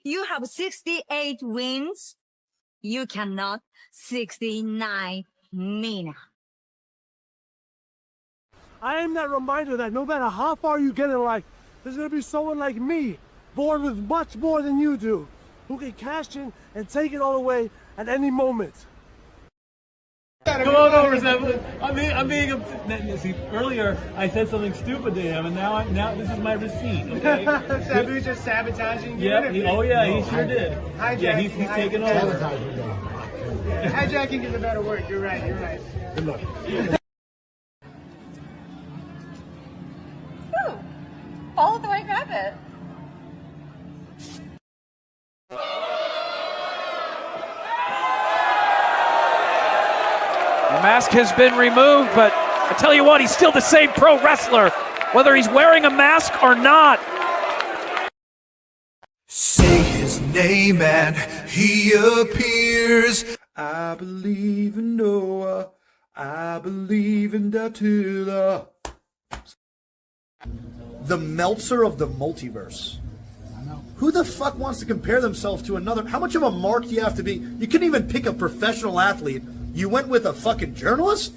You have 68 wins. You cannot 69 Mina. I am that reminder that no matter how far you get in life, there's going to be someone like me, born with much more than you do, who can cash in and take it all away at any moment. Come on over, Sam. I'm being see, earlier I said something stupid to him, and now this is my receipt. Okay? Sabu's just sabotaging you. Yeah. He sure did. Yeah, he's taking over. Hijacking is a better word. You're right. Good luck. Ooh, follow the white rabbit. The mask has been removed, but I tell you what, he's still the same pro wrestler, whether he's wearing a mask or not. Say his name and he appears. I believe in Noah. I believe in Datula. The Meltzer of the multiverse. Who the fuck wants to compare themselves to another? How much of a mark do you have to be? You couldn't even pick a professional athlete. You went with a fucking journalist?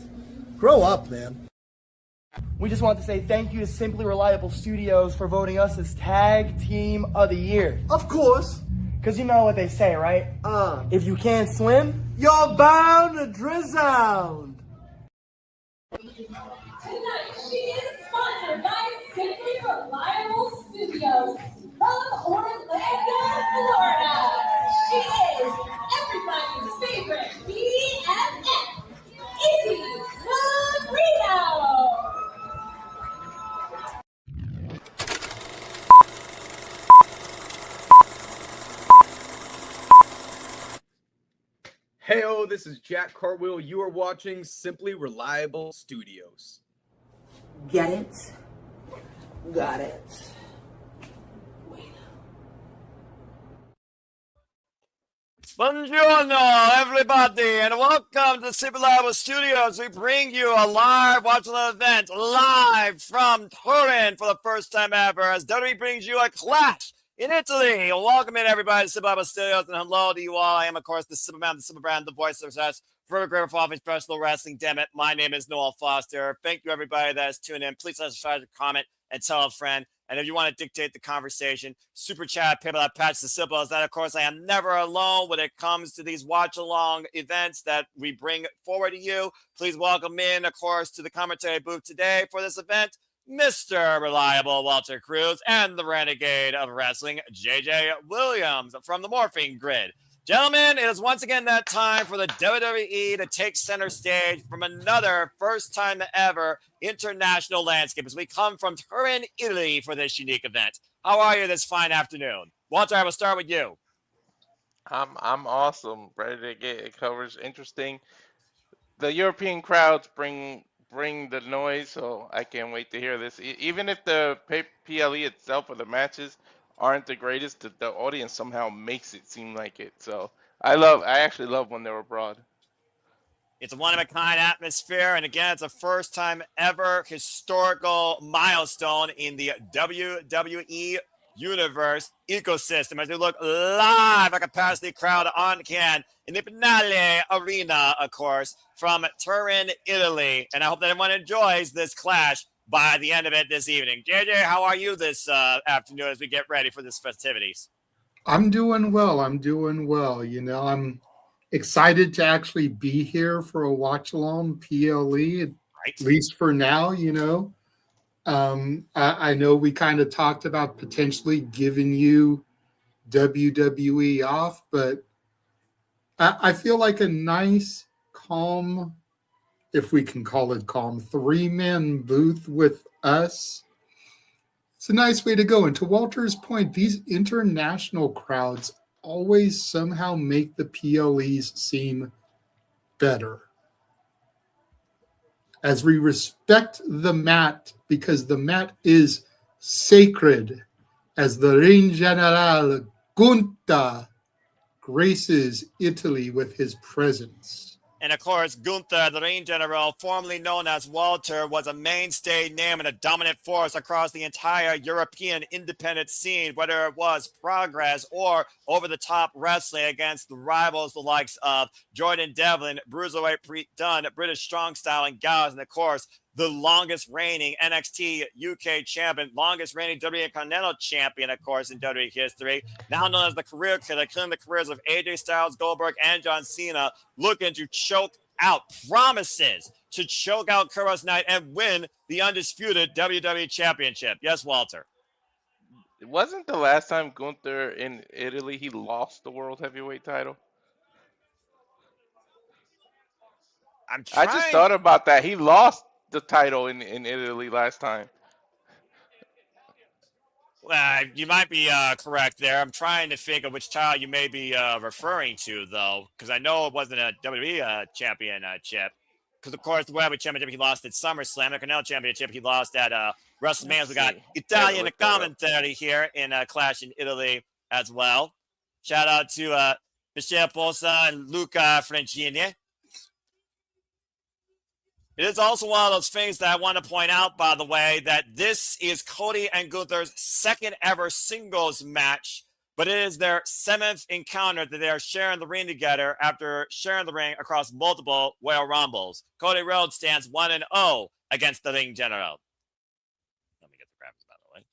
Grow up, man. We just want to say thank you to Simply Reliable Studios for voting us as Tag Team of the Year. Of course. Because you know what they say, right? If you can't swim, You're bound to drown. Tonight, she is sponsored by Simply Reliable Studios from Orlando, Florida. She is everybody's favorite BFF, Izzy Marino. Heyo, this is Jack Cartwheel. You are watching Simply Reliable Studios. get it? Got it. Buongiorno, everybody, and welcome to Simply Reliable Studios. We bring you a live watch-along event live from Turin for the first time ever as WWE brings you a clash in Italy. Welcome in, everybody, to Simply Reliable Studios, and hello to you all. I am, of course, the Superman, the Superbrand, the voice of success for a great performance professional wrestling. Damn it, my name is Noel Foster. Thank you, everybody that is tuning in. Please subscribe, comment, and tell a friend. And if you want to dictate the conversation, super chat, PayPal, patch, as simple as that. Of course, I am never alone when it comes to these watch-along events that we bring forward to you. Please welcome in, of course, to the commentary booth today for this event, Mr. Reliable Walter Cruz and the Renegade of Wrestling, JJ Williams from the Morphing Grid. Gentlemen, it is once again that time for the WWE to take center stage from another first time ever international landscape as we come from Turin, Italy for this unique event. How are you this fine afternoon? Walter, I will start with you. I'm awesome. Ready to get coverage interesting. The European crowds bring the noise, so I can't wait to hear this. Even if the PLE itself or the matches aren't the greatest, the audience somehow makes it seem like it. So I actually love when they're abroad. It's a one-of-a-kind atmosphere, and again, it's a first-time ever historical milestone in the WWE universe ecosystem as we look live at capacity crowd on can in the Finale Arena, of course, from Turin, Italy. And I hope that everyone enjoys this clash by the end of it this evening. JJ, how are you this afternoon as we get ready for this festivities? I'm doing well. You know, I'm excited to actually be here for a watch along PLE, at least for now, you know. I know we kind of talked about potentially giving you WWE off, but I feel like a nice, calm, if we can call it calm, 3-man booth with us. It's a nice way to go. And to Walter's point, these international crowds always somehow make the PLEs seem better. As we respect the mat, because the mat is sacred, as the Reign General Gunther graces Italy with his presence. And of course, Gunther, the ring general, formerly known as Walter, was a mainstay name and a dominant force across the entire European independent scene, whether it was progress or over-the-top wrestling against the rivals, the likes of Jordan Devlin, Bruiserweight Pete Dunne, British Strong Style, and Gallows, and of course, the longest reigning NXT UK champion, longest reigning WWE Intercontinental champion, of course, in WWE history, now known as the career killer, killing the careers of AJ Styles, Goldberg, and John Cena, looking to choke out, promises to choke out Kuros Knight and win the undisputed WWE Championship. Yes, Walter. It wasn't the last time Gunther in Italy he lost the World Heavyweight title. I just thought about that. He lost the title in Italy last time. You might be correct there. I'm trying to think of which title you may be referring to, though, because I know it wasn't a WWE championship. Because, of course, the World Heavyweight Championship he lost at SummerSlam. The Intercontinental Championship he lost at WrestleMania. We got Italian commentary here in Clash in Italy as well. Shout out to Michele Posa and Luca Francini. It is also one of those things that I want to point out, by the way, that this is Cody and Gunther's second ever singles match, but it is their 7th encounter that they are sharing the ring together after sharing the ring across multiple Royal Rumbles. Cody Rhodes stands 1-0 against the ring general. Let me get the graphics, by the way.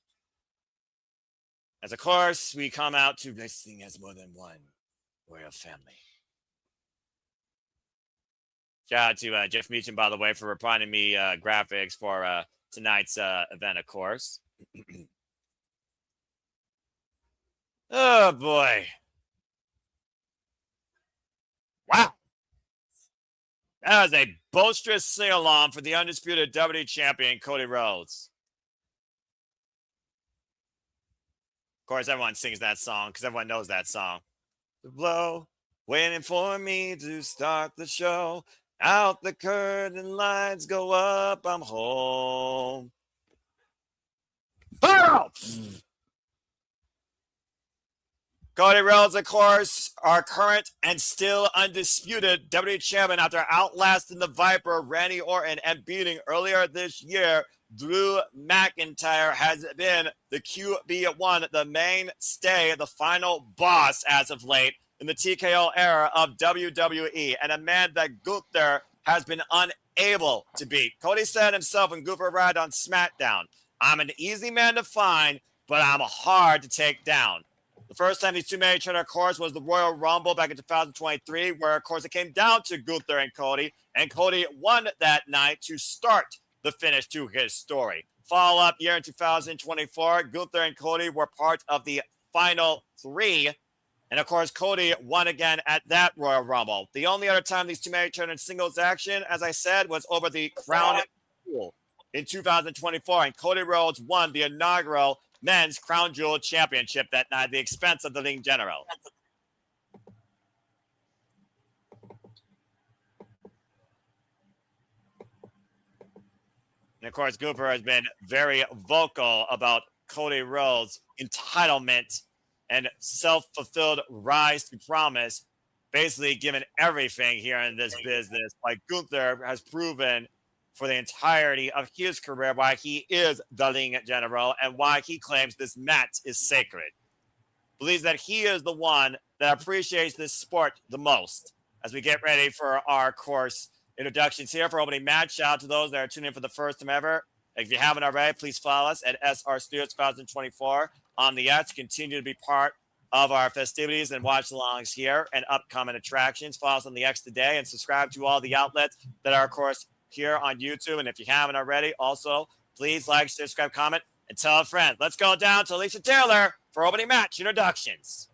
As of course, we come out to wrestling as more than one royal family. Shout out to Jeff Meacham, by the way, for providing me graphics for tonight's event, of course. Oh, boy. Wow. That was a boisterous sing-along for the undisputed WWE champion, Cody Rhodes. Of course, everyone sings that song because everyone knows that song. The blow, waiting for me to start the show. Out the curtain, lights go up, I'm home. Oh! Cody Rhodes, of course, our current and still undisputed WWE champion after outlasting the Viper, Randy Orton, and beating earlier this year, Drew McIntyre, has been the QB1, the mainstay, the final boss as of late in the TKO era of WWE, and a man that Gunther has been unable to beat. Cody said himself when Gunther arrived on SmackDown, I'm an easy man to find, but I'm hard to take down. The first time these two met each other, of course, was the Royal Rumble back in 2023, where, of course, it came down to Gunther and Cody won that night to start the finish to his story. Follow-up year in 2024, Gunther and Cody were part of the Final 3, and, of course, Cody won again at that Royal Rumble. The only other time these two men returned in singles action, as I said, was over the Crown Jewel in 2024. And Cody Rhodes won the inaugural Men's Crown Jewel Championship that night at the expense of the ring general. And, of course, Gunther has been very vocal about Cody Rhodes' entitlement and self-fulfilled rise to promise, basically given everything here in this business. Like Gunther has proven for the entirety of his career why he is the ring general and why he claims this mat is sacred. Believes that he is the one that appreciates this sport the most. As we get ready for our course introductions here for opening match, shout out to those that are tuning in for the first time ever. If you haven't already, please follow us at SR Studios 2024 on the X. Continue to be part of our festivities and watch-alongs here and upcoming attractions. Follow us on the X today and subscribe to all the outlets that are, of course, here on YouTube. And if you haven't already, also, please like, subscribe, comment, and tell a friend. Let's go down to Alicia Taylor for opening match introductions.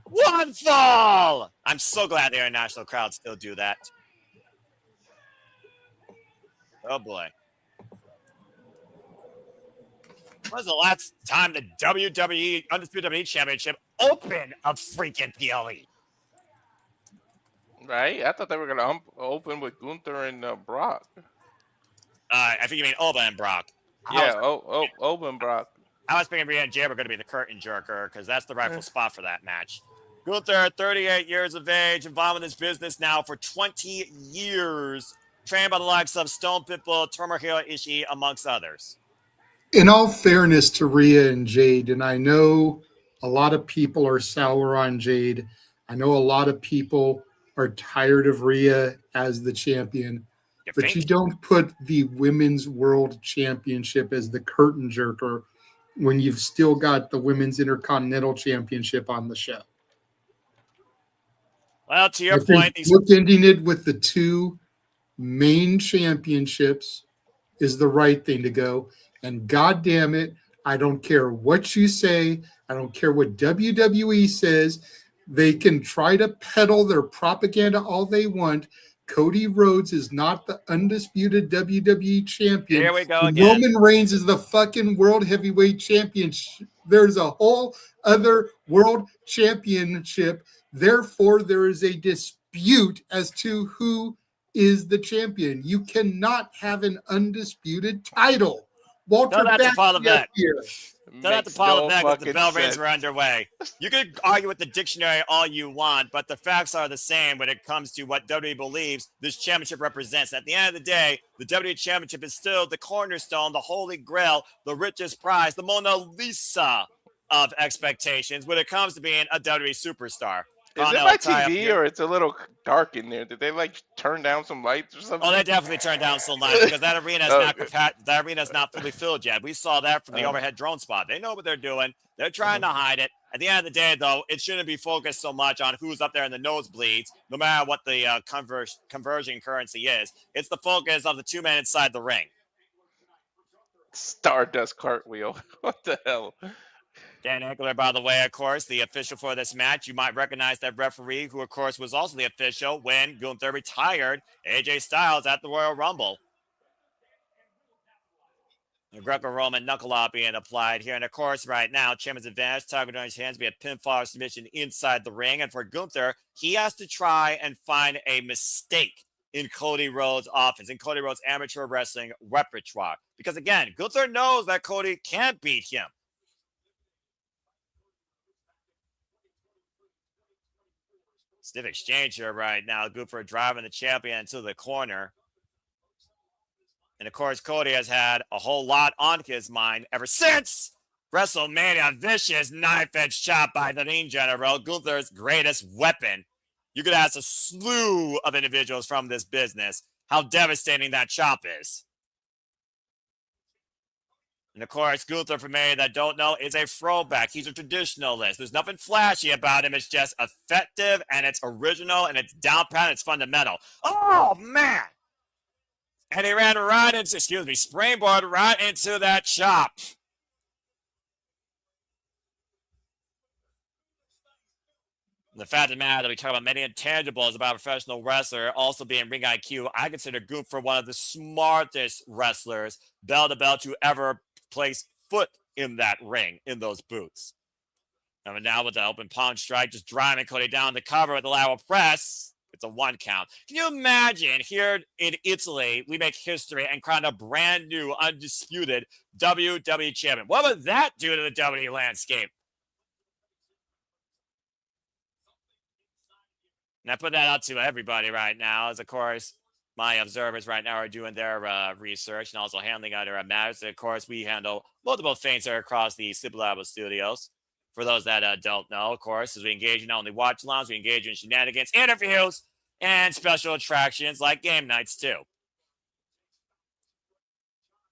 One fall! I'm so glad the international crowds still do that. Oh, boy. When was the last time the WWE Undisputed WWE Championship opened a freaking PLE? Right? I thought they were going to open with Gunther and Brock. I think you mean Oba and Brock. Yeah, Oba and Brock. I was thinking Rhea and Jade were going to be the curtain jerker because that's the rightful spot for that match. Gunther, 38 years of age, involved in this business now for 20 years, trained by the likes of Stone Pitbull, Tomohiro Ishii, amongst others. In all fairness to Rhea and Jade, and I know a lot of people are sour on Jade. I know a lot of people are tired of Rhea as the champion, but you don't put the Women's World Championship as the curtain jerker when you've still got the Women's Intercontinental Championship on the show. Well, to your point, bookending it with the two main championships is the right thing to go. And God damn it, I don't care what you say. I don't care what WWE says. They can try to peddle their propaganda all they want. Cody Rhodes is not the undisputed WWE champion. Here we go again. Roman Reigns is the fucking world heavyweight champion. There's a whole other world championship. Therefore, there is a dispute as to who is the champion. You cannot have an undisputed title. Walter Don't have to follow that. Here. Don't have to follow that because the bell rings are underway. You could argue with the dictionary all you want, but the facts are the same when it comes to what WWE believes this championship represents. At the end of the day, the WWE championship is still the cornerstone, the holy grail, the richest prize, the Mona Lisa of expectations when it comes to being a WWE superstar. Is it my TV or it's a little dark in there? Did they like turn down some lights or something? Oh, they definitely turned down some lights because that arena is not fully filled yet. We saw that from the overhead drone spot. They know what they're doing. They're trying to hide it. At the end of the day, though, it shouldn't be focused so much on who's up there in the nosebleeds, no matter what the conversion currency is. It's the focus of the two men inside the ring. Stardust cartwheel. What the hell? Dan Ankler, by the way, of course, the official for this match. You might recognize that referee, who, of course, was also the official when Gunther retired AJ Styles at the Royal Rumble. The Greco-Roman knuckle lock being applied here. And, of course, right now, Champion's advantage, title on his hands, be a pinfall or submission inside the ring. And for Gunther, he has to try and find a mistake in Cody Rhodes' offense, in Cody Rhodes' amateur wrestling repertoire. Because, again, Gunther knows that Cody can't beat him. Stiff exchange here right now. Gunther driving the champion into the corner. And, of course, Cody has had a whole lot on his mind ever since WrestleMania. Vicious knife-edge chop by the Ring General, Gunther's greatest weapon. You could ask a slew of individuals from this business how devastating that chop is. And, of course, Gunther, for many that don't know, is a throwback. He's a traditionalist. There's nothing flashy about him. It's just effective, and it's original, and it's down pat, and it's fundamental. Oh, man! And he ran right into, springboard right into that chop. The fact of the matter that we talk about many intangibles about a professional wrestler also being ring IQ, I consider Gunther one of the smartest wrestlers, bell to bell, to ever place foot in that ring, in those boots. And now with the open palm strike, just driving Cody down the cover with the lateral press. It's a 1 count. Can you imagine here in Italy, we make history and crown a brand new, undisputed WWE champion? What would that do to the WWE landscape? And I put that out to everybody right now, as of course, my observers right now are doing their research and also handling other matters. And of course, we handle multiple things here across the Super Labo studios. For those that don't know, of course, as we engage in not only watch alongs, we engage in shenanigans, interviews, and special attractions like game nights too.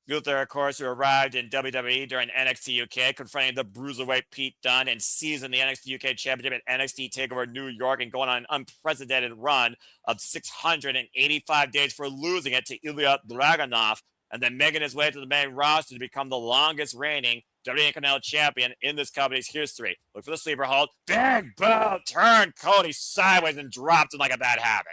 Gunther, of course, who arrived in WWE during NXT UK, confronting the Bruiserweight Pete Dunne and seizing the NXT UK Championship at NXT TakeOver New York and going on an unprecedented run of 685 days for losing it to Ilya Dragunov and then making his way to the main roster to become the longest reigning WWE Intercontinental Champion in this company's history. Look for the sleeper hold. Big boom! Turned Cody sideways and dropped him like a bad habit.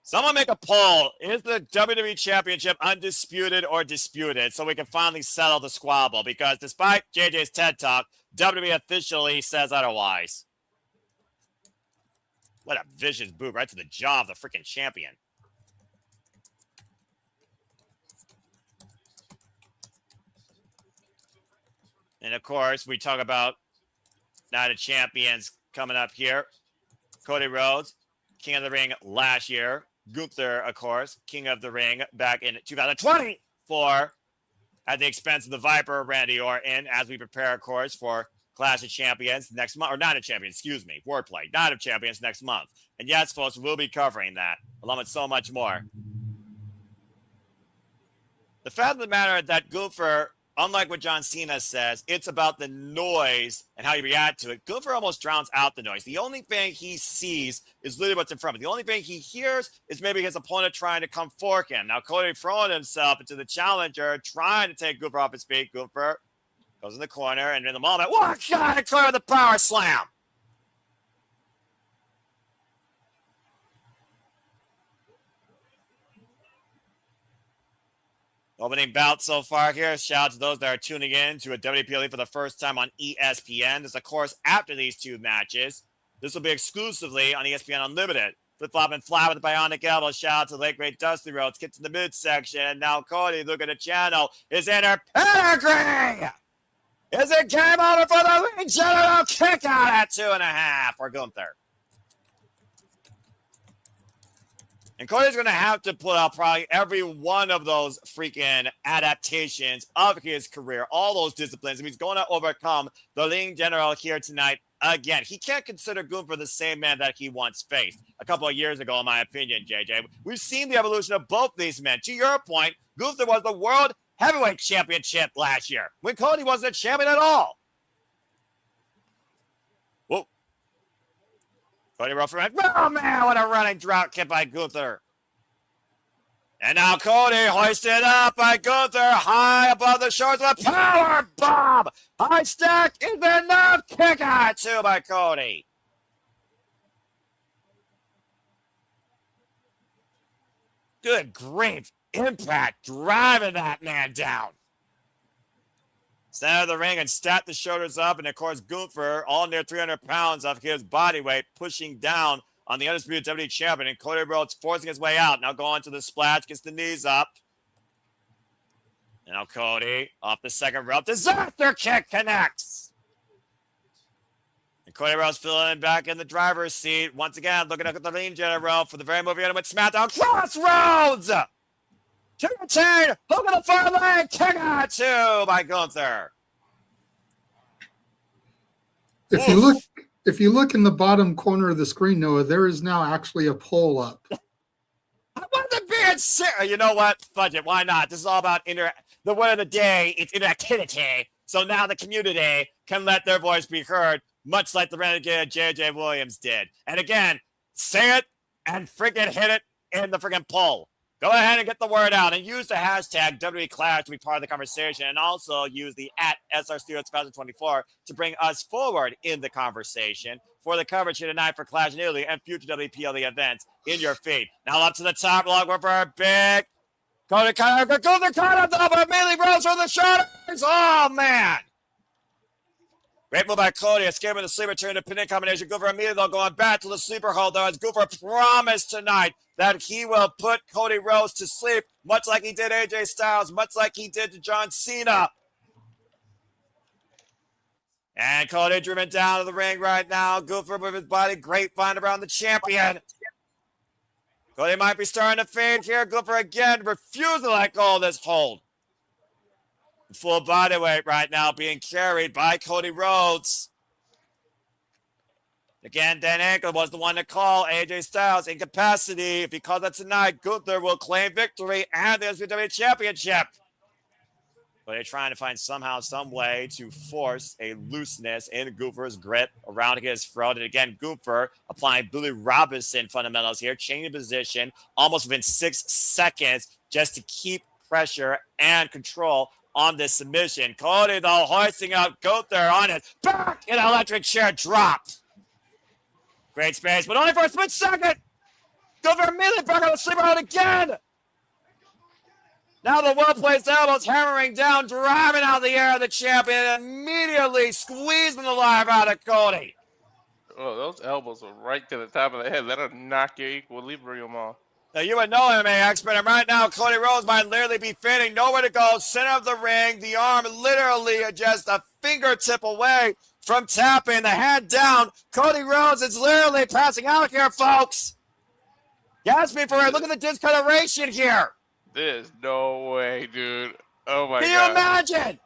Someone make a poll. Is the WWE Championship undisputed or disputed so we can finally settle the squabble? Because despite JJ's TED Talk, WWE officially says otherwise. What a vicious boot right to the jaw of the freaking champion. And of course, we talk about Night of Champions coming up here. Cody Rhodes, King of the Ring last year. Gunther, of course, King of the Ring back in 2024 at the expense of the Viper, Randy Orton, as we prepare, of course, for Clash of Champions next month, or Night of Champions, excuse me, wordplay, Night of Champions next month. And yes, folks, we'll be covering that, along with so much more. The fact of the matter is that Gunther, unlike what John Cena says, it's about the noise and how you react to it. Gunther almost drowns out the noise. The only thing he sees is literally what's in front of him. The only thing he hears is maybe his opponent trying to come for him. Now, Cody throwing himself into the challenger, trying to take Gunther off his feet. Gunther goes in the corner, and in the moment, what kind of clear the power slam? Opening bout so far here. Shout out to those that are tuning in to a WPLE for the first time on ESPN. This, of course, after these two matches. This will be exclusively on ESPN Unlimited. Flip-flop and fly with the bionic elbow. Shout out to the late, great Dusty Rhodes. Get to the midsection. Now Cody, look at the channel. Is in her pedigree. Is it game over for the ring general? Kick out at 2.5 for Gunther. And Cody's going to have to pull out probably every one of those freaking adaptations of his career, all those disciplines. If he's going to overcome the ring general here tonight again. He can't consider Gunther the same man that he once faced a couple of years ago, in my opinion, JJ. We've seen the evolution of both these men. To your point, Gunther was the World Heavyweight Championship last year when Cody wasn't a champion at all. Whoa. Cody Rhodes, oh man, what a running drop kick by Gunther. And now Cody hoisted up by Gunther, high above the shoulders with a power bomb. High stack is enough. Kick out two by Cody. Good grief. Impact driving that man down. Center of the ring and stacked the shoulders up. And of course, Gunther, all near 300 pounds of his body weight, pushing down on the undisputed WWE champion. And Cody Rhodes forcing his way out. Now going to the splash, gets the knees up. And now Cody off the second rope. Disaster kick connects. And Cody Rhodes filling back in the driver's seat. Once again, looking up at the ring general for the very move here with SmackDown. Crossroads! Chain, hook of the far leg, kick out two by Gunther. If you look in the bottom corner of the screen, Noah, there is now actually a poll up. I want to be in serious. You know what? Fudge it. Why not? This is all about the word of the day. It's interactivity. So now the community can let their voice be heard, much like the Renegade J.J. Williams did. And again, say it and freaking hit it in the freaking poll. Go ahead and get the word out and use the hashtag WWE Clash to be part of the conversation, and also use the @SRStudios2024 to bring us forward in the conversation for the coverage here tonight for Clash in Italy and future WPLE events in your feed. Now up to the top log for a big Cody caught up, but immediately rolls from the shoulders. Oh, man. Great move by Cody, escaping the sleeper turn to pin-in combination. Gunther immediately though going back to the sleeper hold, though, as Gunther promised tonight that he will put Cody Rhodes to sleep, much like he did AJ Styles, much like he did to John Cena. And Cody driven down to the ring right now. Gunther with his body grapevine around the champion. Cody might be starting to fade here. Gunther again refusing to let go of this hold. Full body weight right now being carried by Cody Rhodes. Again, Dan Ankle was the one to call AJ Styles incapacity. If he calls that tonight, Gunther will claim victory and the WWE Championship. But they're trying to find somehow, some way to force a looseness in Gunther's grip around his throat. And again, Gunther applying Billy Robinson fundamentals here, changing position almost within 6 seconds just to keep pressure and control on this submission. Cody, though, hoisting out Gunther on his back in an electric chair drop. Great space, but only for a split second. Gunther immediately back on the sleeper hold again. Now the well-placed elbows hammering down, driving out the air of the champion, immediately squeezing the life out of Cody. Oh, those elbows are right to the top of the head. That'll knock your equilibrium off. Now, you would know MMA expert, and right now, Cody Rhodes might literally be fading, nowhere to go, center of the ring, the arm literally just a fingertip away from tapping, the head down. Cody Rhodes is literally passing out here, folks. Gasp me for it. Look at the discoloration here. There's no way, dude. Oh my god. Can you imagine?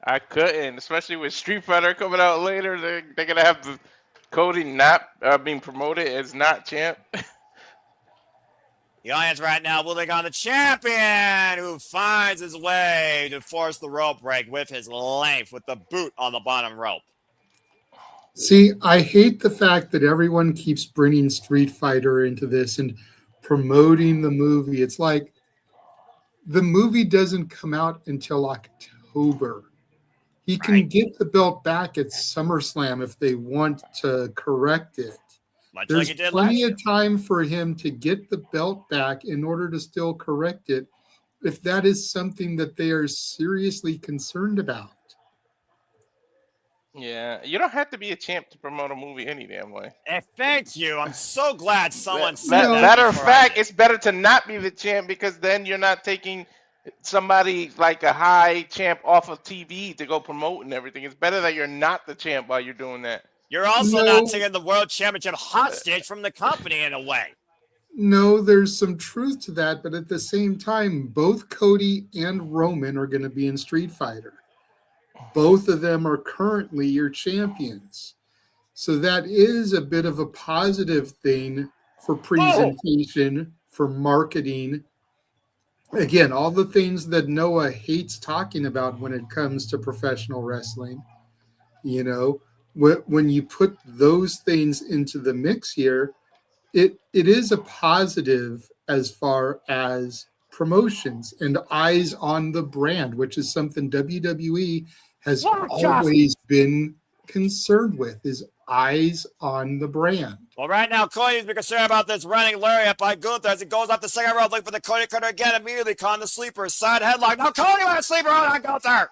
I couldn't, especially with Street Fighter coming out later. They're gonna have the Cody not being promoted as not champ. The audience right now willing on the champion who finds his way to force the rope break with his length, with the boot on the bottom rope. See, I hate the fact that everyone keeps bringing Street Fighter into this and promoting the movie. It's like the movie doesn't come out until October. He can get the belt back at SummerSlam if they want to correct it. Much There's like it did plenty last of time for him to get the belt back in order to still correct it if that is something that they are seriously concerned about. Yeah, you don't have to be a champ to promote a movie any damn way. Thank you. I'm so glad someone said that. Matter of fact, it's better to not be the champ because then you're not taking somebody like a high champ off of TV to go promote and everything. It's better that you're not the champ while you're doing that. You're also not taking the world championship hostage from the company in a way. No, there's some truth to that, but at the same time, both Cody and Roman are going to be in Street Fighter. Both of them are currently your champions. So that is a bit of a positive thing for presentation, for marketing. Again, all the things that Noah hates talking about when it comes to professional wrestling. You know, when you put those things into the mix here, it is a positive as far as promotions and eyes on the brand, which is something WWE has always been concerned with, is eyes on the brand. Well, right now, Cody's been concerned about this running lariat by Gunther as he goes up the second rope, looking for the Cody cutter again, immediately caught in the sleeper, side headlock. Now Cody with a sleeper on Gunther.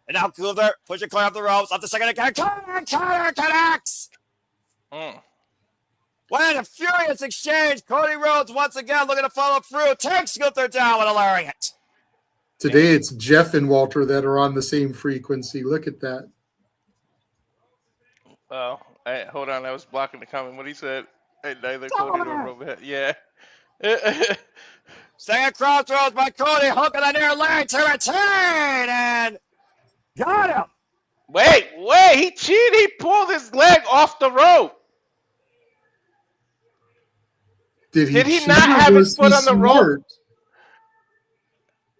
And now Gunther pushing Cody up the ropes, up the second again. Cutter connects. What a furious exchange. Cody Rhodes once again looking to follow through, takes Gunther down with a lariat. Today it's Jeff and Walter that are on the same frequency. Look at that. Oh, hold on. I was blocking the comment. What he said. Neither Cody nor Roman. Yeah. Second crossroads by Cody, hooking the near leg to retain, and got him. Wait. He cheated. He pulled his leg off the rope. Did he not have his foot on the rope?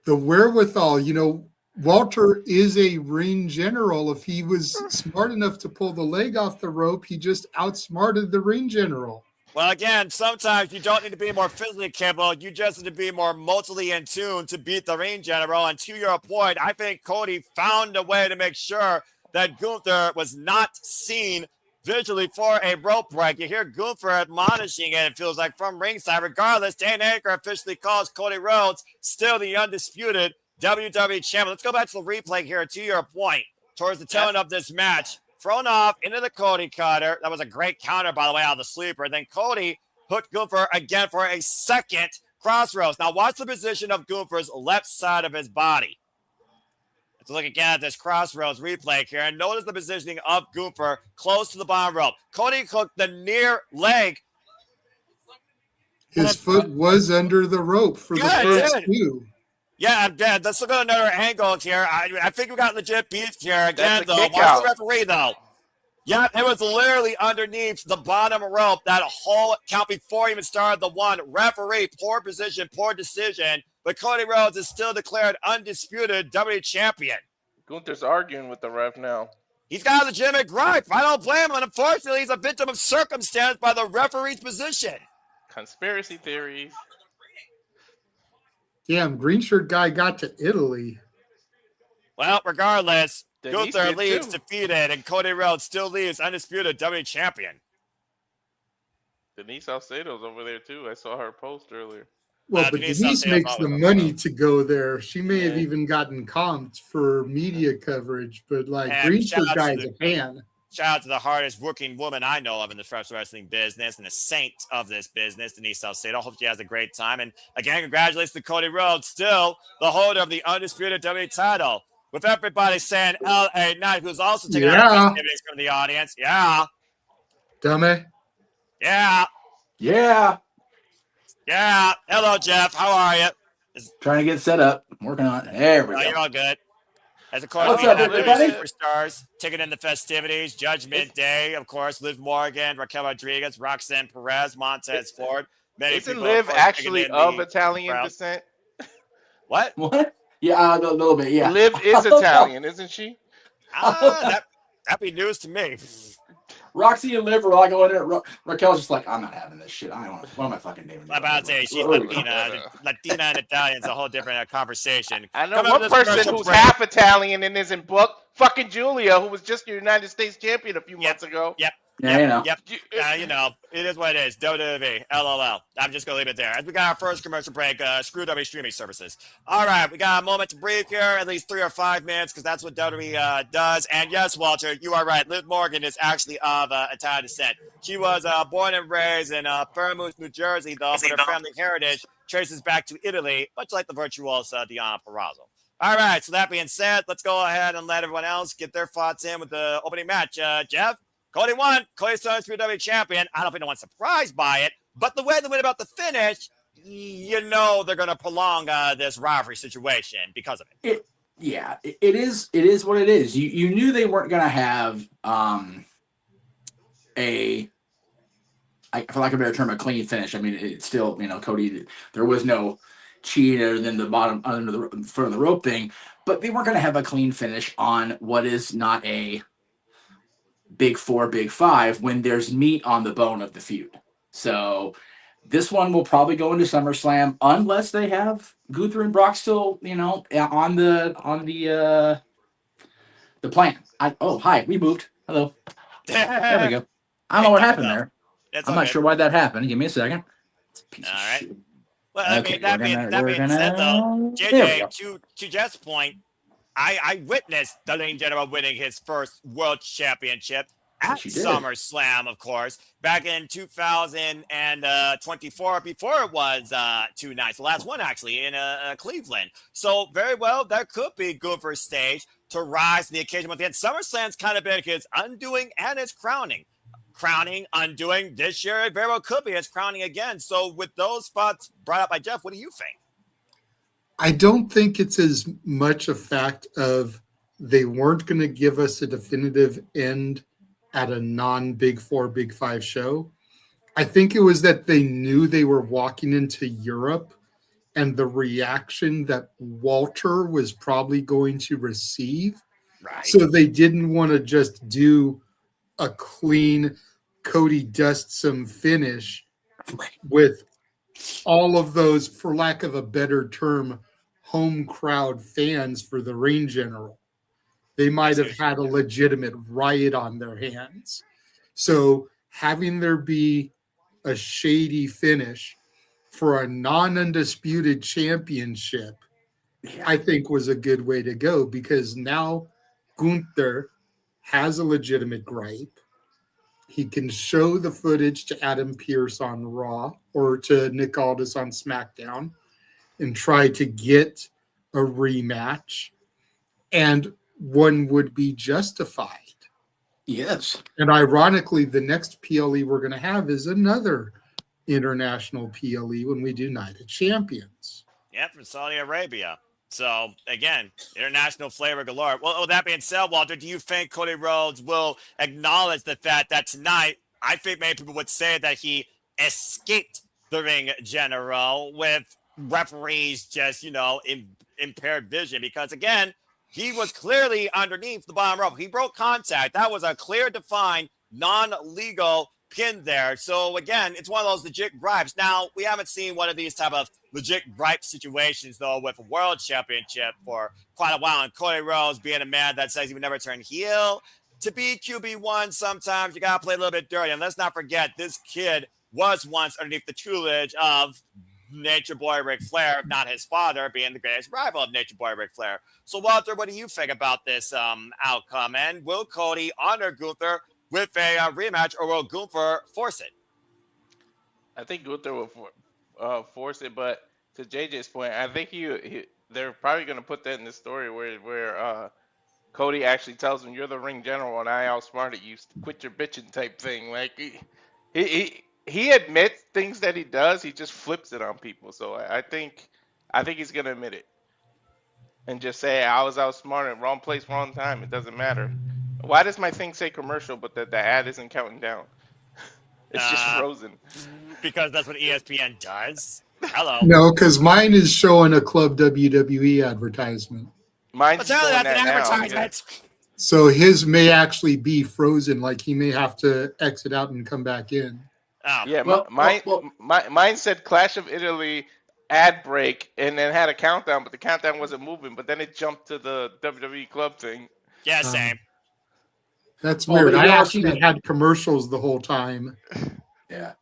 The wherewithal, you know, Walter is a ring general. If he was smart enough to pull the leg off the rope, he just outsmarted the ring general. Well, again, sometimes you don't need to be more physically capable. You just need to be more mentally in tune to beat the ring general. And to your point, I think Cody found a way to make sure that Gunther was not seen visually for a rope break. You hear Gunther admonishing it, it feels like, from ringside. Regardless, Dan Anchor officially calls Cody Rhodes still the undisputed WWE champion. Let's go back to the replay here, to your point, towards the tail end of this match. Thrown off into the Cody cutter. That was a great counter, by the way, out of the sleeper. Then Cody hooked Gunther again for a second crossroads. Now watch the position of Gunther's left side of his body. Let's look again at this crossroads replay here and notice the positioning of Gunther close to the bottom rope. Cody hooked the near leg. His foot was under the rope for the first two. Yeah, I'm dead. Let's look at another angle here. I think we got legit beef here. Again, though, watch the referee, though. Yeah, it was literally underneath the bottom rope, that whole count before he even started the one. Referee, poor position, poor decision. But Cody Rhodes is still declared undisputed WWE champion. Gunther's arguing with the ref now. He's got a legitimate gripe. I don't blame him. And unfortunately, he's a victim of circumstance by the referee's position. Conspiracy theories. Damn, green shirt guy got to Italy. Well, regardless, Gunther leaves defeated, and Cody Rhodes still leaves undisputed WWE champion. Denise Salcedo's over there, too. I saw her post earlier. Well, but Denise makes the money to go there. She may have even gotten comped for media coverage, but like green shirt guy's a fan. Shout out to the hardest working woman I know of in the professional wrestling business and a saint of this business, Denise Salcedo. Hope she has a great time. And again, congratulations to Cody Rhodes, still the holder of the undisputed WWE title. With everybody saying LA Knight, who's also taking out festivities from the audience. Yeah. Dummy. Yeah. Yeah. Yeah. Hello, Jeff. How are you? Trying to get set up. I'm working on it. There we go. You're all good. As of course, What's we up, have everybody? superstars taking in the festivities. Judgment Day, of course. Liv Morgan, Raquel Rodriguez, Roxanne Perez, Montez Ford. Isn't Liv actually of Italian descent? What? What? Yeah, a little bit. Yeah. Liv is Italian, isn't she? That'd be news to me. Roxy and Liv are all going there. Raquel's just like, I'm not having this shit. I don't want. What am I fucking naming? I'm about to say she's Latina. Latina and Italian's a whole different conversation. I know one person who's half Italian and isn't booked. Fucking Julia, who was just your United States champion a few months ago. Yep. Yeah, you know. Yep. You know, it is what it is. WWE, LOL. I'm just going to leave it there. As we got our first commercial break, screw WWE streaming services. All right, we got a moment to breathe here, at least 3 or 5 minutes, because that's what WWE does. And yes, Walter, you are right. Liv Morgan is actually of Italian descent. She was born and raised in Fairmouth, New Jersey, though, but her family heritage traces back to Italy, much like the virtuosa Diana Perazzo. All right, so that being said, let's go ahead and let everyone else get their thoughts in with the opening match. Jeff? Cody won. Cody's the WWE champion. I don't think no one's surprised by it, but the way they went about the finish, you know they're going to prolong this rivalry situation because of it. It is what it is. You knew they weren't going to have for lack of a better term, a clean finish. I mean, it's still, Cody, there was no cheating other than the bottom under the front of the rope thing, but they weren't going to have a clean finish on what is not a Big 4, Big 5 when there's meat on the bone of the feud. So this one will probably go into SummerSlam unless they have Gunther and Brock still, on the plan. Hi, we moved. Hello. There we go. I don't know what happened there. I'm not sure why that happened. Give me a second. All right. Well, okay, that being said, though, JJ, to Jeff's point, I witnessed the Lane General winning his first World Championship at SummerSlam, of course, back in 2024, before it was 2 nights. The last one, actually, in Cleveland. So, very well, that could be good for a stage to rise to the occasion. But then SummerSlam's kind of been his undoing and his crowning. Crowning, undoing. This year, it very well could be his crowning again. So, with those spots brought up by Jeff, what do you think? I don't think it's as much a fact of they weren't going to give us a definitive end at a non-Big 4, Big 5 show. I think it was that they knew they were walking into Europe and the reaction that Walter was probably going to receive. Right. So they didn't want to just do a clean Cody dust some finish with all of those, for lack of a better term, home crowd fans for the Reign General. They might have had a legitimate riot on their hands. So having there be a shady finish for a non-undisputed championship, I think was a good way to go, because now Gunther has a legitimate gripe. He can show the footage to Adam Pearce on Raw or to Nick Aldis on SmackDown and try to get a rematch, and one would be justified. Yes. And ironically, the next PLE we're going to have is another international PLE when we do Night of Champions. Yeah, from Saudi Arabia. So, again, international flavor galore. Well, with that being said, Walter, do you think Cody Rhodes will acknowledge the fact that tonight, I think many people would say that he escaped the Ring General with referees just, impaired vision? Because, again, he was clearly underneath the bottom rope. He broke contact. That was a clear, defined, non-legal pin there. So, again, it's one of those legit gripes. Now, we haven't seen one of these type of legit gripe situations, though, with a world championship for quite a while. And Cody Rhodes being a man that says he would never turn heel. To be QB1, sometimes you got to play a little bit dirty. And let's not forget, this kid was once underneath the tutelage of Nature Boy Ric Flair, if not his father, being the greatest rival of Nature Boy Ric Flair. So, Walter, what do you think about this outcome? And will Cody honor Gunther with a rematch, or will Gunther force it? I think Gunther will force it, but to JJ's point, I think they're probably going to put that in the story where Cody actually tells him, "You're the ring general, and I outsmarted you. Quit your bitching," type thing. Like he admits things that he does. He just flips it on people. So I think he's going to admit it and just say, "I was outsmarted. Wrong place, wrong time. It doesn't matter." Why does my thing say commercial, but the ad isn't counting down? It's just frozen. Because that's what ESPN does. Hello. No, because mine is showing a Club WWE advertisement. Mine's showing that's that an now. advertisement. Yeah. So his may actually be frozen, like he may have to exit out and come back in. Oh. Yeah, mine said Clash of Italy ad break and then had a countdown, but the countdown wasn't moving. But then it jumped to the WWE club thing. Yeah, same. That's weird. I actually had commercials the whole time. Yeah.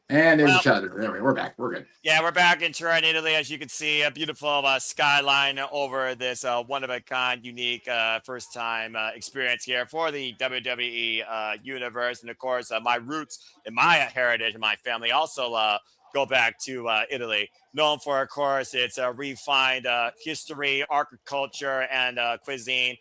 And there's each other. There we're back. We're good. Yeah, we're back in Turin, Italy. As you can see, a beautiful skyline over this one-of-a-kind, unique, first-time experience here for the WWE universe. And, of course, my roots and my heritage and my family also go back to Italy. Known for, of course, its refined history, agriculture, and cuisine.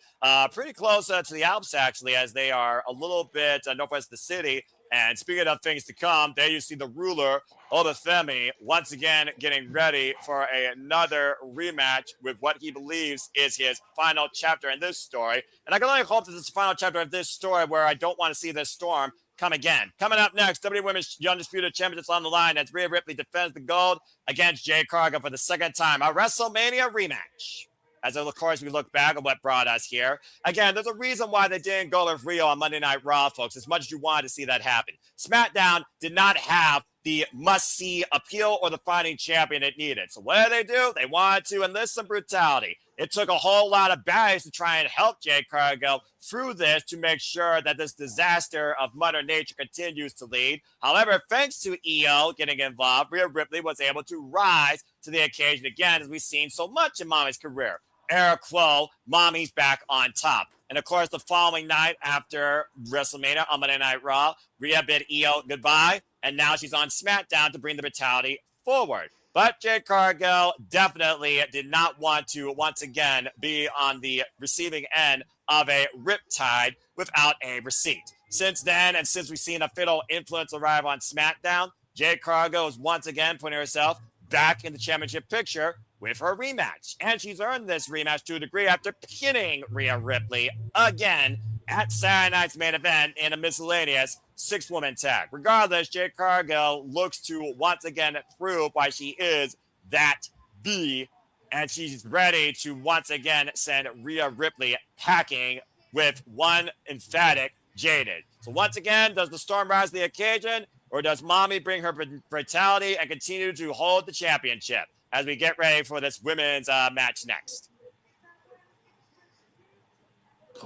Pretty close to the Alps, actually, as they are a little bit northwest of the city. And speaking of things to come, there you see the ruler of the Femi once again getting ready for another rematch with what he believes is his final chapter in this story. And I can only hope that this is the final chapter of this story where I don't want to see this storm come again. Coming up next, WWE Women's Undisputed Championships on the line as Rhea Ripley defends the gold against Jade Cargill for the second time. A WrestleMania rematch. As of course, we look back at what brought us here. Again, there's a reason why they didn't go with Rio on Monday Night Raw, folks, as much as you wanted to see that happen. SmackDown did not have the must-see appeal or the fighting champion it needed. So what did they do? They wanted to enlist some brutality. It took a whole lot of baddies to try and help Jade Cargill through this to make sure that this disaster of Mother Nature continues to lead. However, thanks to EO getting involved, Rhea Ripley was able to rise to the occasion again, as we've seen so much in Mommy's career. Era quo, Mommy's back on top. And of course, the following night after WrestleMania on Monday Night Raw, Rhea bid EO goodbye, and now she's on SmackDown to bring the brutality forward. But Jade Cargill definitely did not want to once again be on the receiving end of a riptide without a receipt. Since then, and since we've seen a fatal influence arrive on SmackDown, Jade Cargill is once again putting herself back in the championship picture with her rematch. And she's earned this rematch to a degree after pinning Rhea Ripley again at Saturday night's main event in a miscellaneous 6-woman tag. Regardless, Jade Cargill looks to once again prove why she is that B, and she's ready to once again send Rhea Ripley packing with one emphatic Jaded. So once again, does the storm rise to the occasion, or does Mommy bring her brutality and continue to hold the championship as we get ready for this women's match next?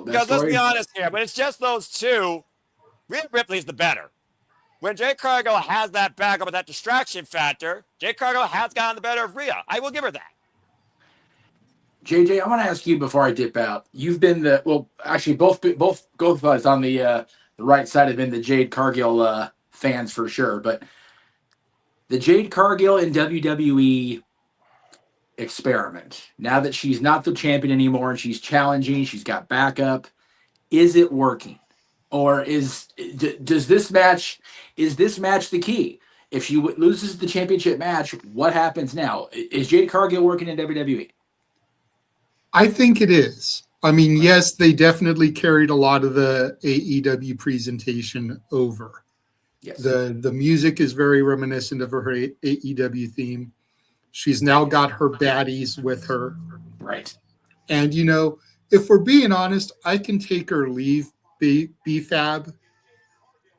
Because let's be honest here, when it's just those two, Rhea Ripley's the better. When Jade Cargill has that backup with that distraction factor, Jade Cargill has gotten the better of Rhea. I will give her that. JJ, I want to ask you before I dip out. You've been both of us on the right side have been the Jade Cargill fans for sure. But the Jade Cargill in WWE experiment, now that she's not the champion anymore and she's challenging, she's got backup, is it working? Or is this match the key? If she loses the championship match, what happens now? Is Jade Cargill working in WWE? I think it is. I mean, yes, they definitely carried a lot of the AEW presentation over. Yes. The music is very reminiscent of her AEW theme. She's now got her baddies with her. Right. And, if we're being honest, I can take or leave BFAB.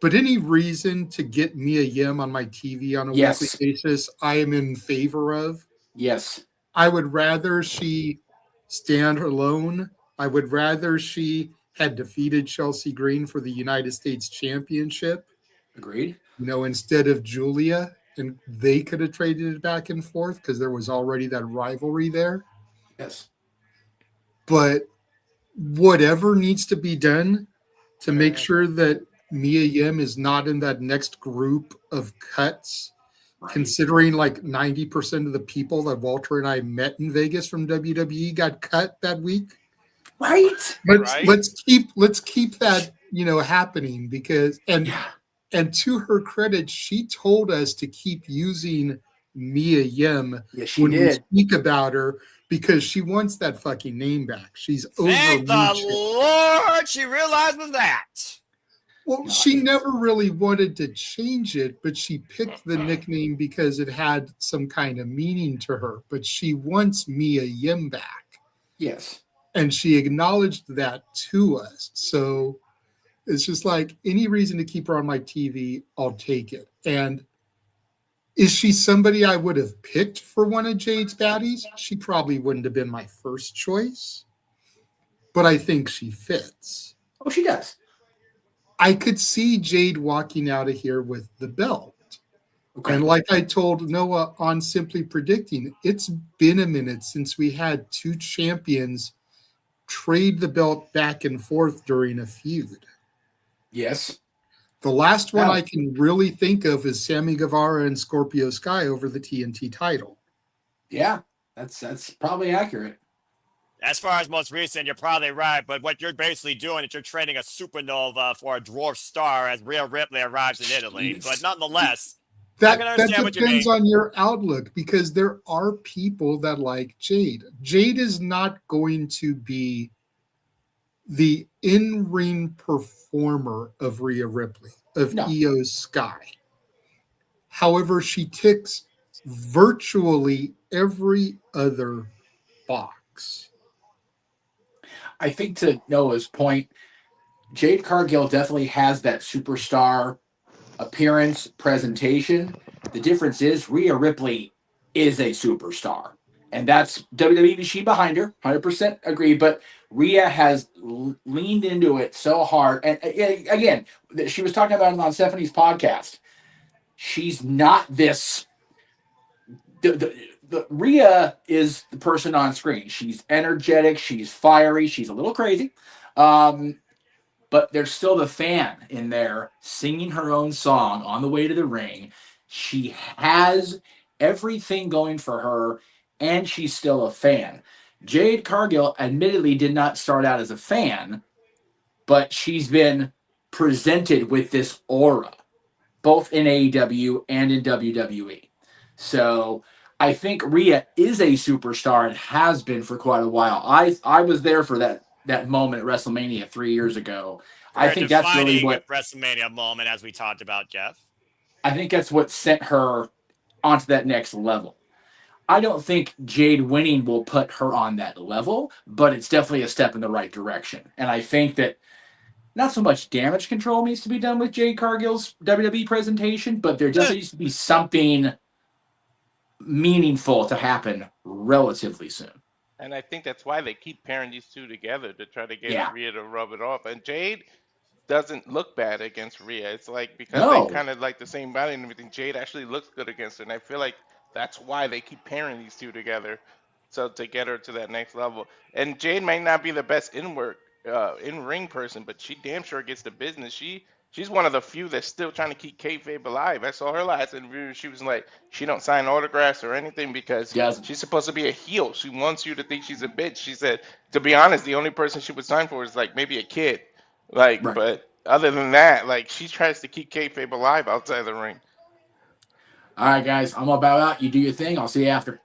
But any reason to get Mia Yim on my TV on a weekly basis, I am in favor of. Yes. I would rather she stand alone. I would rather she had defeated Chelsea Green for the United States Championship. Agreed. Instead of Julia. and they could have traded it back and forth because there was already that rivalry there. Yes. But whatever needs to be done to make sure that Mia Yim is not in that next group of cuts, considering like 90% of the people that Walter and I met in Vegas from WWE got cut that week. Right. Let's keep that, happening because and to her credit, she told us to keep using Mia Yim when we speak about her because she wants that fucking name back. She's over. Thank the Lord she realizes that. Well, she never really wanted to change it, but she picked the nickname because it had some kind of meaning to her. But she wants Mia Yim back. Yes. And she acknowledged that to us. So it's just like any reason to keep her on my TV, I'll take it. And is she somebody I would have picked for one of Jade's baddies? She probably wouldn't have been my first choice, but I think she fits. Oh, she does. I could see Jade walking out of here with the belt. Okay. And like I told Noah on Simply Predicting, it's been a minute since we had two champions trade the belt back and forth during a feud. Yes. The last one I can really think of is Sammy Guevara and Scorpio Sky over the TNT title. Yeah, that's probably accurate. As far as most recent, you're probably right, but what you're basically doing is you're trading a supernova for a dwarf star as Rhea Ripley arrives in Italy. But nonetheless, I can understand what you mean. That depends on your outlook because there are people that like Jade. Jade is not going to be the in-ring performer of Rhea Ripley, of Io Sky. However, she ticks virtually every other box. I think to Noah's point, Jade Cargill definitely has that superstar appearance, presentation. The difference is Rhea Ripley is a superstar. And that's WWE machine behind her, 100% agree. But Rhea has leaned into it so hard. And again, she was talking about it on Stephanie's podcast. She's not this. The Rhea is the person on screen. She's energetic. She's fiery. She's a little crazy. But there's still the fan in there singing her own song on the way to the ring. She has everything going for her, and she's still a fan. Jade Cargill admittedly did not start out as a fan, but she's been presented with this aura, both in AEW and in WWE. So I think Rhea is a superstar and has been for quite a while. I was there for that moment at WrestleMania 3 years ago. I think that's really what WrestleMania moment, as we talked about, Jeff. I think that's what sent her onto that next level. I don't think Jade winning will put her on that level, but it's definitely a step in the right direction. And I think that not so much damage control needs to be done with Jade Cargill's WWE presentation, but there just needs to be something meaningful to happen relatively soon. And I think that's why they keep pairing these two together to try to get Rhea to rub it off. And Jade doesn't look bad against Rhea. It's like because they kind of like the same body and everything, Jade actually looks good against her. And I feel like that's why they keep pairing these two together. So to get her to that next level. And Jade might not be the best in-ring person, but she damn sure gets the business. She's one of the few that's still trying to keep kayfabe alive. I saw her last interview. She was like, she don't sign autographs or anything because she's supposed to be a heel. She wants you to think she's a bitch. She said, to be honest, the only person she would sign for is like maybe a kid. Like, but other than that, like she tries to keep kayfabe alive outside the ring. All right, guys, I'm gonna bow out. You do your thing. I'll see you after.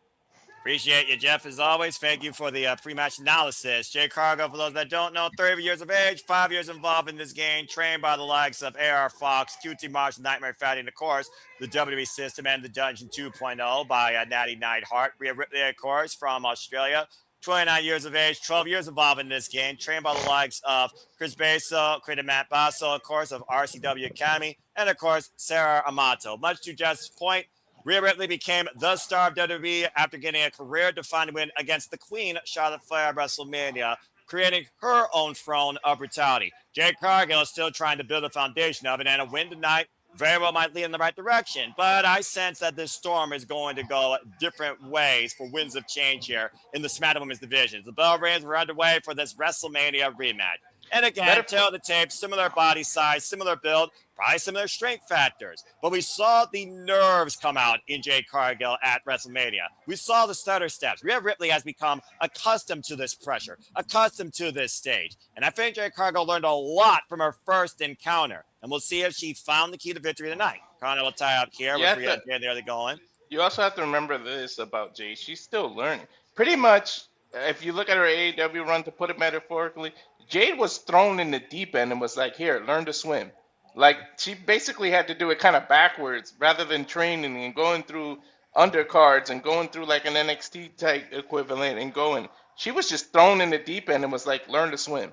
Appreciate you, Jeff, as always. Thank you for the pre-match analysis. Jade Cargill, for those that don't know, 30 years of age, 5 years involved in this game, trained by the likes of AR Fox, QT Marsh, Nightmare Fatty, and, of course, the WWE system and the Dungeon 2.0 by Natty Neidhart. Rhea Ripley, of course, from Australia, 29 years of age, 12 years involved in this game, trained by the likes of Chris Basso, created Matt Basso, of course, of RCW Academy, and, of course, Sarah Amato. Much to Jeff's point, Rhea Ripley became the star of WWE after getting a career-defining win against the Queen, Charlotte Flair, at WrestleMania, creating her own throne of brutality. Jade Cargill is still trying to build a foundation of it, and a win tonight very well might lead in the right direction. But I sense that this storm is going to go different ways for winds of change here in the SmackDown Women's division. The bell rings. We're underway for this WrestleMania rematch. And again, tail of the tape, similar body size, similar build, probably similar strength factors. But we saw the nerves come out in Jade Cargill at WrestleMania. We saw the stutter steps. Rhea Ripley has become accustomed to this pressure, accustomed to this stage. And I think Jade Cargill learned a lot from her first encounter. And we'll see if she found the key to victory tonight. Connor will tie up here with Rhea and Jade going. You also have to remember this about Jade. She's still learning. Pretty much, if you look at her AEW run, to put it metaphorically, Jade was thrown in the deep end and was like, here, learn to swim. Like, she basically had to do it kind of backwards rather than training and going through undercards and going through like an NXT type equivalent and going. She was just thrown in the deep end and was like, learn to swim.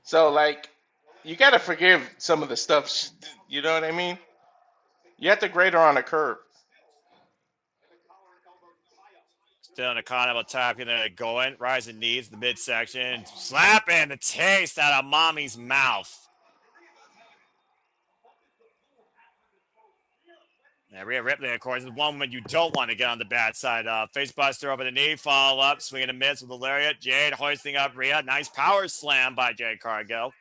So, like, you got to forgive some of the stuff. You know what I mean? You have to grade her on a curve. Still in a Continental tap, there going, rising knees, the midsection, slapping the taste out of mommy's mouth. Now, Rhea Ripley, of course, is one woman you don't want to get on the bad side of. Face buster over the knee, follow up, swinging a miss with the lariat. Jade hoisting up Rhea. Nice power slam by Jade Cargill.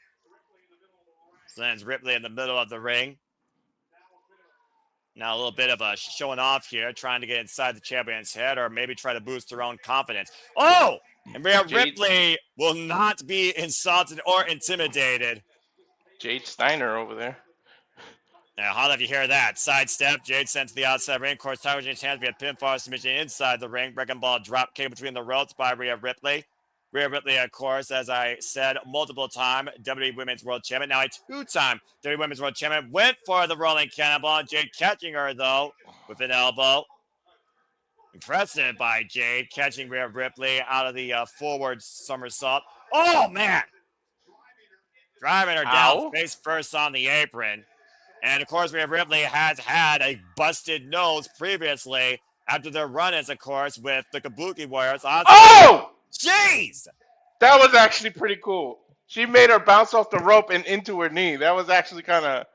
Lands Ripley in the middle of the ring. Now a little bit of a showing off here, trying to get inside the champion's head or maybe try to boost her own confidence. Oh! And Rhea Ripley will not be insulted or intimidated. Jade Steiner over there. Now, how if you hear that? Sidestep, Jade sent to the outside ring. Of course, Tiger Jade's hands via pinfall submission inside the ring. Breaking ball drop kick between the ropes by Rhea Ripley. Rhea Ripley, of course, as I said, multiple-time WWE Women's World Champion. Now a two-time WWE Women's World Champion. Went for the rolling cannonball. Jade catching her, though, with an elbow. Impressive by Jade, catching Rhea Ripley out of the forward somersault. Oh, man! Driving her down face first on the apron. And, of course, Rhea Ripley has had a busted nose previously after their run-ins, of course, with the Kabuki Warriors. Oh! Jeez! That was actually pretty cool. She made her bounce off the rope and into her knee. That was actually kind of...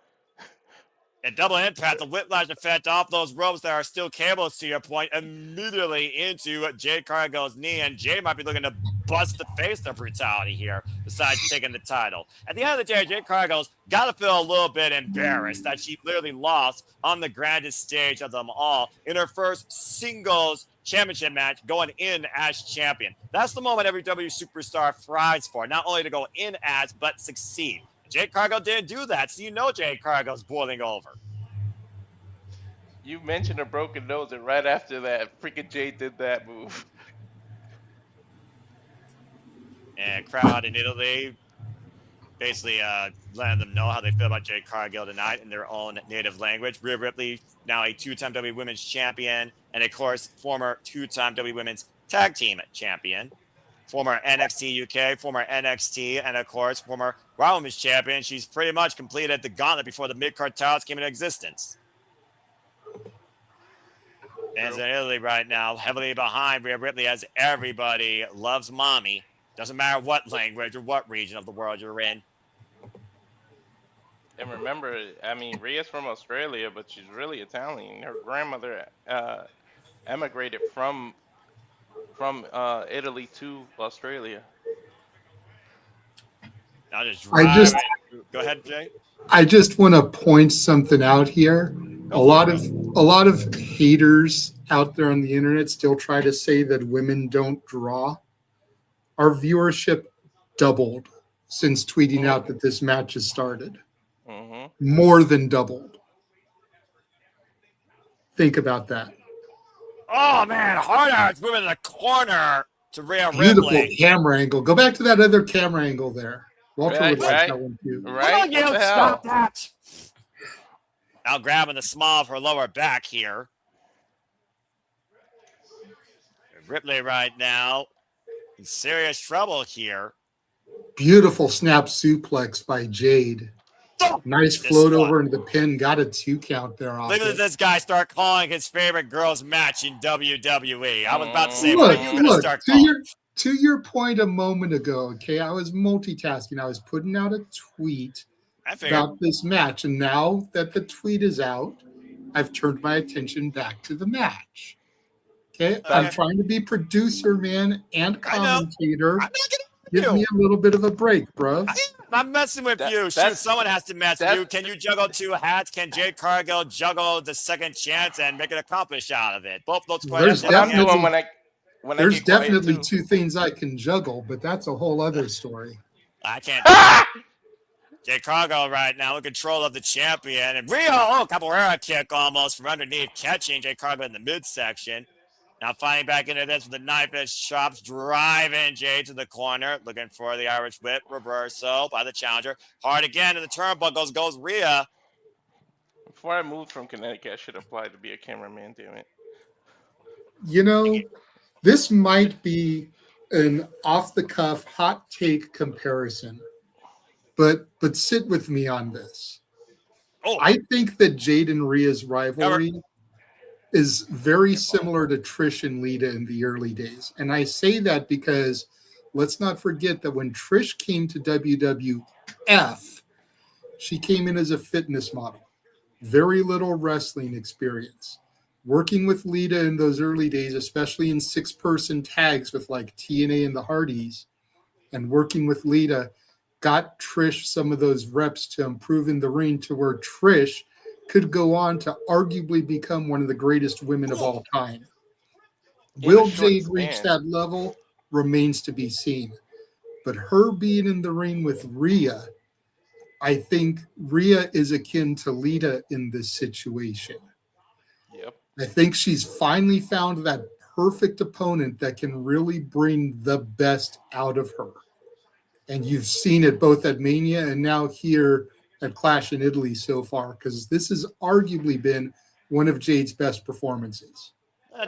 And double impact, the whiplash effect off those ropes that are still cables, to your point, immediately into Jade Cargill's knee. And Jade might be looking to bust the face of brutality here, besides taking the title. At the end of the day, Jade Cargill's got to feel a little bit embarrassed that she literally lost on the grandest stage of them all in her first singles championship match, going in as champion. That's the moment every W superstar thrives for, not only to go in as, but succeed. Jade Cargill didn't do that, so you know Jade Cargill's boiling over. You mentioned a broken nose, and right after that, freaking Jade did that move. And crowd in Italy basically letting them know how they feel about Jade Cargill tonight in their own native language. Rhea Ripley, now a two-time WWE Women's Champion, and of course, former two-time WWE Women's Tag Team Champion. Former NXT UK, former NXT, and of course, former Raw Women's Champion. She's pretty much completed the gauntlet before the mid-card titles came into existence. And in Italy right now, heavily behind Rhea Ripley, as everybody loves mommy. Doesn't matter what language or what region of the world you're in. And remember, I mean, Rhea's from Australia, but she's really Italian. Her grandmother emigrated from Italy to Australia. Go ahead, Jay. I just want to point something out here. A lot of haters out there on the internet still try to say that women don't draw. Our viewership doubled since tweeting out that this match has started. More than doubled. Think about that. Oh, man, hard outs moving in the corner to Rhea Beautiful Ripley. camera angle. Go back to that other camera angle there. Walter Right, would like right. that one too. Right? Come on, What you, the stop hell? that. Now grabbing the small of her lower back here. Ripley right now in serious trouble here. Beautiful snap suplex by Jade. Nice float over into the pin. Got a 2 count there. Off Look at it. this guy start calling his favorite girls match in WWE. I was about to say, Look, what are you going to look, start calling? to your point a moment ago, okay, I was multitasking. I was putting out a tweet about this match. And now that the tweet is out, I've turned my attention back to the match. Okay, I'm trying to be producer, man, and commentator. Give me a little bit of a break, bro. I'm messing with you. Shoot, someone has to mess with you. Can you juggle two hats? Can Jade Cargill juggle the second chance and make an accomplish out of it? Both those questions. There's definitely two things I can juggle, but that's a whole other story. I can't. Jade Cargill right now in control of the champion. And Rhea, capoeira kick almost from underneath, catching Jade Cargill in the midsection. Now fighting back into this with the knife-edge chops, driving Jade to the corner, looking for the Irish whip reversal by the challenger. Hard again, and the turnbuckles goes Rhea. Before I moved from Connecticut, I should apply to be a cameraman, damn it. You know, this might be an off-the-cuff hot take comparison, but sit with me on this. I think that Jade and Rhea's rivalry is very similar to Trish and Lita in the early days. And I say that because let's not forget that when Trish came to WWF, she came in as a fitness model. Very little wrestling experience. Working with Lita in those early days, especially in 6-person tags with like TNA and the Hardys, and working with Lita got Trish some of those reps to improve in the ring to where Trish could go on to arguably become one of the greatest women of all time. Will Jade reach that level? Remains to be seen. But her being in the ring with Rhea, I think Rhea is akin to Lita in this situation. Yep. I think she's finally found that perfect opponent that can really bring the best out of her. And you've seen it both at Mania and now here at Clash in Italy so far, because this has arguably been one of Jade's best performances.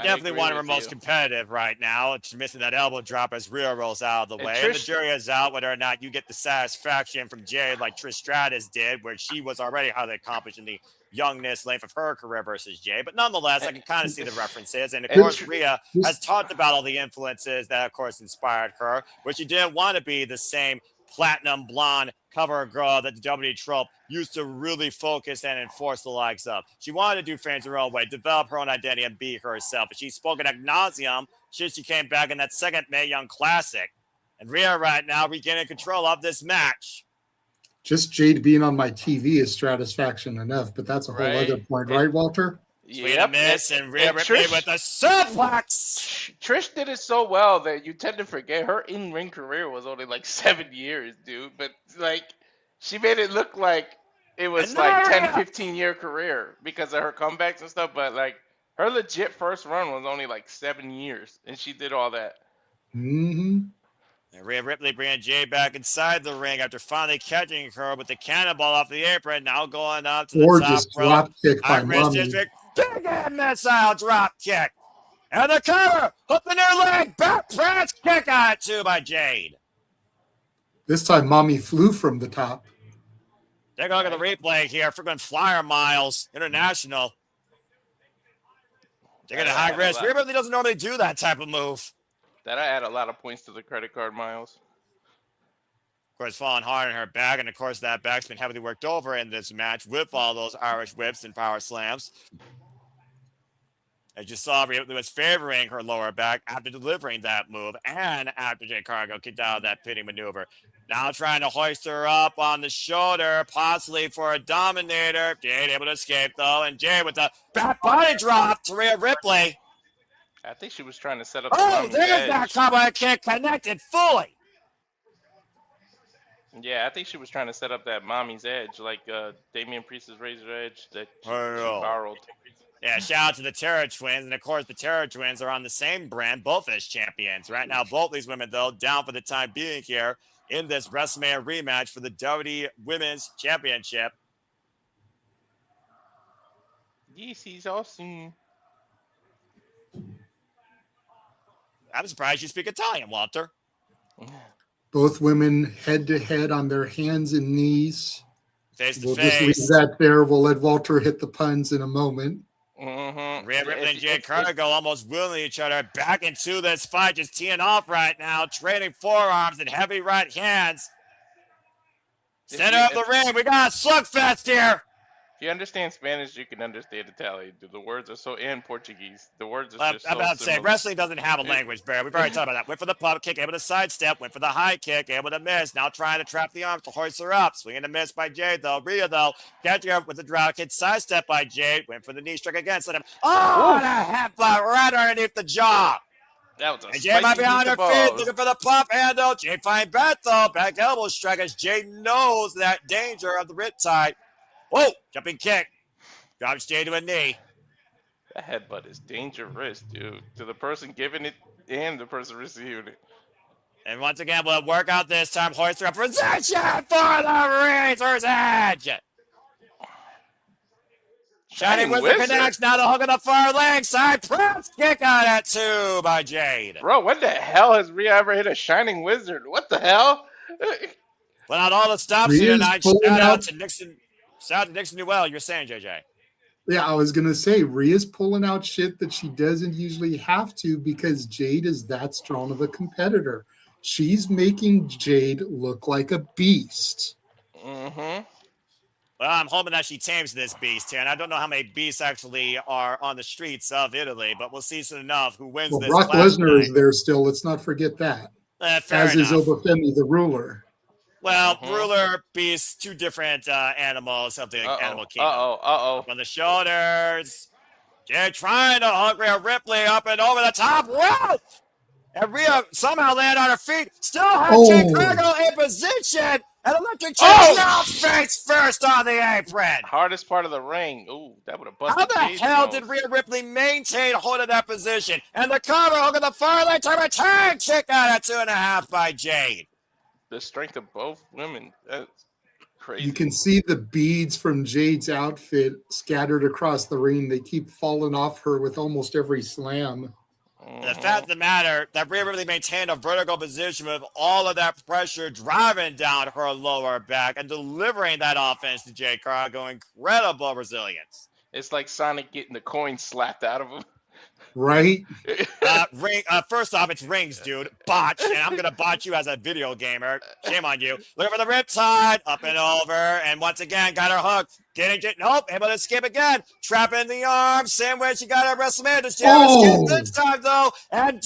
Definitely one of her most competitive right now. She's missing that elbow drop as Rhea rolls out of the way. And the jury is out whether or not you get the satisfaction from Jade like Trish Stratus did, where she was already highly accomplished in the youngness, length of her career versus Jade. But nonetheless, I can kind of see the references. And, of course, Rhea has talked about all the influences that, of course, inspired her, where she didn't want to be the same platinum blonde cover girl that the WWE trope used to really focus and enforce the likes of. She wanted to do things her own way, develop her own identity, and be herself. But she's spoken ad nauseum since she came back in that second Mae Young Classic. And Rhea right now regaining control of this match. Just Jade being on my TV is satisfaction enough, but that's a whole other point, right, Walter? Yep. Miss and Rhea Ripley with a suplex. Trish did it so well that you tend to forget her in-ring career was only like 7 years, dude. But like, she made it look like it was like 10, 15-year career because of her comebacks and stuff. But like, her legit first run was only like 7 years, and she did all that. Mm-hmm. And Rhea Ripley bringing Jade back inside the ring after finally catching her with the cannonball off the apron. Now going up to the Gorgeous top rope. drop kick by Mommy. Big and missile drop kick. And the cover. Hook the near leg. Back press kick on it too by Jade. This time Mommy flew from the top. Take a look at the replay here. Freaking Flyer Miles International. Taking a high risk. Rhea Ripley doesn't normally do that type of move. That I add a lot of points to the credit card, Miles. Of course, falling hard on her back, and of course that back's been heavily worked over in this match with all those Irish whips and power slams. As you saw, Rhea was favoring her lower back after delivering that move, and after Jade Cargill kicked out of that pitting maneuver. Now trying to hoist her up on the shoulder, possibly for a dominator. Jade able to escape though, and Jade with the back body drop to Rhea Ripley. I think she was trying to set up the there's that combo kick connected fully. Yeah, I think she was trying to set up that mommy's edge, like Damian Priest's razor edge that she borrowed. Yeah, shout out to the Terror Twins. And, of course, the Terror Twins are on the same brand, both as champions. Right now, both these women, though, down for the time being here in this WrestleMania rematch for the WWE Women's Championship. Yes, he's awesome. I'm surprised you speak Italian, Walter. Both women head-to-head on their hands and knees. Face to We'll face. just leave that there. We'll let Walter hit the puns in a moment. Mm-hmm. Rhea Ripley and Jade Cargill almost willing each other back into this fight, just teeing off right now, trading forearms and heavy right hands. Center of the ring. We got a slugfest here. If you understand Spanish, you can understand Italian. The words are so, and Portuguese. The words are just I'm so about to say, similar. wrestling doesn't have a language barrier. We've already talked about that. Went for the pump kick, able to sidestep. Went for the high kick, able to miss. Now trying to trap the arms to hoist her up. Swinging a miss by Jade, though. Rhea, though, catching her with the drop kick. Sidestep by Jade. Went for the knee strike again. Set him. Oh, and a headbutt right underneath the jaw. That was a And Jade might be on her feet, balls. looking for the pump handle. Jade finds Beth, though. Back elbow strike as Jade knows that danger of the riptide. Whoa, jumping kick. Drops Jade to a knee. That headbutt is dangerous, dude. To the person giving it and the person receiving it. And once again, we'll work out this time. Hoist her up for position for the Razor's Edge. Shining Wizard connects. Now the hook on the far leg side. Press kick out at 2 by Jade. Bro, when the hell has Rhea ever hit a Shining Wizard? What the hell? Well, out all the stops here tonight. Shout out to Nixon. Shout out to Nixon Newell. You're saying, JJ. Yeah, I was going to say, Rhea's pulling out shit that she doesn't usually have to because Jade is that strong of a competitor. She's making Jade look like a beast. Mm-hmm. Well, I'm hoping that she tames this beast here, and I don't know how many beasts actually are on the streets of Italy, but we'll see soon enough who wins this. Brock Lesnar is there still. Let's not forget that. Fair As enough. is Femi, the ruler. Well, ruler, beast, two different animals of the animal kingdom. Up on the shoulders. Jade trying to hook Rhea Ripley up and over the top. Whoa! And Rhea somehow landed on her feet. Still has Jade Cargill in position. And electric chair now face first on the apron. Hardest part of the ring. Ooh, that would have busted. How the hell did Rhea Ripley maintain hold of that position? And the cover hook of the far leg to return kick out at 2.5 by Jade. The strength of both women. That's crazy. You can see the beads from Jade's outfit scattered across the ring. They keep falling off her with almost every slam. The fact of the matter that Rhea Ripley maintained a vertical position with all of that pressure driving down her lower back and delivering that offense to Jade Cargill. Incredible resilience. It's like Sonic getting the coin slapped out of him. Right? First off, it's rings, dude. Botch. And I'm going to botch you as a video gamer. Shame on you. Looking for the riptide. Up and over. And once again, got her hooked. Nope. Able to escape again. Trapping the arm. Same way she got her WrestleMania. Does she escape this time, though? And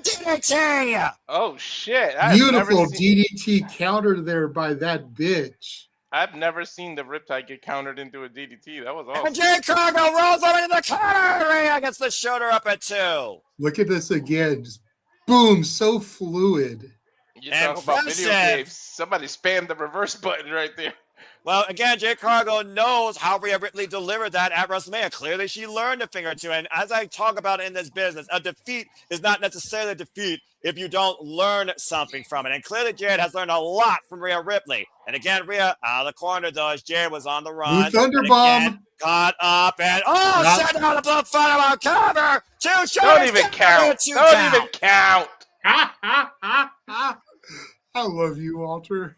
DDT. Oh, shit. Beautiful DDT counter there by that bitch. I've never seen the Riptide get countered into a DDT. That was awesome. And Jade Cargill rolls over into the corner. Rhea gets the shoulder up at 2. Look at this again. Just boom, so fluid. You talk about video games. Somebody spammed the reverse button right there. Well, again, Jade Cargill knows how Rhea Ripley delivered that at WrestleMania. Clearly, she learned a thing or two. And as I talk about in this business, a defeat is not necessarily a defeat if you don't learn something from it. And clearly, Jade has learned a lot from Rhea Ripley. And again, Rhea out of the corner, though, as Jade was on the run. Thunderbomb. Caught up and, set down the blood funnel cover. 2 shoulders. Don't even count. Don't even count. I love you, Walter.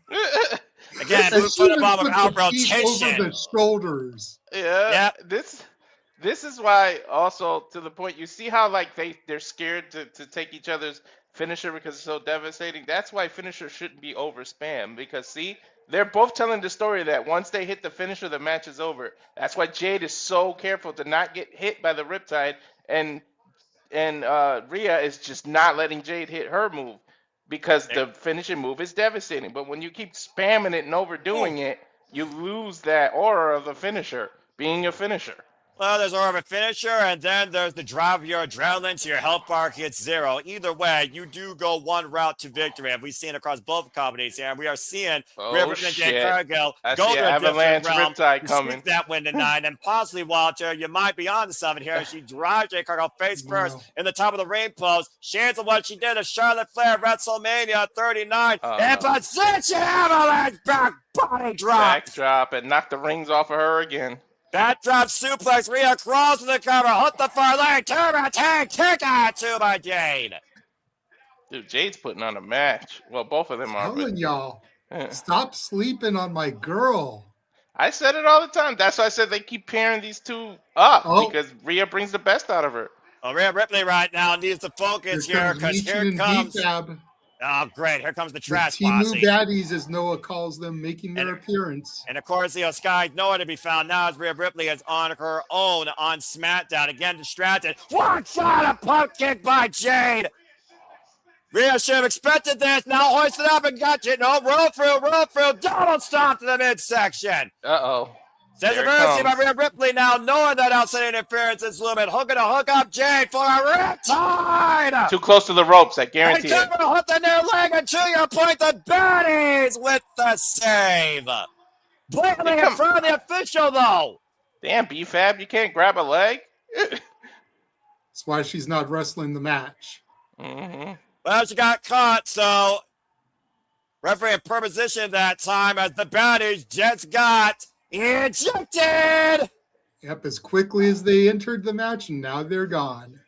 Again, Thunderbomb without rotation. Over the shoulders. Yeah. This is why also to the point you see how like they're scared to take each other's finisher because it's so devastating. That's why finisher shouldn't be over spam because see they're both telling the story that once they hit the finisher the match is over. That's why Jade is so careful to not get hit by the Riptide and Rhea is just not letting Jade hit her move because the finishing move is devastating. But when you keep spamming it and overdoing it, you lose that aura of the finisher being a finisher. Well, there's more of a finisher, and then there's the drive of your adrenaline to your health bar hits 0. Either way, you do go one route to victory. And we've seen across both companies here, and we are seeing Rhea Ripley and Jade Cargill go to a different realm. Sweep that win tonight, and possibly, Walter, you might be on to something here. She drives Jade Cargill face first in the top of the ring post. Shades of what she did to Charlotte Flair at WrestleMania 39. And position avalanche back body drop. Backdrop and knock the rings off of her again. Backdrop suplex. Rhea crawls to the cover. Hook the far leg. Turn attack. Kick out 2 by Jade. Dude, Jade's putting on a match. Well, both of them are. Telling y'all, stop sleeping on my girl. I said it all the time. That's why I said they keep pairing these two up because Rhea brings the best out of her. Well, Rhea Ripley right now needs to focus here because here comes. Oh, great. Here comes the The trash Timu posse. baddies, as Noah calls them, making their appearance. And of course, Sky's nowhere to be found now as Rhea Ripley is on her own on SmackDown. Again, distracted. One shot, a pump kick by Jade. Rhea should have expected this. Now hoisted up and got you. No, roll through. Double stomp to the midsection. Uh-oh. Says There it emergency by comes. Rhea Ripley now, knowing that outside interference is looming. Hooking to hook up Jade for a riptide. Too close to the ropes, I guarantee And it. Gunther hooked the near leg, and to your point, the baddies with the save. Blatantly in front of the official, though. Damn, B-Fab, you can't grab a leg? That's why she's not wrestling the match. Mm-hmm. Well, she got caught, so referee in per position that time as the baddies just got ejected. Yep, as quickly as they entered the match, and now they're gone.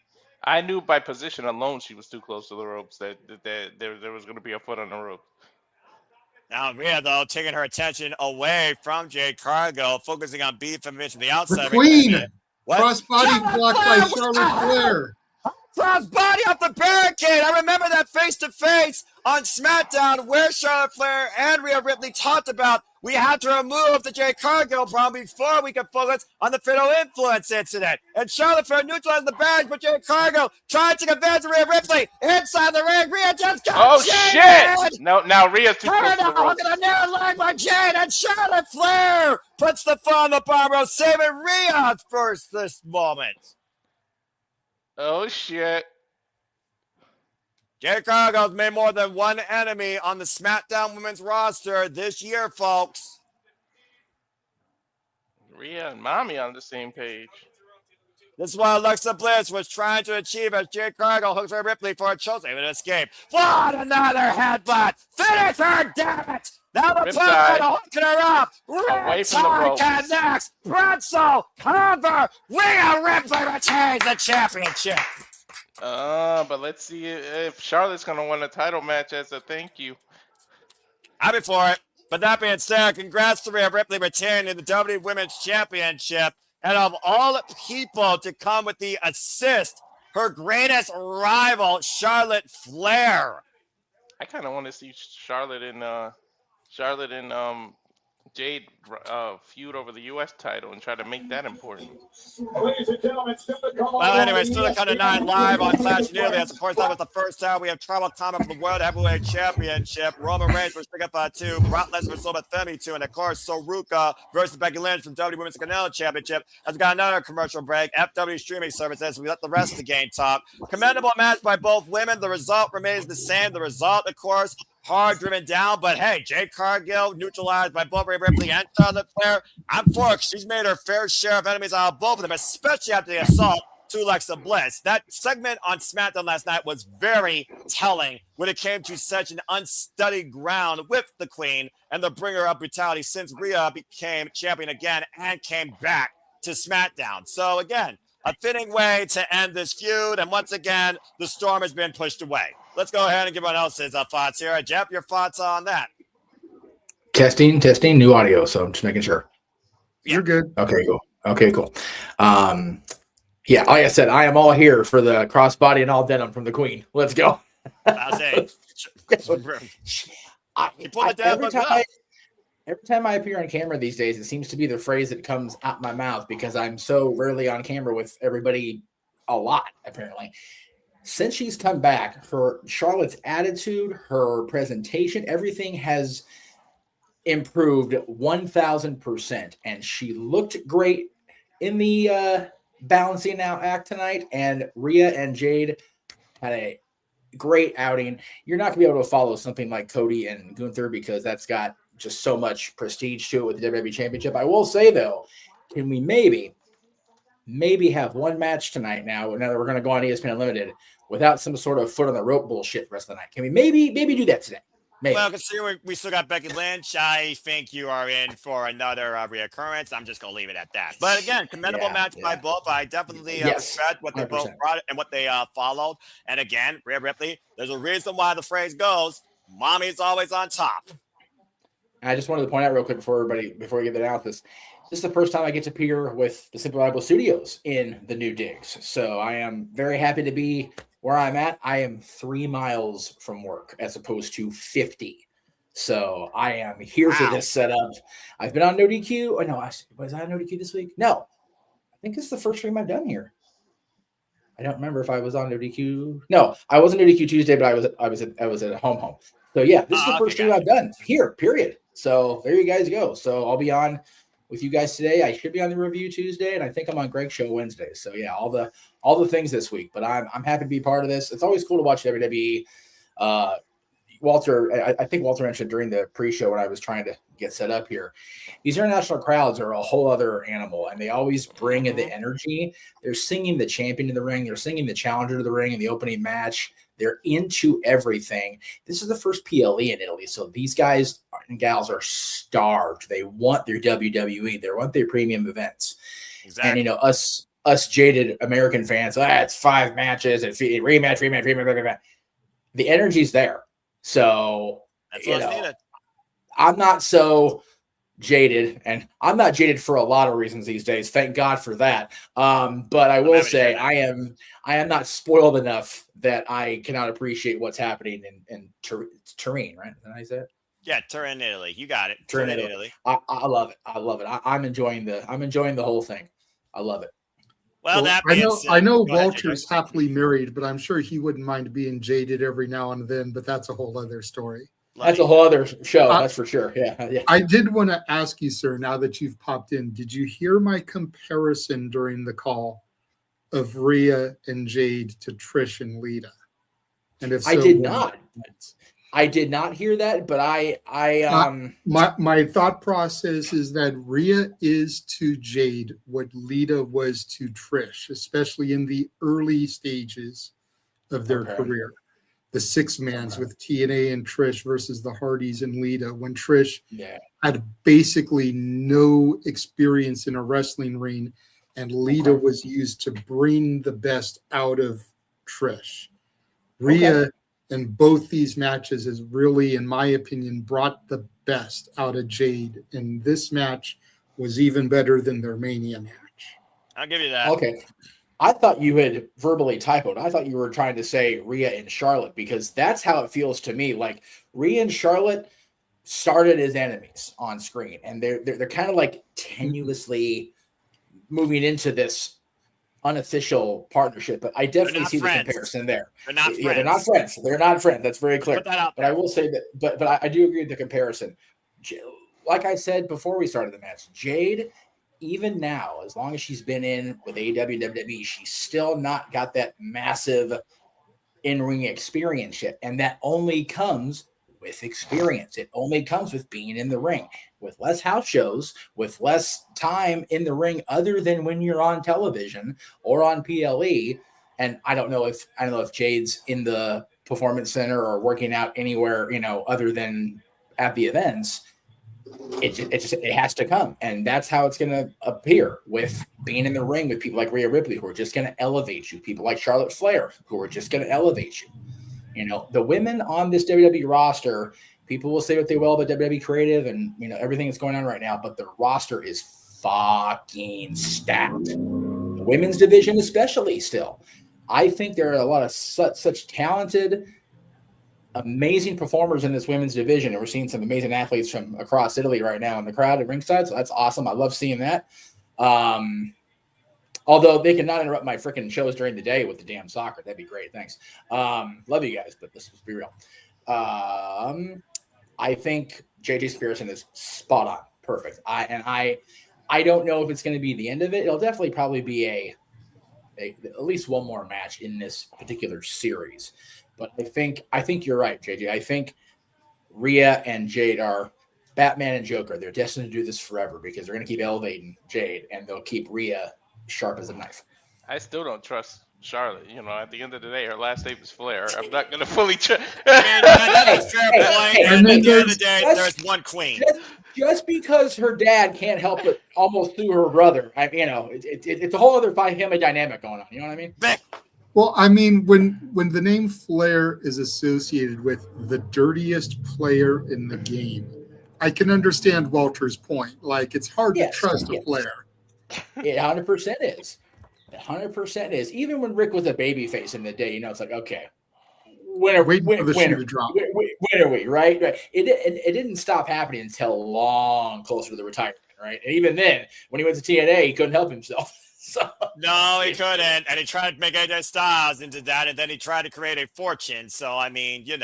I knew by position alone she was too close to the ropes, that there was going to be a foot on the rope. Now Rhea, though, taking her attention away from Jade Cargill, focusing on beef and from the outside. The Queen! What? Crossbody blocked by Charlotte Flair. Crossbody off the barricade. I remember that face-to-face on SmackDown where Charlotte Flair and Rhea Ripley talked about we had to remove the Jade Cargill problem before we could focus on the fatal influence incident. And Charlotte Flair neutralized the badge, but Jade Cargill tried to convince Rhea Ripley inside the ring. Rhea just got shit! No, now Rhea's too close to the ropes. Look at the narrow leg by Jade, and Charlotte Flair puts the foot on the barbell, saving Rhea first this moment. Oh, shit. Jade Cargill's made more than one enemy on the SmackDown women's roster this year, folks. Rhea and Mommy on the same page. This is what Alexa Bliss was trying to achieve as Jade Cargill hooks her Ripley for a choke save and escape. What another headbutt! Finish her, damn it! Now the platform hooking her up. Away from the ropes. Connects. Pretzel. Cover. Rhea Ripley retains the championship. But let's see if Charlotte's going to win a title match as a thank you. I'll be for it. But that being said, congrats to Rhea Ripley retaining the WWE Women's Championship. And of all people to come with the assist, her greatest rival, Charlotte Flair. I kind of want to see Charlotte and Jade feud over the U.S. title and try to make that important. Ladies and gentlemen, well, anyway, still the Kind of Nine live on Clash Nearly. As of course, that was the first time we have Tribal Combat for the World Heavyweight Championship. Roman Reigns versus Fatu, Brock Lesnar versus Femi 2, and of course, Ruca versus Becky Lynch from WWE Women's Intercontinental Championship. As we got another commercial break, FW streaming services. We let the rest of the game talk. Commendable match by both women. The result remains the same. The result, of course, hard driven down, but hey, Jade Cargill neutralized by both Rhea Ripley and Charlotte Flair. I'm for it. She's made her fair share of enemies out of both of them, especially after the assault to Alexa Bliss. That segment on SmackDown last night was very telling when it came to such an unstudied ground with the Queen and the bringer up brutality since Rhea became champion again and came back to SmackDown. So again, a fitting way to end this feud, and once again, the storm has been pushed away. Let's go ahead and give everyone else's thoughts here. Jeff, your thoughts on that? Testing, new audio. So I'm just making sure. You're good. Okay, cool. Yeah, like I said, I am all here for the crossbody and all denim from the Queen. Let's go. I'll say. Every time I appear on camera these days, it seems to be the phrase that comes out my mouth because I'm so rarely on camera with everybody a lot, apparently. Since she's come back, Charlotte's attitude, her presentation, everything has improved 1,000%. And she looked great in the balancing out act tonight. And Rhea and Jade had a great outing. You're not going to be able to follow something like Cody and Gunther because that's got just so much prestige to it with the WWE Championship. I will say, though, can we maybe have one match tonight now that we're going to go on ESPN Unlimited without some sort of foot on the rope bullshit the rest of the night? Can we maybe do that today? Maybe. Well, considering we still got Becky Lynch, I think you are in for another reoccurrence. I'm just going to leave it at that. But again, commendable match by both. I definitely respect what they 100%. both brought and what they followed. And again, Rhea Ripley, there's a reason why the phrase goes, mommy's always on top. I just wanted to point out real quick before we get that out, this is the first time I get to appear with the Simply Reliable Studios in the new digs. So I am very happy to be where I'm at, I am 3 miles from work as opposed to 50. So I am here for this setup. I've been on No DQ. Oh, no, was I on No DQ this week? No. I think it's the first stream I've done here. I don't remember if I was on No DQ. No, I wasn't No DQ Tuesday, but I was at home. So yeah, this is the first stream I've done here, period. So there you guys go. So I'll be on with you guys today. I should be on the review Tuesday, and I think I'm on Greg's show Wednesday. So yeah, all the things this week. But I'm happy to be part of this. It's always cool to watch WWE. Walter, I think Walter mentioned during the pre-show when I was trying to get set up here, these international crowds are a whole other animal, and they always bring the energy. They're singing the champion to the ring. They're singing the challenger to the ring in the opening match. They're into everything. This is the first PLE in Italy, so these guys and gals are starved. They want their WWE. They want their premium events. Exactly. And, us jaded American fans, it's 5 matches, it's rematch. The energy's there. So, I'm not so jaded, and I'm not jaded for a lot of reasons these days. Thank God for that. But I will say I am not spoiled enough that I cannot appreciate what's happening in Turin, right? Is that how you say it? Yeah, Turin, Italy. You got it. Turin, Italy. I love it. I love it. I'm enjoying the whole thing. I love it. Well, I know Walter's happily married, but I'm sure he wouldn't mind being jaded every now and then, but that's a whole other story. That's a whole other show, that's for sure. Yeah. I did want to ask you, sir, now that you've popped in, did you hear my comparison during the call of Rhea and Jade to Trish and Lita? And if so, I did not. I did not hear that, but my thought process is that Rhea is to Jade what Lita was to Trish, especially in the early stages of their career. The 6-mans with TNA and Trish versus the Hardys and Lita, when Trish had basically no experience in a wrestling ring, and Lita was used to bring the best out of Trish. Rhea in both these matches has really, in my opinion, brought the best out of Jade, and this match was even better than their Mania match. I'll give you that. Okay. I thought you had verbally typoed. I thought you were trying to say Rhea and Charlotte, because that's how it feels to me. Like Rhea and Charlotte started as enemies on screen, and they're kind of like tenuously moving into this unofficial partnership. But I definitely see the comparison there. They're not friends. They're not friends. They're not friends. That's very clear. Put that out but I will say that. But I do agree with the comparison. Like I said before we started the match, Jade, even now, as long as she's been in with WWE, she's still not got that massive in-ring experience yet. And that only comes with experience. It only comes with being in the ring, with less house shows, with less time in the ring other than when you're on television or on PLE. And I don't know if Jade's in the performance center or working out anywhere, other than at the events. It has to come, and that's how it's going to appear, with being in the ring with people like Rhea Ripley, who are just going to elevate you, people like Charlotte Flair, who are just going to elevate you. The women on this WWE roster, people will say what they will about WWE creative and everything that's going on right now, but the roster is fucking stacked. The women's division especially still. I think there are a lot of such talented, amazing performers in this women's division, and we're seeing some amazing athletes from across Italy right now in the crowd at ringside, so that's awesome. I love seeing that. Although they cannot interrupt my freaking shows during the day with the damn soccer. That'd be great. Thanks. Love you guys, but let's be real. I think JJ Spearson is spot on. Perfect. I don't know if it's going to be the end of it. It'll definitely probably be at least one more match in this particular series. But I think you're right, JJ. I think Rhea and Jade are Batman and Joker. They're destined to do this forever because they're going to keep elevating Jade, and they'll keep Rhea sharp as a knife. I still don't trust Charlotte. At the end of the day, her last name is Flair. I'm not going to fully trust. That's a fair point. And at the end of the day, there's one queen. Just because her dad can't help it almost through her brother, it's a whole other family dynamic going on. You know what I mean? Well, I mean, when the name Flair is associated with the dirtiest player in the game, I can understand Walter's point. Like, it's hard to trust a Flair. It 100% is. 100% is. Even when Rick was a babyface in the day, it's like, okay, when are we, right? It didn't stop happening until long closer to the retirement, right? And even then, when he went to TNA, he couldn't help himself. So, no, he couldn't. And he tried to make AJ Styles into that, and then he tried to create a fortune. So, I mean, it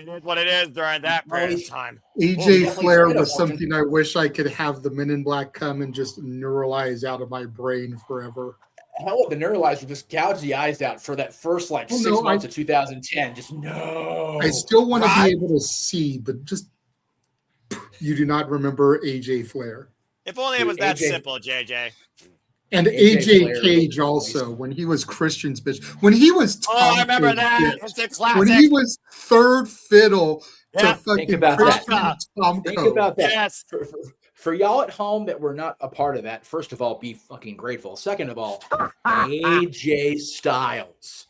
is what it is during that period of time. AJ Flair was something I wish I could have the Men in Black come and just neuralize out of my brain forever. Hell, the neuralizer just gouged the eyes out for that first 6 months of 2010. Just no. I still want to be able to see, but just you do not remember AJ Flair. If only it was that simple, JJ. And AJ Cage also, when he was Christian's bitch. When he was Tom I remember that. Bitch. It's a classic. When he was third fiddle to fucking think about Christian that. Think about that. Yes. For y'all at home that were not a part of that, first of all, be fucking grateful. Second of all, AJ Styles,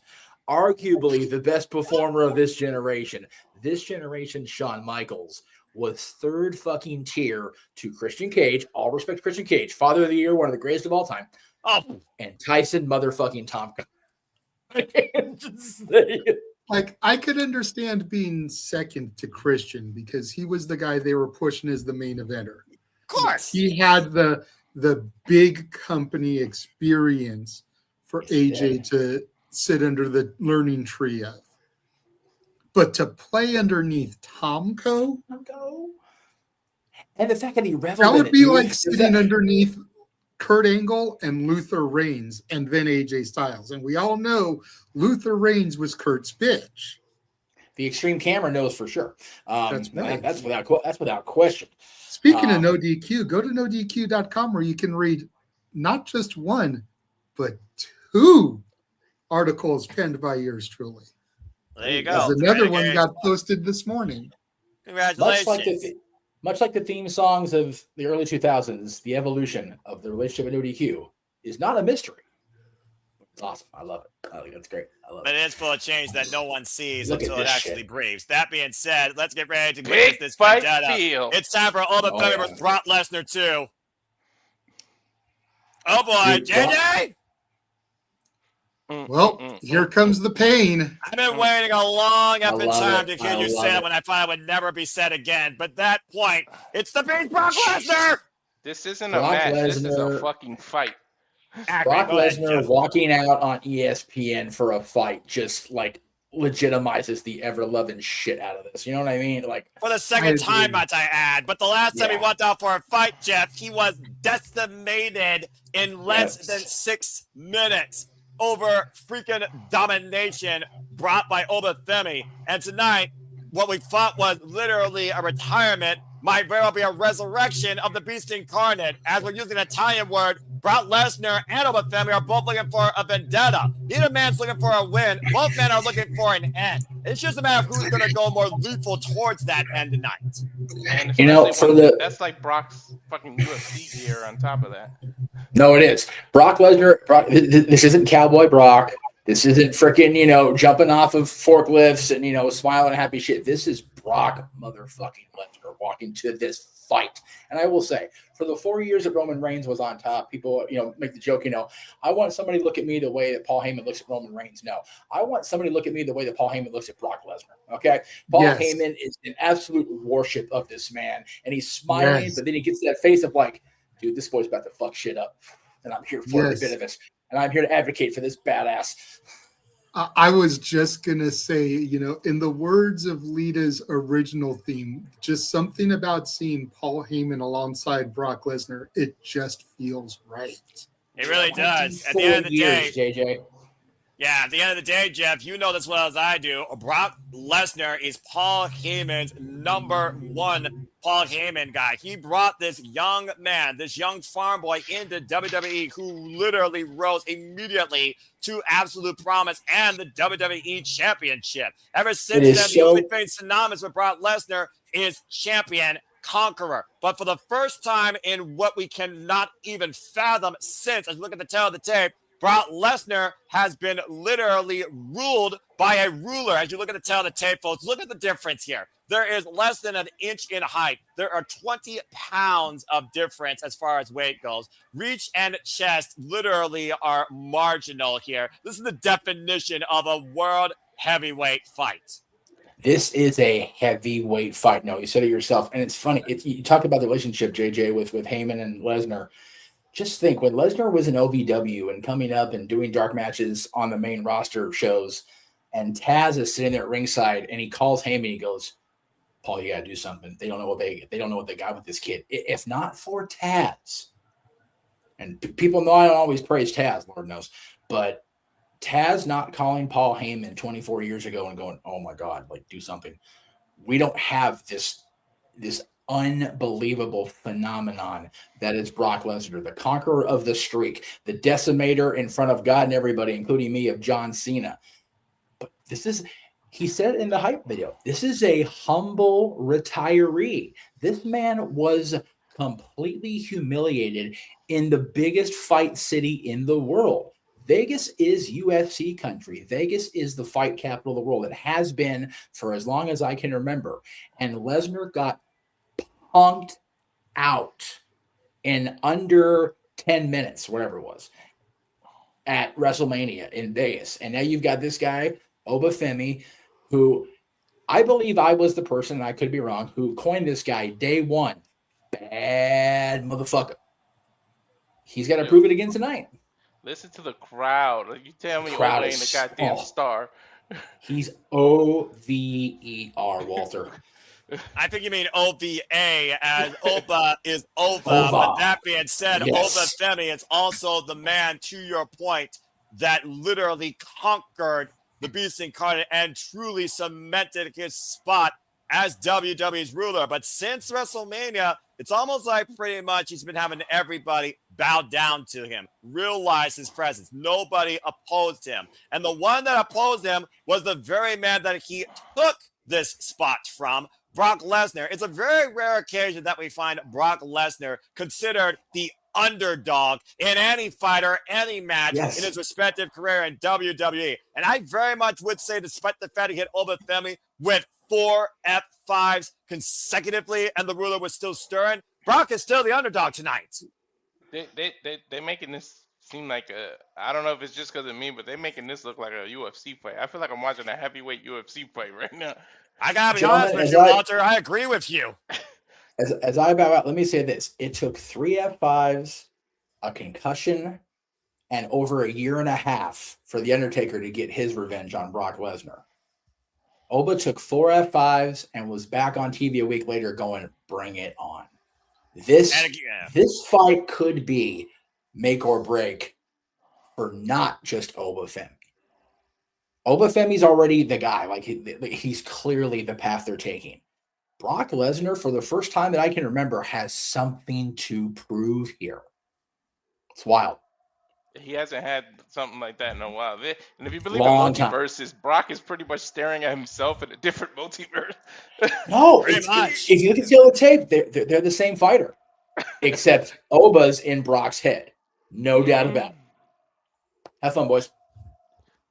arguably the best performer of this generation. This generation, Shawn Michaels, was third fucking tier to Christian Cage. All respect to Christian Cage, Father of the Year, one of the greatest of all time. Oh, and Tyson motherfucking Tompkins. I can't just say it. Like, I could understand being second to Christian because he was the guy they were pushing as the main eventer. Of course. He had the big company experience for AJ to sit under the learning tree of. But to play underneath Tomko? And the fact that he reveled that would in be it, like sitting underneath Kurt Angle and Luther Reigns and then AJ Styles. And we all know Luther Reigns was Kurt's bitch. The Extreme Camera knows for sure. That's without question. Speaking of No DQ, go to nodq.com where you can read not just one, but 2 articles penned by yours truly. There you go. Another one got posted this morning. Congratulations. Much like the theme songs of the early 2000s, the evolution of the relationship with No DQ is not a mystery. It's awesome. I love it. I think that's great. I love it. But it is full of change that no one sees until it actually shit. breathes. That being said, let's get ready to Big get this fight vendetta. feel. It's time for Ultimate Femi versus Brock Lesnar 2. Oh boy, JJ! Well, here comes the pain. I've been waiting a long love time it. to hear I you love say it. it when I thought it would never be said again. But that point, it's the big Brock Lesnar! This isn't Brock a match. This is a Lesnar- fucking fight. Brock Go ahead, Lesnar Jeff. walking out on ESPN for a fight just like legitimizes the ever-loving shit out of this. You know what I mean? Like, For the second time, might I add. But the last time he Yeah. went out for a fight, Jeff, he was decimated in less than 6 minutes over freaking domination brought by Femi. And tonight, what we thought was literally a retirement might very well be a resurrection of the beast incarnate. As we're using an Italian word, Brock Lesnar and Femi are both looking for a vendetta. Neither man's looking for a win. Both men are looking for an end. It's just a matter of who's going to go more lethal towards that end tonight. And You know, especially for when- the- that's like Brock's fucking UFC gear on top of that. no, it is. Brock Lesnar, this isn't Cowboy Brock. This isn't freaking, jumping off of forklifts and, smiling happy shit. This is Brock motherfucking Lesnar walking to this fight. And I will say, for the 4 years that Roman Reigns was on top, people, make the joke, I want somebody to look at me the way that Paul Heyman looks at Roman Reigns. No, I want somebody to look at me the way that Paul Heyman looks at Brock Lesnar. Okay. Paul Yes. Heyman is an absolute worship of this man. And he's smiling, Yes. but then he gets that face of like, dude, this boy's about to fuck shit up. And I'm here for every Yes. bit of it. And I'm here to advocate for this badass. I was just going to say, in the words of Lita's original theme, just something about seeing Paul Heyman alongside Brock Lesnar, it just feels right. It really does. At the end of the day, JJ. yeah, at the end of the day, Jeff, you know this as well as I do. Brock Lesnar is Paul Heyman's number one Paul Heyman guy. He brought this young man, this young farm boy into WWE who literally rose immediately to absolute promise and the WWE Championship. Ever since then, the only thing synonymous with Brock Lesnar is champion conqueror. But for the first time in what we cannot even fathom since, as we look at the tail of the tape, Brock Lesnar has been literally ruled by a ruler. As you look at the tail of the tape, folks, look at the difference here. There is less than an inch in height. There are 20 pounds of difference as far as weight goes. Reach and chest literally are marginal here. This is the definition of a world heavyweight fight. This is a heavyweight fight. No, you said it yourself. And it's funny. You talked about the relationship, JJ, with Heyman and Lesnar. Just think, when Lesnar was in OVW and coming up and doing dark matches on the main roster shows, and Taz is sitting there at ringside, and he calls Heyman, he goes, Paul, you got to do something. They don't know what they got with this kid. If not for Taz, and people know I don't always praise Taz, Lord knows, but Taz not calling Paul Heyman 24 years ago and going, oh my God, like, do something. We don't have this unbelievable phenomenon that is Brock Lesnar, the conqueror of the streak, the decimator in front of God and everybody, including me, of John Cena. But he said in the hype video, this is a humble retiree. This man was completely humiliated in the biggest fight city in the world. Vegas is UFC country. Vegas is the fight capital of the world. It has been for as long as I can remember. And Lesnar got punked out in under 10 minutes, whatever it was, at WrestleMania in Vegas. And now you've got this guy, Oba Femi, who I believe I was the person, and I could be wrong, who coined this guy day one. Bad motherfucker. He's got to prove it again tonight. Listen to the crowd. Like, you tell me Crowd Oba ain't a goddamn star. He's O-V-E-R, Walter. I think you mean O-V-A, as Oba is Ova. But that being said, yes. Oba Femi is also the man, to your point, that literally conquered the Beast Incarnate and truly cemented his spot as WWE's ruler. But since WrestleMania, it's almost like pretty much he's been having everybody bow down to him, realize his presence. Nobody opposed him. And the one that opposed him was the very man that he took this spot from, Brock Lesnar. It's a very rare occasion that we find Brock Lesnar considered the underdog in any fighter, any match in his respective career in WWE. And I very much would say, despite the fact he hit Oba Femi with 4 F5s consecutively and the ruler was still stirring, Brock is still the underdog tonight. They're making this seem like I don't know if it's just because of me, but they're making this look like a UFC fight. I feel like I'm watching a heavyweight UFC fight right now. I gotta be honest with you, Walter. I agree with you. As I bow out, let me say this. It took 3 F5s, a concussion, and over a year and a half for The Undertaker to get his revenge on Brock Lesnar. Oba took 4 F5s and was back on TV a week later going, bring it on. This fight could be make or break for not just Oba Femi. Oba Femi's already the guy. Like he's clearly the path they're taking. Brock Lesnar, for the first time that I can remember, has something to prove here. It's wild. He hasn't had something like that in a while. And if you believe Long in multiverses, Brock is pretty much staring at himself in a different multiverse. No, if you look at the tape, they're the same fighter, except Oba's in Brock's head. No doubt about it. Have fun, boys.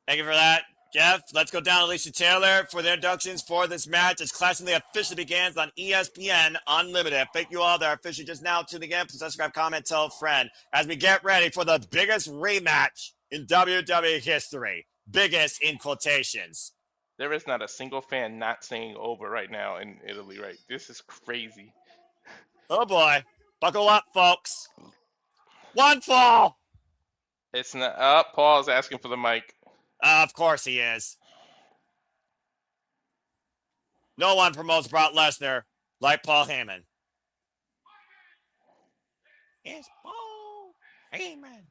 Thank you for that, Jeff. Let's go down to Alicia Taylor for the introductions for this match as Clash of the officially begins on ESPN Unlimited. Thank you all that are officially just now tuning in. Please subscribe, comment, tell a friend as we get ready for the biggest rematch in WWE history. Biggest in quotations. There is not a single fan not saying over right now in Italy, right? This is crazy. Oh boy. Buckle up, folks. One fall. It's not. Paul's asking for the mic. Of course he is. No one promotes Brock Lesnar like Paul Heyman. It's Paul Heyman.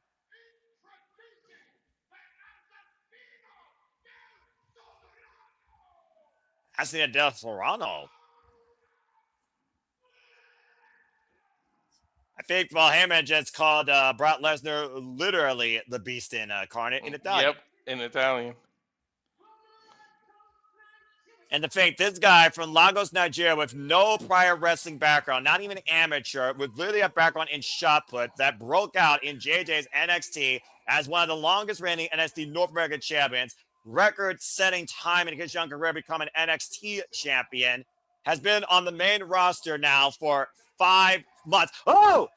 That's the Del Florano. I think Paul Heyman just called Brock Lesnar literally the Beast Incarnate in Italian. Yep, in Italian. And to think this guy from Lagos, Nigeria, with no prior wrestling background, not even amateur, with literally a background in shot put, that broke out in JJ's NXT as one of the longest reigning NXT North American champions, record-setting time in his young career, becoming NXT champion, has been on the main roster now for 5 months. Oh!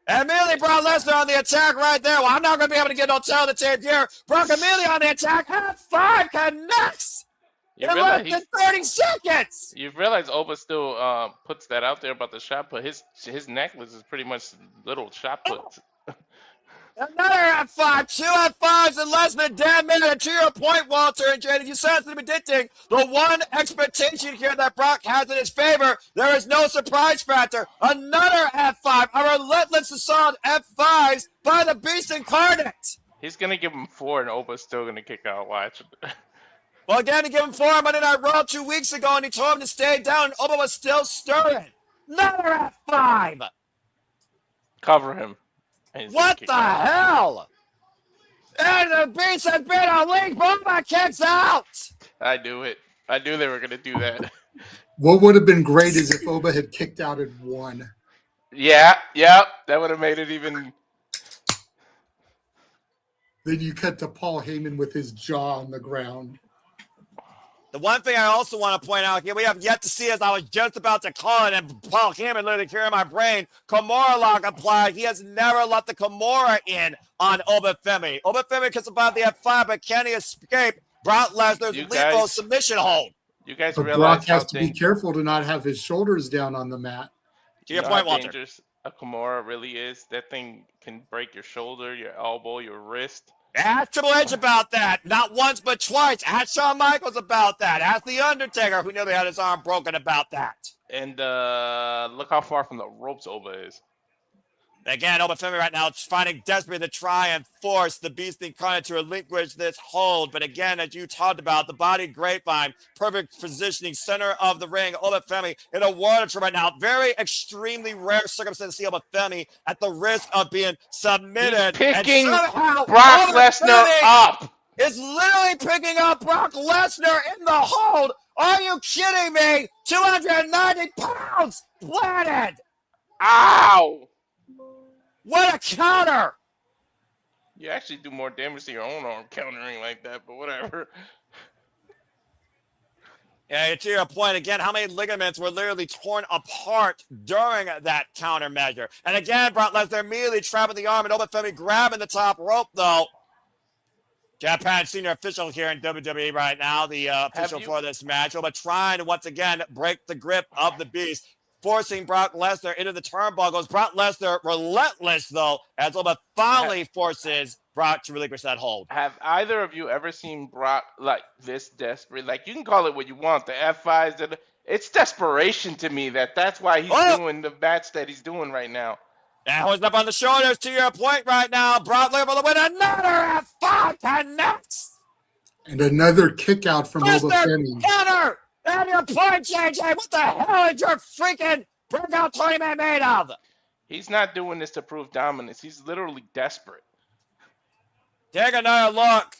And immediately Brock Lesnar on the attack right there. Well, I'm not going to be able to get no tail of the tape here. Brock immediately on the attack. F5 connects in less than 30 seconds. You realize Oba still puts that out there about the shot put. His necklace is pretty much little shot puts. Another F5, 2 F5s in less than a damn minute. And to your point, Walter and Jade, you said to be predicting the one expectation here that Brock has in his favor. There is no surprise factor. Another F5, a relentless assault F5s by the Beast Incarnate. He's gonna give him 4, and Oba's still gonna kick out. Watch. Well, again, he gave him 4 on Monday Night Raw 2 weeks ago, and he told him to stay down, and Oba was still stirring. Another F5. Cover him. What the hell? And the Beast has been unleashed. Oba kicks out. I knew it. I knew they were gonna do that. What would have been great is if Oba had kicked out at 1. Yeah, that would have made it even. Then you cut to Paul Heyman with his jaw on the ground. The one thing I also want to point out here, we have yet to see, as I was just about to call it, and Paul Heyman literally clearing my brain, Kimura lock applied. He has never let the Kimura in on Oba Femi. Oba Femi can survive the F5, but can he escape Brock Lesnar's lethal submission hold? You guys But realize Brock has to be careful to not have his shoulders down on the mat. To your point, Walter. Dangerous a Kimura really is. That thing can break your shoulder, your elbow, your wrist. Ask Triple H about that. Not once, but twice. Ask Shawn Michaels about that. Ask The Undertaker, who nearly had his arm broken, about that. And look how far from the ropes Oba is. Again, Oba Femi right now is finding desperately to try and force the Beast Incarnate to relinquish this hold. But again, as you talked about, the body grapevine, perfect positioning, center of the ring. Oba Femi in a water trip right now. Very extremely rare circumstance to see Oba Femi at the risk of being submitted. He's picking and somehow Brock Lesnar up. Is literally picking up Brock Lesnar in the hold. Are you kidding me? 290 pounds planted. Ow. What a counter! You actually do more damage to your own arm countering like that, but whatever. Yeah, to your point, again, how many ligaments were literally torn apart during that countermeasure? And again, Brock Lesnar immediately trapping the arm, and Oba Femi grabbing the top rope, though. Japan senior official here in WWE right now, the official for this match. Oba trying to once again break the grip of the Beast, forcing Brock Lesnar into the turnbuckles. Brock Lesnar relentless, though, as Oba finally forces Brock to relinquish that hold. Have either of you ever seen Brock like this desperate? Like, you can call it what you want, the F5s. It's desperation to me that's why he's doing the match that he's doing right now. That was up on the shoulders to your point right now. Brock Lesnar will win another F5 connects. And another kick out from Oba Femi. Counter! And your point, JJ, what the hell is your freaking breakout tournament made of? He's not doing this to prove dominance. He's literally desperate. Take another look.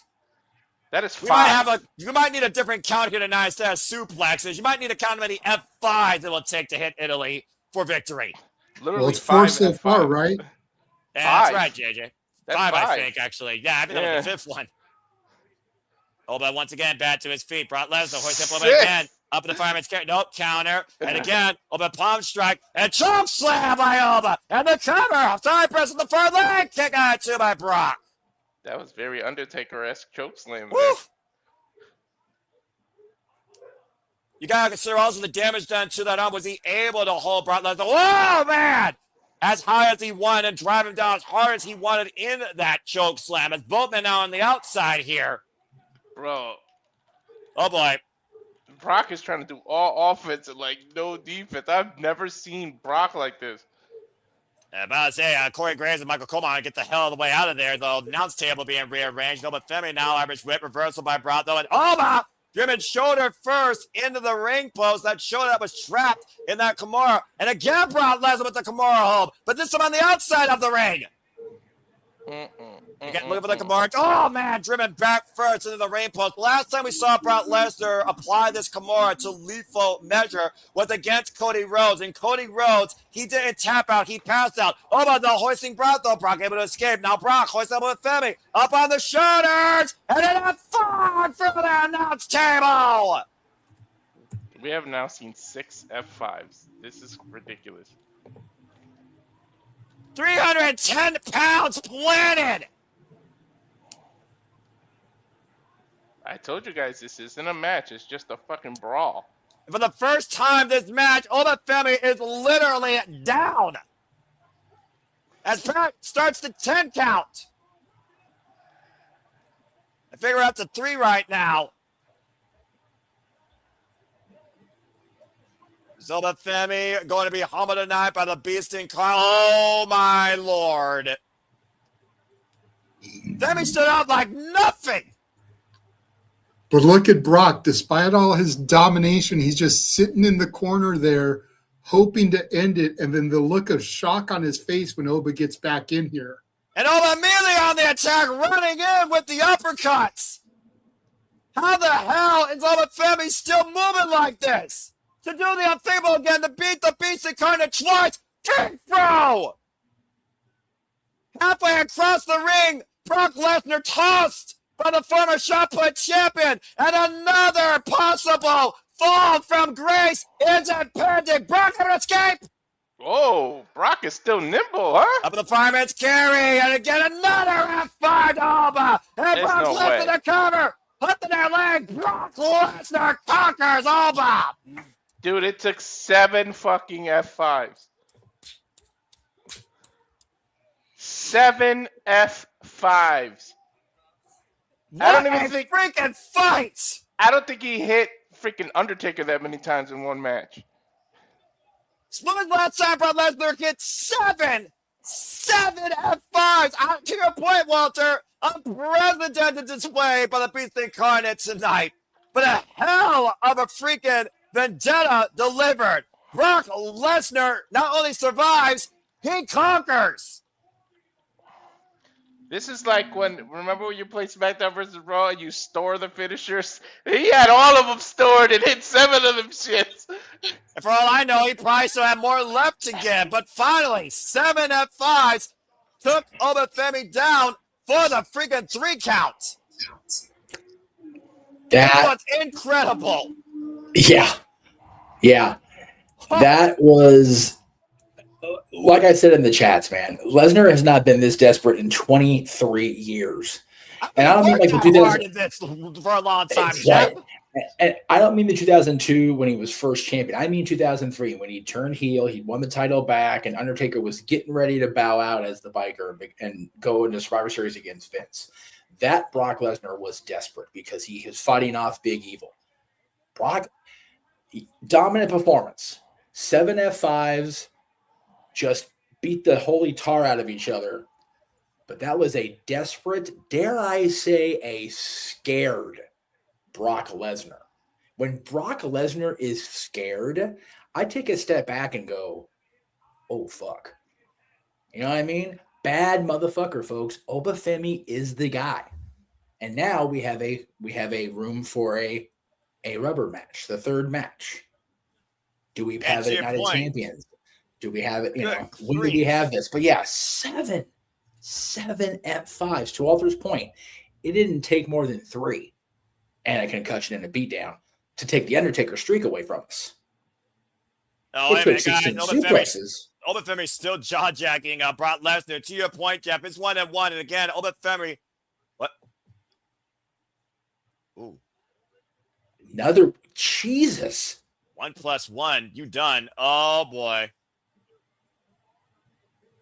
That is 5. You might need a different count here tonight instead of suplexes. You might need to count how many F5s it will take to hit Italy for victory. Literally well, it's 4 so far, right? Yeah, that's right, JJ. That's 5, I think, actually. Yeah, I think that was the 5th one. Oba once again back to his feet. Brock Lesnar hoists up again. Up in the fireman's carry. Nope, counter. And again, Oba palm strike. And choke slam by Oba. And the cover. Side press in the front leg. Kick out 2 by Brock. That was very Undertaker-esque choke slam. You got to consider also the damage done to that arm. Was he able to hold Brock Lesnar? Oh, man! As high as he wanted and drive him down as hard as he wanted in that choke slam. As both men now on the outside here. Bro. Oh, boy. Brock is trying to do all offense and, like, no defense. I've never seen Brock like this. I'm about to say, Corey Graves and Michael Coleman get the hell of the way out of there, though. The announce table being rearranged. Oba Femi now, Irish whip, reversal by Brock, though. And Oba! German shoulder first into the ring post. That shoulder that was trapped in that Kimura. And again, Brock Lesnar with the Kimura hold. But this time on the outside of the ring. Again, look at the Kimura. Oh, man, driven back first into the ring post. Last time we saw Brock Lesnar apply this Kimura to lethal measure was against Cody Rhodes. And Cody Rhodes, he didn't tap out. He passed out. Oh, but the hoisting Brock, though. Brock able to escape. Now Brock hoists up with Femi. Up on the shoulders. And then a 5 from the announce table. We have now seen 6 F5s. This is ridiculous. 310 pounds planted. I told you guys this isn't a match. It's just a fucking brawl. For the first time this match, Femi is literally down. As Pat starts the 10 count. I figure out to 3 right now. Femi going to be humbled tonight by the Beast Incarnate. Oh, my Lord. Femi stood out like nothing. But look at Brock. Despite all his domination, he's just sitting in the corner there, hoping to end it, and then the look of shock on his face when Oba gets back in here. And Oba immediately on the attack, running in with the uppercuts. How the hell is Femi still moving like this? To do the unthinkable again, to beat the Beast Incarnate twice. King throw! Halfway across the ring, Brock Lesnar tossed by the former shot put champion, and another possible fall from grace is impending. Brock can escape. Whoa, Brock is still nimble, huh? Up in the fireman's carry, and again another F5 to Oba. And Brock Lesnar to the cover. Put to their leg. Brock Lesnar conquers Oba. Dude, it took 7 fucking F5s. 7 F5s. I don't even think freaking fights. I don't think he hit freaking Undertaker that many times in one match. Smooth last time, Brock Lesnar hit 7 F5s. To your point, Walter, unprecedented display by the Beast Incarnate tonight. But a hell of a freaking vendetta delivered. Brock Lesnar not only survives, he conquers. This is like remember when you played SmackDown vs. Raw and you store the finishers? He had all of them stored and hit 7 of them shits. And for all I know, he probably still had more left to give. But finally, 7 F5s took Femi down for the freaking 3 count. That was incredible. Yeah. That was, like I said in the chats, man, Lesnar has not been this desperate in 23 years. And I don't mean like the 2000 for a long time. Right. And I don't mean the 2002 when he was first champion. I mean 2003 when he turned heel, he won the title back, and Undertaker was getting ready to bow out as the biker and go into Survivor Series against Vince. That Brock Lesnar was desperate because he was fighting off Big Evil. Brock, dominant performance. 7 F5s, just beat the holy tar out of each other. But that was a desperate, dare I say, a scared Brock Lesnar. When Brock Lesnar is scared, I take a step back and go, oh, fuck. You know what I mean? Bad motherfucker, folks. Femi is the guy. And now we have a room for a rubber match, the 3rd match. Do we have it at Night of Champions? Do we have it, when do we have this? But yeah, 7 F5s. To Walter's point, it didn't take more than 3 and a concussion and a beatdown to take the Undertaker streak away from us. Oh, wait a minute, guys. Femi's still jaw-jacking Brock Lesnar. To your point, Jeff, it's 1-1. And again, Femi. What? Ooh. Another. Jesus. 1+1. You done. Oh, boy.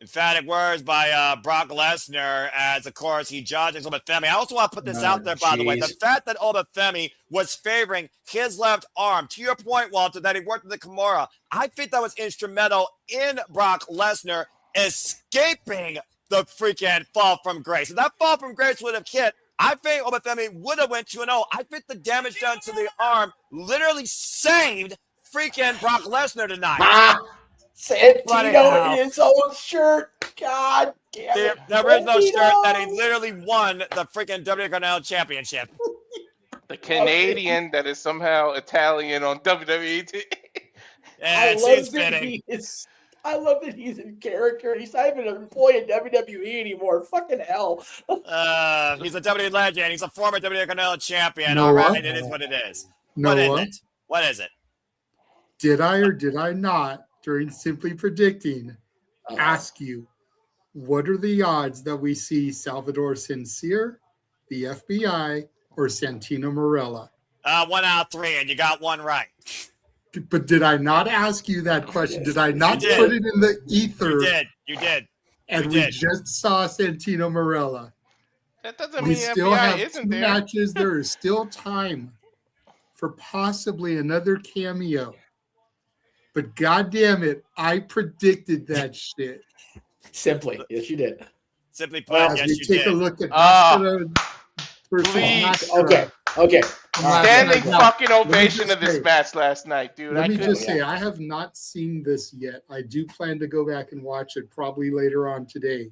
Emphatic words by Brock Lesnar as, of course, he judges Femi. I also want to put this out there, by the way. The fact that Femi was favoring his left arm, to your point, Walter, that he worked with the Kimura, I think that was instrumental in Brock Lesnar escaping the freaking fall from grace. If that fall from grace would have hit, I think Femi would have went 2-0. I think the damage done to the arm literally saved freaking Brock Lesnar tonight. Santino in his own shirt. God damn it. There is no shirt that he literally won the freaking WWE Championship. The Canadian that is somehow Italian on WWE. Yeah, I love that he's in character. He's not even an employee at WWE anymore. Fucking hell. He's a WWE legend. He's a former WWE Champion. No, all right, what? it is what it is. No, What is what? it? What is it? did I or did I not, during Simply Predicting, ask you, what are the odds that we see Salvador Sincere, the FBI, or Santino Marella? 1 out of 3, and you got one right. But did I not ask you that question? Did I not You did. put it in the ether? You did. And we just saw Santino Marella. That doesn't We mean still FBI have isn't 2 there. matches. There is still time for possibly another cameo. But goddamn it, I predicted that shit. Simply, yes, you did. Simply put, As yes, we you take did. a look at Máscara versus please. Máscara. Okay. Standing Now, fucking let me ovation just of this say- match last night, dude. Let me couldn't- just say, I have not seen this yet. I do plan to go back and watch it probably later on today.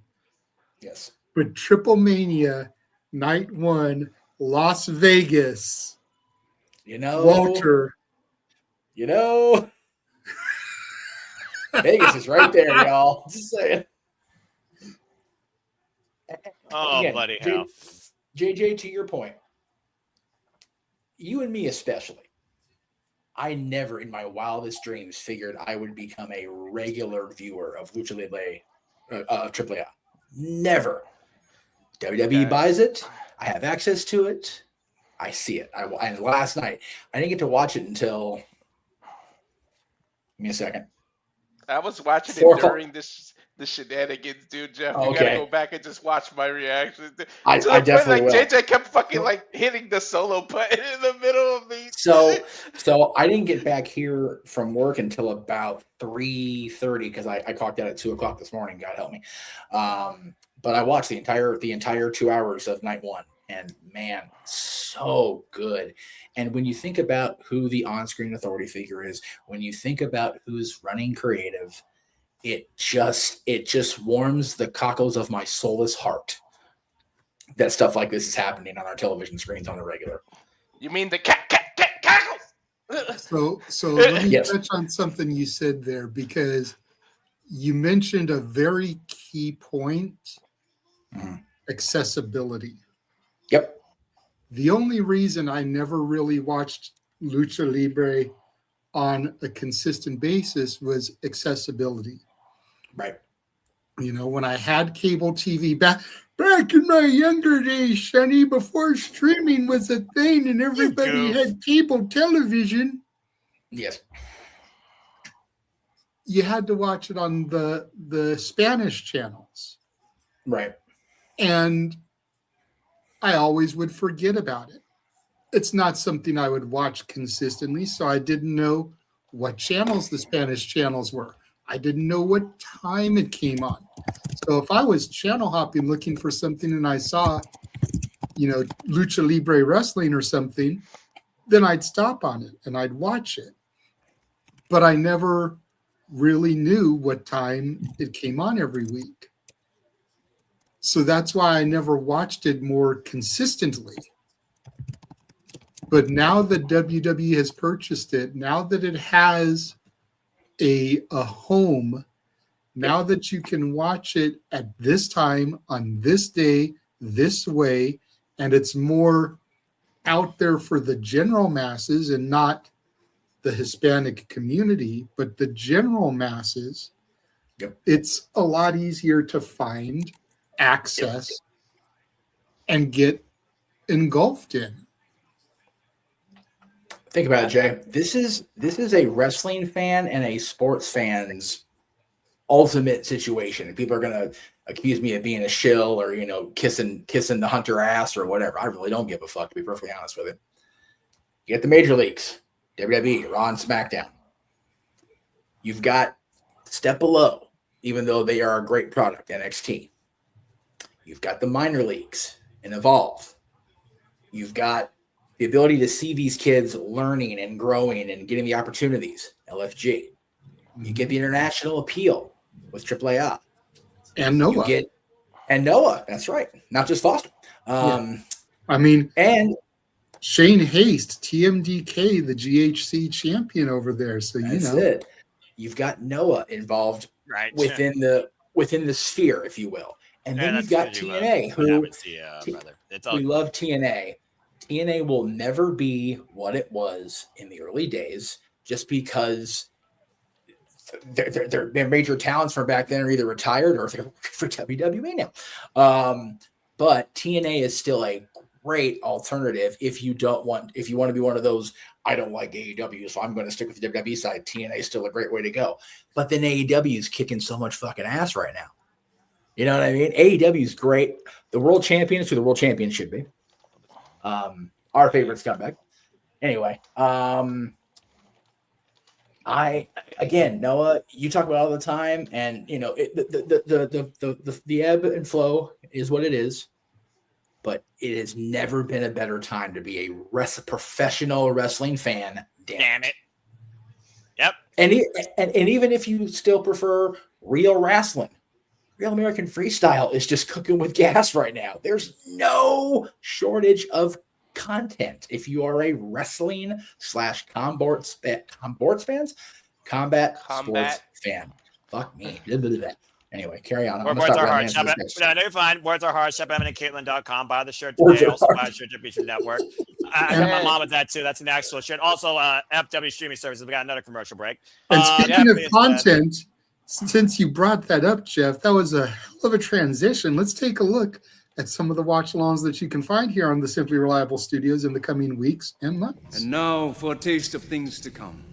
Yes. But Triple Mania, Night 1, Las Vegas. You know, Walter. Vegas is right there, y'all. Just saying. Oh, Again, bloody hell. JJ, to your point, you and me especially, I never in my wildest dreams figured I would become a regular viewer of Lucha Libre, AAA. Never. WWE buys it. I have access to it. I see it. And last night, I didn't get to watch it until. Give me a second. I was watching 4 it during the shenanigans, dude. Jeff, you gotta go back and just watch my reaction. I definitely will. JJ kept fucking hitting the solo button in the middle of me. So I didn't get back here from work until about 3:30 because I clocked out at 2:00 this morning. God help me. But I watched the entire 2 hours of Night 1, and man, so good. And when you think about who the on-screen authority figure is, when you think about who's running creative, it just warms the cockles of my soulless heart that stuff like this is happening on our television screens on the regular. You mean the cackles? So let me touch on something you said there, because you mentioned a very key point, accessibility. Yep. The only reason I never really watched Lucha Libre on a consistent basis was accessibility. Right. You know, when I had cable TV back in my younger days, Sonny, before streaming was a thing and everybody had cable television. Yes. You had to watch it on the Spanish channels. Right. And I always would forget about it. It's not something I would watch consistently, so I didn't know what channels the Spanish channels were. I didn't know what time it came on. So if I was channel hopping looking for something and I saw, Lucha Libre Wrestling or something, then I'd stop on it and I'd watch it. But I never really knew what time it came on every week. So that's why I never watched it more consistently. But now that WWE has purchased it, now that it has a home, now that you can watch it at this time, on this day, this way, and it's more out there for the general masses and not the Hispanic community, but the general masses, it's a lot easier to find, access, and get engulfed in. Think about it, Jay. This is a wrestling fan and a sports fan's ultimate situation. And people are gonna accuse me of being a shill or kissing the Hunter ass or whatever. I really don't give a fuck, to be perfectly honest with you. You get the major leagues, WWE, Raw, and SmackDown. You've got step below, even though they are a great product, NXT. You've got the minor leagues and Evolve. You've got the ability to see these kids learning and growing and getting the opportunities, LFG. You get the international appeal with AAA. And Noah. And Noah, that's right. Not just Foster. And Shane Haste, TMDK, the GHC champion over there. So that's it. You've got Noah involved within the sphere, if you will. And then you've got TNA, we love TNA. TNA will never be what it was in the early days just because their major talents from back then are either retired or they're for WWE now. But TNA is still a great alternative if you want to be one of those, I don't like AEW, so I'm going to stick with the WWE side. TNA is still a great way to go. But then AEW is kicking so much fucking ass right now. You know what I mean? AEW is great. The world champion is who the world champion should be. Our favorite scumbag. Anyway, Noah, you talk about it all the time, and you know the ebb and flow is what it is. But it has never been a better time to be a professional wrestling fan. Damn it. Yep. And even if you still prefer real wrestling, Real American Freestyle is just cooking with gas right now. There's no shortage of content if you are a wrestling / combat sports fan. Fuck me. Anyway, carry on. Words are hard. No, you're fine. Words are hard. ShopEminentCaitlin.com. Buy the shirt today. Also buy the shirt at Beach Network. I got my mom with that too. That's an actual shirt. Also, FW streaming services. We got another commercial break. And speaking of content, since you brought that up, Jeff, that was a hell of a transition. Let's take a look at some of the watch-alongs that you can find here on the Simply Reliable Studios in the coming weeks and months. And now for a taste of things to come.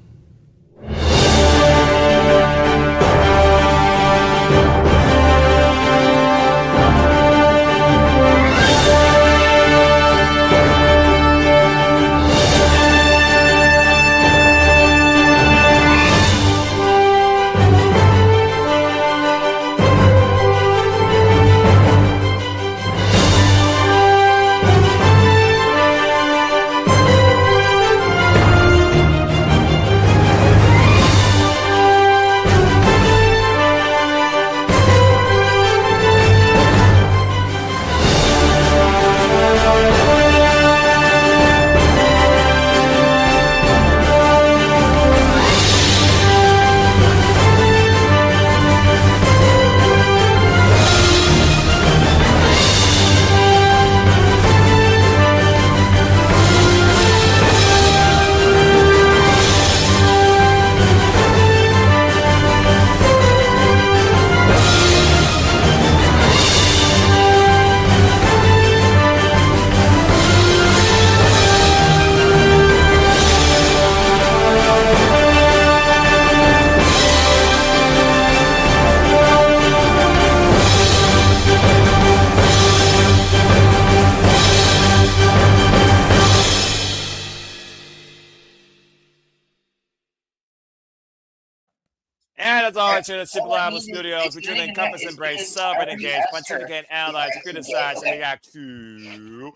And as always, here at the Super Reliable Studios, we truly encompass, embrace, celebrate, engage, pontificate, analyze, and criticize, and react to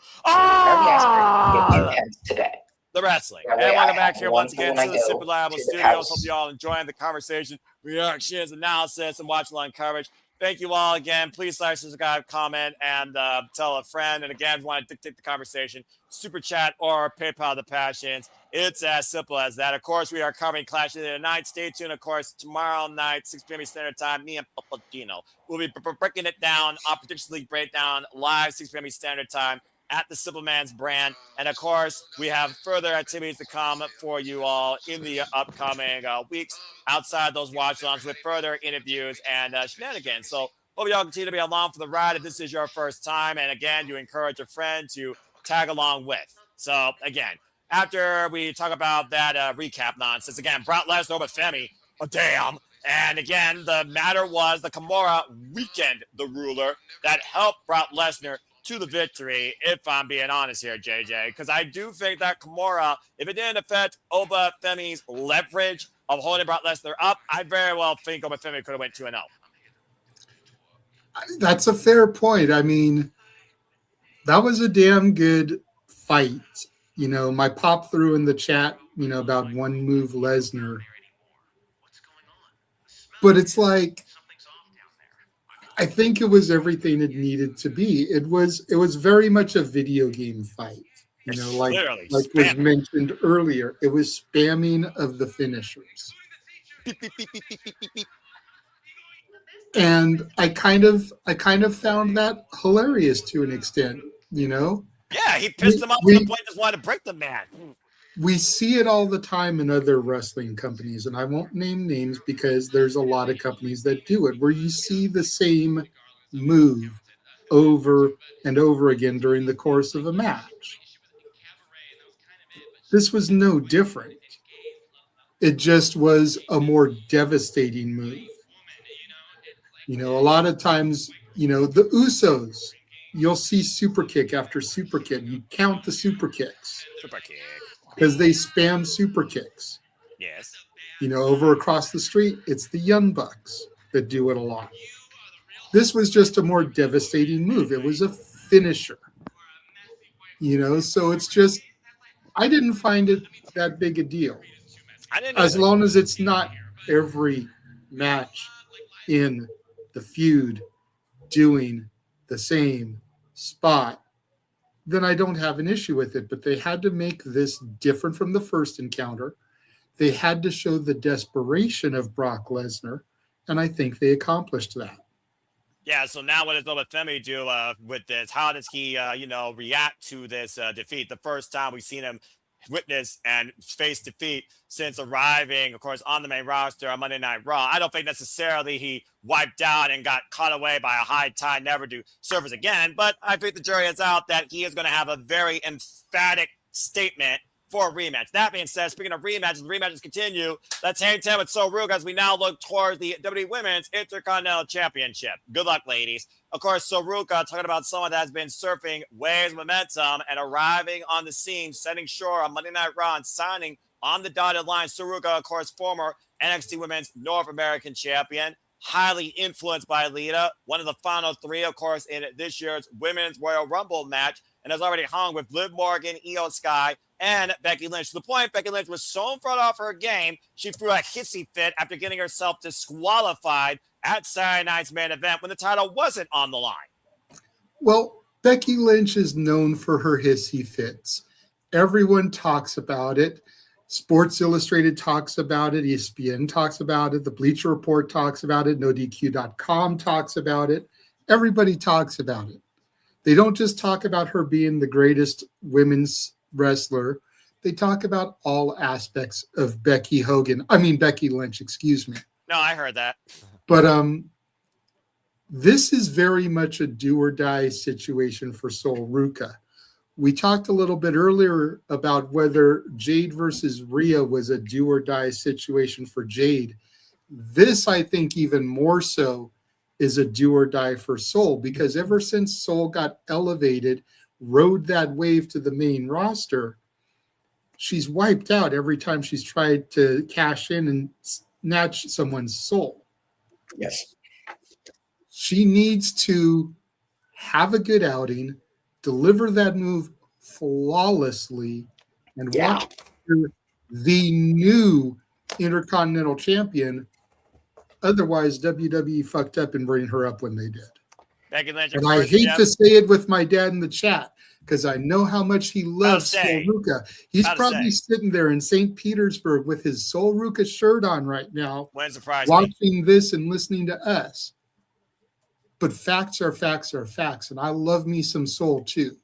the wrestling. And welcome back here once again to the Super Reliable Studios. Hope you all enjoying the conversation, reactions, analysis, and watch-along coverage. Thank you all again. Please like, subscribe, comment, and tell a friend. And again, if you want to dictate the conversation, super chat or PayPal the passions. It's as simple as that. Of course, we are covering Clash of the Night. Stay tuned, of course, tomorrow night, 6 p.m. Standard Time. Me and Papadino will be breaking it down, our Predictions League breakdown, live 6 p.m. Standard Time at the Simple Man's brand. And of course, we have further activities to come for you all in the upcoming weeks outside those watch-alongs with further interviews and shenanigans. So hope you all continue to be along for the ride if this is your first time. And again, you encourage a friend to tag along with. So again, after we talk about that recap nonsense, again, Brock Lesnar over Femi, damn. And again, the matter was the Kimura weakened the ruler that helped Brock Lesnar to the victory, if I'm being honest here, JJ, because I do think that Kimura, if it didn't affect Oba Femi's leverage of holding Brock Lesnar up, I very well think Oba Femi could have went 2-0. That's a fair point. I mean, that was a damn good fight. You know, my pop through in the chat, you know, about one move Lesnar. But it's like, I think it was everything it needed to be. It was very much a video game fight. You know, like was mentioned earlier, it was spamming of the finishers. Beep, beep, beep, beep, beep, beep, beep, beep. And I kind of found that hilarious to an extent, you know? Yeah, he pissed him off to the point he just wanted to break the man. we see it all the time in other wrestling companies, and I won't name names because there's a lot of companies that do it, where you see the same move over and over again during the course of a match. This was no different. It just was a more devastating move. You know, a lot of times, you know, the Usos, you'll see super kick after super kick. You count the super kicks. Super kick. Because they spam super kicks. Yes. You know, over across the street, it's the Young Bucks that do it a lot. This was just a more devastating move. It was a finisher. You know, so it's just, I didn't find it that big a deal. I didn't As either. long as it's not every match in the feud doing the same spot, then I don't have an issue with it. But they had to make this different from the first encounter. They had to show the desperation of Brock Lesnar, and I think they accomplished that. Yeah, so now what does Femi do with this? How does he, react to this defeat? The first time we've seen him witness and face defeat since arriving, of course, on the main roster on Monday Night Raw. I don't think necessarily he wiped out and got caught away by a high tide, never do service again, but I think the jury is out that he is going to have a very emphatic statement for a rematch. That being said, speaking of rematches, the rematches continue. Let's hang 10 with Ruca as we now look towards the WWE Women's Intercontinental Championship. Good luck, ladies. Of course, Ruca talking about someone that has been surfing waves of momentum and arriving on the scene, setting shore on Monday Night Raw and signing on the dotted line. Ruca, of course, former NXT Women's North American Champion, highly influenced by Lita, one of the final three, of course, in this year's Women's Royal Rumble match, and has already hung with Liv Morgan, Io Sky, and Becky Lynch. To the point, Becky Lynch was so in front of her game, she threw a hissy fit after getting herself disqualified at Saturday night's main event when the title wasn't on the line. Well, Becky Lynch is known for her hissy fits. Everyone talks about it. Sports Illustrated talks about it. ESPN talks about it. The Bleacher Report talks about it. NoDQ.com talks about it. Everybody talks about it. They don't just talk about her being the greatest women's wrestler. They talk about all aspects of Becky Lynch, excuse me. No, I heard that. But this is very much a do or die situation for Ruca. We talked a little bit earlier about whether Jade versus Rhea was a do or die situation for Jade. This, I think, even more so is a do or die for Sol, because ever since Sol got elevated, rode that wave to the main roster, she's wiped out every time she's tried to cash in and snatch someone's soul. Yes. She needs to have a good outing, deliver that move flawlessly, and watch her the new Intercontinental Champion. Otherwise, WWE fucked up in bringing her up when they did. Becky Lynch, and I hate to say it with my dad in the chat, because I know how much he loves Ruca. He's probably sitting there in St. Petersburg with his Ruca shirt on right now, watching this and listening to us. But facts are facts are facts, and I love me some Sol too.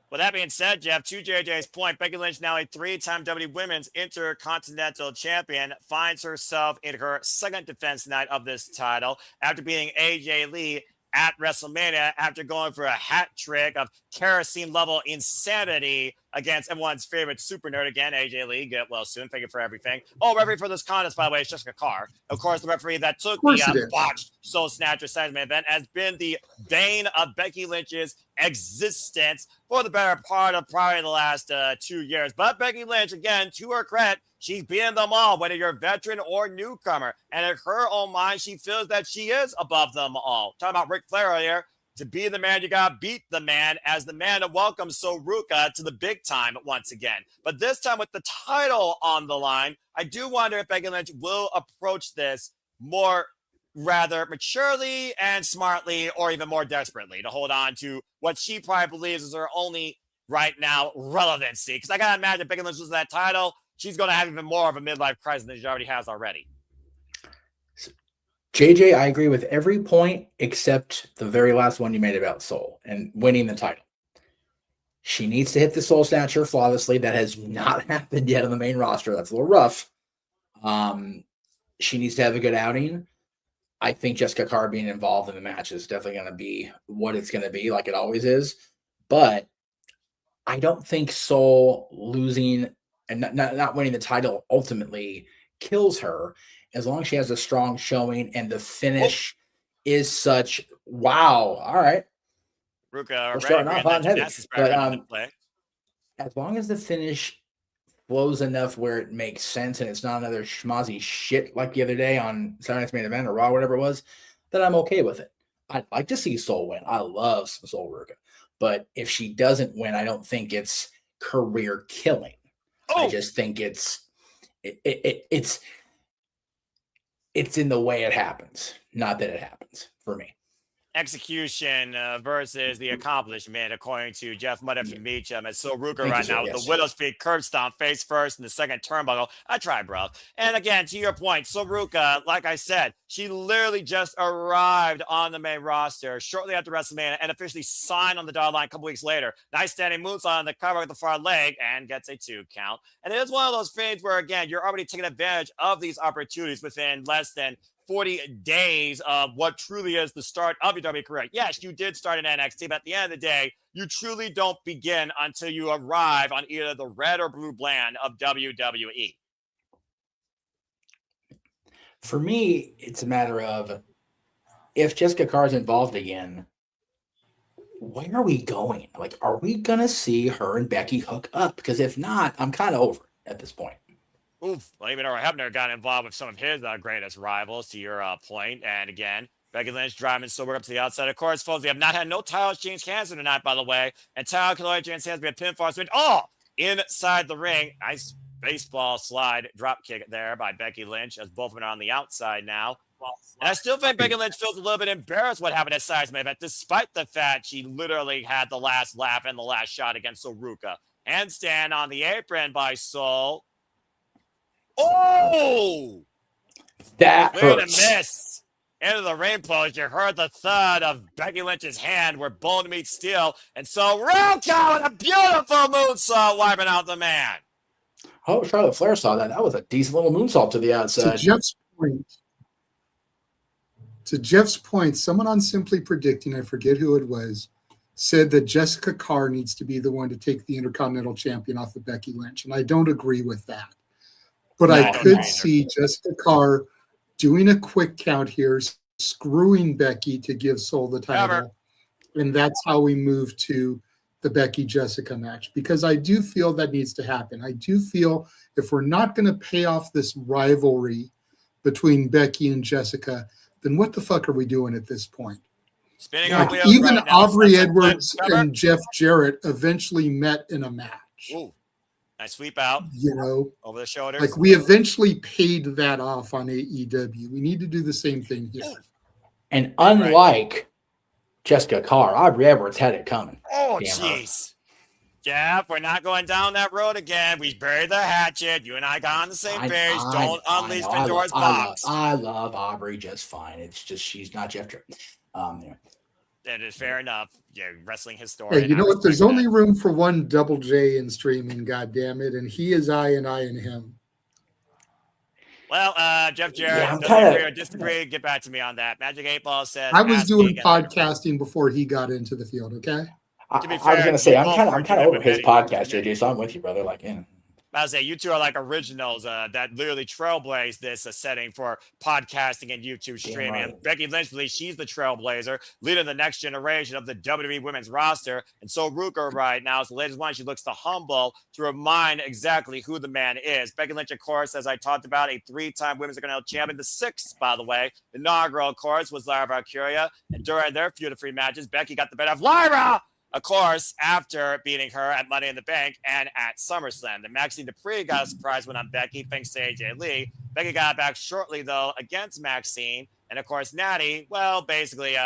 Well, that being said, Jeff, to JJ's point, Becky Lynch, now a three-time WWE Women's Intercontinental Champion, finds herself in her second defense night of this title after beating AJ Lee at WrestleMania after going for a hat trick of kerosene-level insanity against everyone's favorite super nerd again, AJ Lee. Get well soon. Thank you for everything. Oh, referee for this contest, by the way, is Jessica Carr. Of course, the referee that took the botched Soul Snatcher segment event has been the bane of Becky Lynch's existence for the better part of probably the last 2 years. But Becky Lynch, again, to her credit, she's beaten them all, whether you're a veteran or newcomer. And in her own mind, she feels that she is above them all. Talking about Ric Flair earlier, to be the man, you got to beat the man, as the man that welcomes Ruca to the big time once again. But this time with the title on the line, I do wonder if Becky Lynch will approach this more rather maturely and smartly, or even more desperately, to hold on to what she probably believes is her only right now relevancy. Because I got to imagine Becky Lynch loses that title, she's going to have even more of a midlife crisis than she already has already. JJ, I agree with every point except the very last one you made about Sol and winning the title. She needs to hit the Soul Snatcher flawlessly. That has not happened yet on the main roster. That's a little rough. She needs to have a good outing. I think Jessica Carr being involved in the match is definitely going to be what it's going to be, like it always is. But I don't think Soul losing and not winning the title ultimately kills her, as long as she has a strong showing and the finish is such. Wow. All right. Ruca, We're starting off on heavy. But as long as the finish flows enough where it makes sense and it's not another schmozzy shit like the other day on Saturday Night's Main Event or Raw, whatever it was, then I'm okay with it. I'd like to see Soul win. I love Soul Ruca. But if she doesn't win, I don't think it's career killing. I just think it's in the way it happens, not that it happens for me. Execution versus the accomplishment, according to Jeff Mudder from Meacham. It's so Ruca right now with the Widow's Peak curb stomp face first in the second turnbuckle. I tried, bro. And again, to your point, so Ruca, like I said, she literally just arrived on the main roster shortly after WrestleMania and officially signed on the dotted line a couple weeks later. Nice standing moonsault on the cover with the far leg and gets a 2 count. And it is one of those things where, again, you're already taking advantage of these opportunities within less than 40 days of what truly is the start of your WWE career. Yes, you did start in NXT, but at the end of the day, you truly don't begin until you arrive on either the red or blue brand of WWE. For me, it's a matter of, if Jessica Carr is involved again, where are we going? Like, are we going to see her and Becky hook up? Because if not, I'm kind of over it at this point. Oof. Well, even Earl Hebner got involved with some of his greatest rivals, to your point. And again, Becky Lynch driving Silver up to the outside. Of course, folks, we have not had no titles change hands tonight, by the way. And title can only change hands be a pinfall switch. Oh, inside the ring. Nice baseball slide drop kick there by Becky Lynch, as both of them are on the outside now. And I still think Becky Lynch feels a little bit embarrassed what happened at Side's event, despite the fact she literally had the last laugh and the last shot against Ruca. Handstand on the apron by Soul. Oh! That hurts. Hurts. Miss. Into the ring post, you heard the thud of Becky Lynch's hand where bone meets steel. And so Ruca with a beautiful moonsault wiping out the man. Oh, Charlotte Flair saw that. That was a decent little moonsault to the outside. To Jeff's point, someone on Simply Predicting, I forget who it was, said that Jessica Carr needs to be the one to take the Intercontinental Champion off of Becky Lynch. And I don't agree with that. But I could see Jessica Carr doing a quick count here, screwing Becky to give Soul the title. And that's how we move to the Becky-Jessica match. Because I do feel that needs to happen. I do feel if we're not going to pay off this rivalry between Becky and Jessica, then what the fuck are we doing at this point? Like, even Aubrey Edwards and Jeff Jarrett eventually met in a match. Ooh. Nice sweep out, over the shoulders. Like, we eventually paid that off on AEW. We need to do the same thing here. And unlike Jessica Carr, Aubrey Edwards had it coming. Oh, jeez. Jeff, we're not going down that road again. We buried the hatchet. You and I got on the same page. Don't unleash Pandora's box. I love Aubrey just fine. It's just she's not Jeff Jarrett. That is fair enough. Yeah, wrestling historian. Hey, you know what? There's only room for one Double J in streaming, goddammit, and he is I and I and him. Well, Jeff Jarrett, doesn't agree or disagree, get back to me on that. Magic 8 Ball says I was doing podcasting before he got into the field, okay? I was going to say, I'm kind of over his podcast, JJ, so I'm with you, brother. Like, I was say you two are like originals that literally trailblazed this setting for podcasting and YouTube streaming. Right. And Becky Lynch believes she's the trailblazer, leading the next generation of the WWE women's roster. And so Ruca right now is the latest one. She looks to humble to remind exactly who the man is. Becky Lynch, of course, as I talked about, a 3-time women's Intercontinental champion. The 6th, by the way, the inaugural, of course, was Lyra Valkyria. And during their feud of free matches, Becky got the better of Lyra, of course, after beating her at Money in the Bank and at SummerSlam. The Maxine Dupree got a surprise win on Becky, thanks to AJ Lee. Becky got back shortly, though, against Maxine. And, of course, Natty, well, basically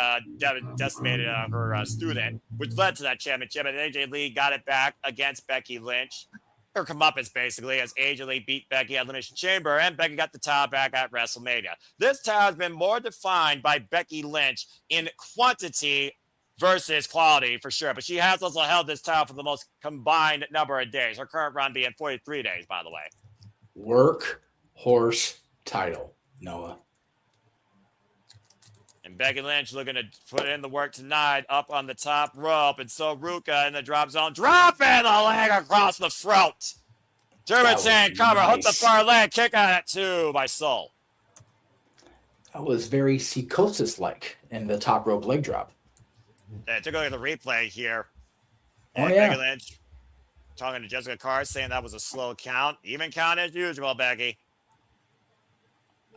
decimated her student, which led to that championship. And AJ Lee got it back against Becky Lynch. Her comeuppance, basically, as AJ Lee beat Becky at Elimination Chamber, and Becky got the title back at WrestleMania. This title has been more defined by Becky Lynch in quantity versus quality for sure. But she has also held this title for the most combined number of days. Her current run being 43 days, by the way. Work horse title, Noah. And Becky Lynch looking to put in the work tonight up on the top rope. And so Ruca in the drop zone, dropping the leg across the throat. German saying cover, hook the far leg, kick on it too by Soul. That was very psychosis-like in the top rope leg drop. Yeah, took a look at the replay here. Oh, And yeah. Becky Lynch talking to Jessica Carr, saying that was a slow count. Even count as usual, Becky.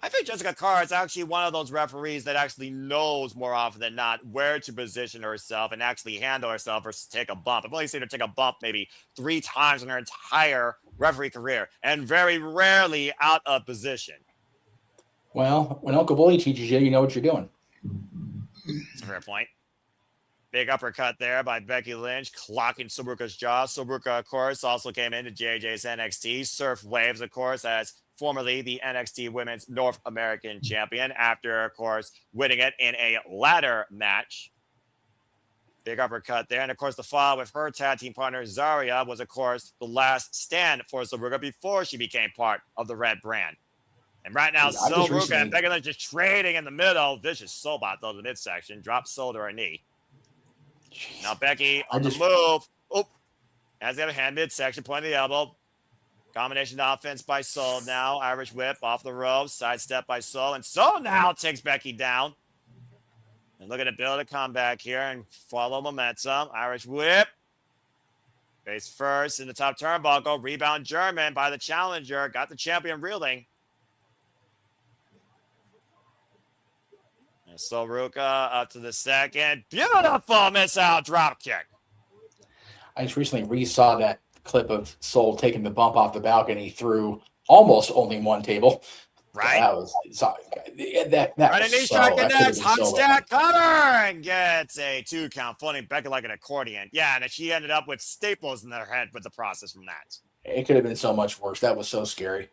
I think Jessica Carr is actually one of those referees that actually knows more often than not where to position herself and actually handle herself versus take a bump. I've only seen her take a bump maybe 3 times in her entire referee career, and very rarely out of position. Well, when Uncle Bully teaches you, you know what you're doing. That's a fair point. Big uppercut there by Becky Lynch, clocking Saruka's jaw. Saruka, of course, also came into JJ's NXT. Surf Waves, of course, as formerly the NXT Women's North American Champion, after, of course, winning it in a ladder match. Big uppercut there. And, of course, the fall with her tag team partner, Zarya, was, of course, the last stand for Saruka before she became part of the Red brand. And right now, Saruka and Becky Lynch just trading in the middle. Vicious Soulbot, though, the midsection. Drop Soul to her knee. Now Becky on the move. Oh, has the other hand, midsection, pointing the elbow. Combination offense by Soul now. Irish whip off the ropes. Sidestep by Soul. And Soul now takes Becky down. And looking to build a comeback here and follow momentum. Irish whip. Face first in the top turnbuckle. Rebound German by the challenger. Got the champion reeling. And so Ruca up to the second. Beautiful miss out drop kick. I just recently re-saw that clip of Soul taking the bump off the balcony through almost only one table. Right. That was that Right, was knee strike connects. Hot stack cover and gets a 2 count, floating Becky like an accordion. Yeah, and she ended up with staples in her head with the process from that. It could have been so much worse. That was so scary.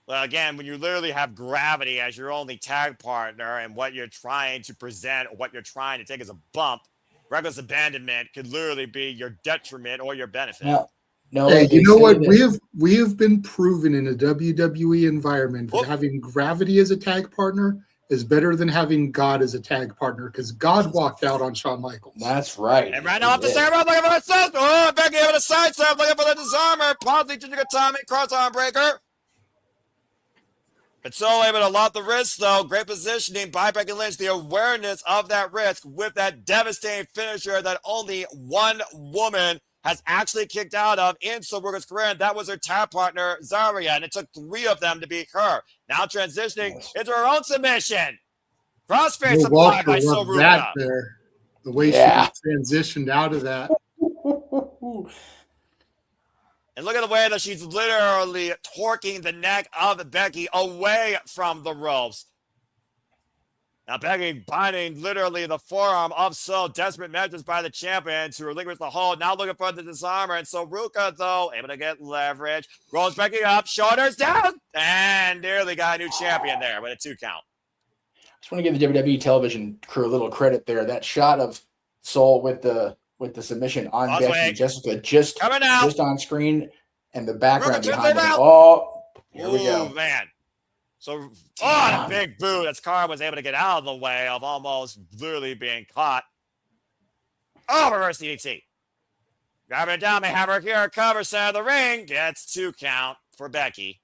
Well, again, when you literally have gravity as your only tag partner and what you're trying to present, or what you're trying to take as a bump, reckless abandonment could literally be your detriment or your benefit. No, hey, you know what? We have been proven in a WWE environment that having gravity as a tag partner is better than having God as a tag partner, because God walked out on Shawn Michaels. That's right. And right now off the same rope, looking for the assist. Oh, Becky with a side step, looking for the disarmer. Possibly Ginger Tommy, cross arm breaker. But so able to lock the wrist, though. Great positioning by Becky Lynch. The awareness of that risk with that devastating finisher that only one woman has actually kicked out of in Saruka's career, and that was her tag partner, Zarya, and it took 3 of them to beat her. Now transitioning into her own submission. Crossface applied by Saruka. The way she transitioned out of that. And look at the way that she's literally torquing the neck of Becky away from the ropes. Now Becky binding literally the forearm of Soul. Desperate measures by the champion to relinquish the hold. Now looking for the disarmer. And so Ruca, though, able to get leverage. Rolls Becky up, shoulders down. And nearly got a new champion there with a 2 count. I just want to give the WWE television crew a little credit there. That shot of Soul with the submission on Becky, Jessica just on screen, and the background behind it. Oh, here we go. Man. So, a big boot as Carr was able to get out of the way of almost literally being caught. Oh, reverse DDT. Grab it down, may have her here, cover center of the ring, gets 2 count for Becky.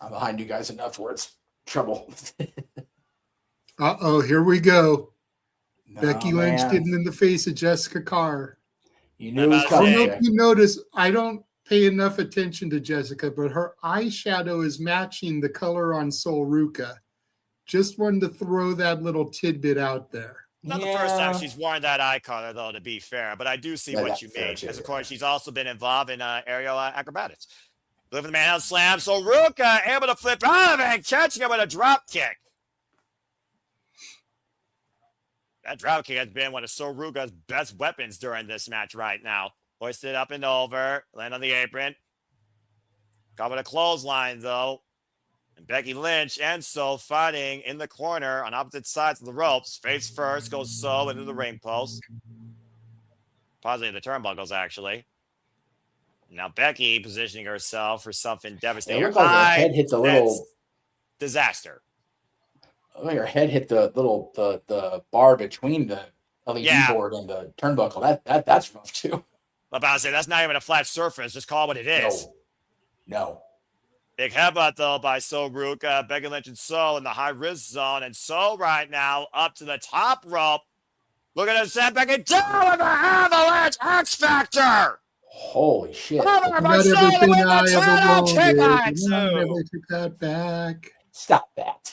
I'm behind you guys enough where it's trouble. Here we go. Becky Lynch getting in the face of Jessica Carr. You knew it was coming. I don't know if you notice, I don't pay enough attention to Jessica, but her eyeshadow is matching the color on Soul Ruca. Just wanted to throw that little tidbit out there. Not the first time she's worn that eye color, though, to be fair, but I do see what you mean. As, of course, she's also been involved in aerial acrobatics. Living the man out slam. So Ruca able to flip out and catching him with a drop kick. That drop kick has been one of Soruka's best weapons during this match right now. Hoisted up and over. Land on the apron. Got with a clothesline, though. And Becky Lynch and Soul fighting in the corner on opposite sides of the ropes. Face first goes Soul into the ring post. Positive the turnbuckles, actually. Now Becky positioning herself for something devastating. It looked like her head hit the little disaster. Like her head hit the little the bar between the LED board and the turnbuckle. That's rough too. I'm about to say that's not even a flat surface. Just call it what it is. No. Big headbutt though by Soul Ruca. Becky Lynch and Soul in the high risk zone, and Soul right now up to the top rope. Look at her send Becky down with the avalanche X Factor. Holy shit! Not everything I ever wanted. Never took that back. Stop that.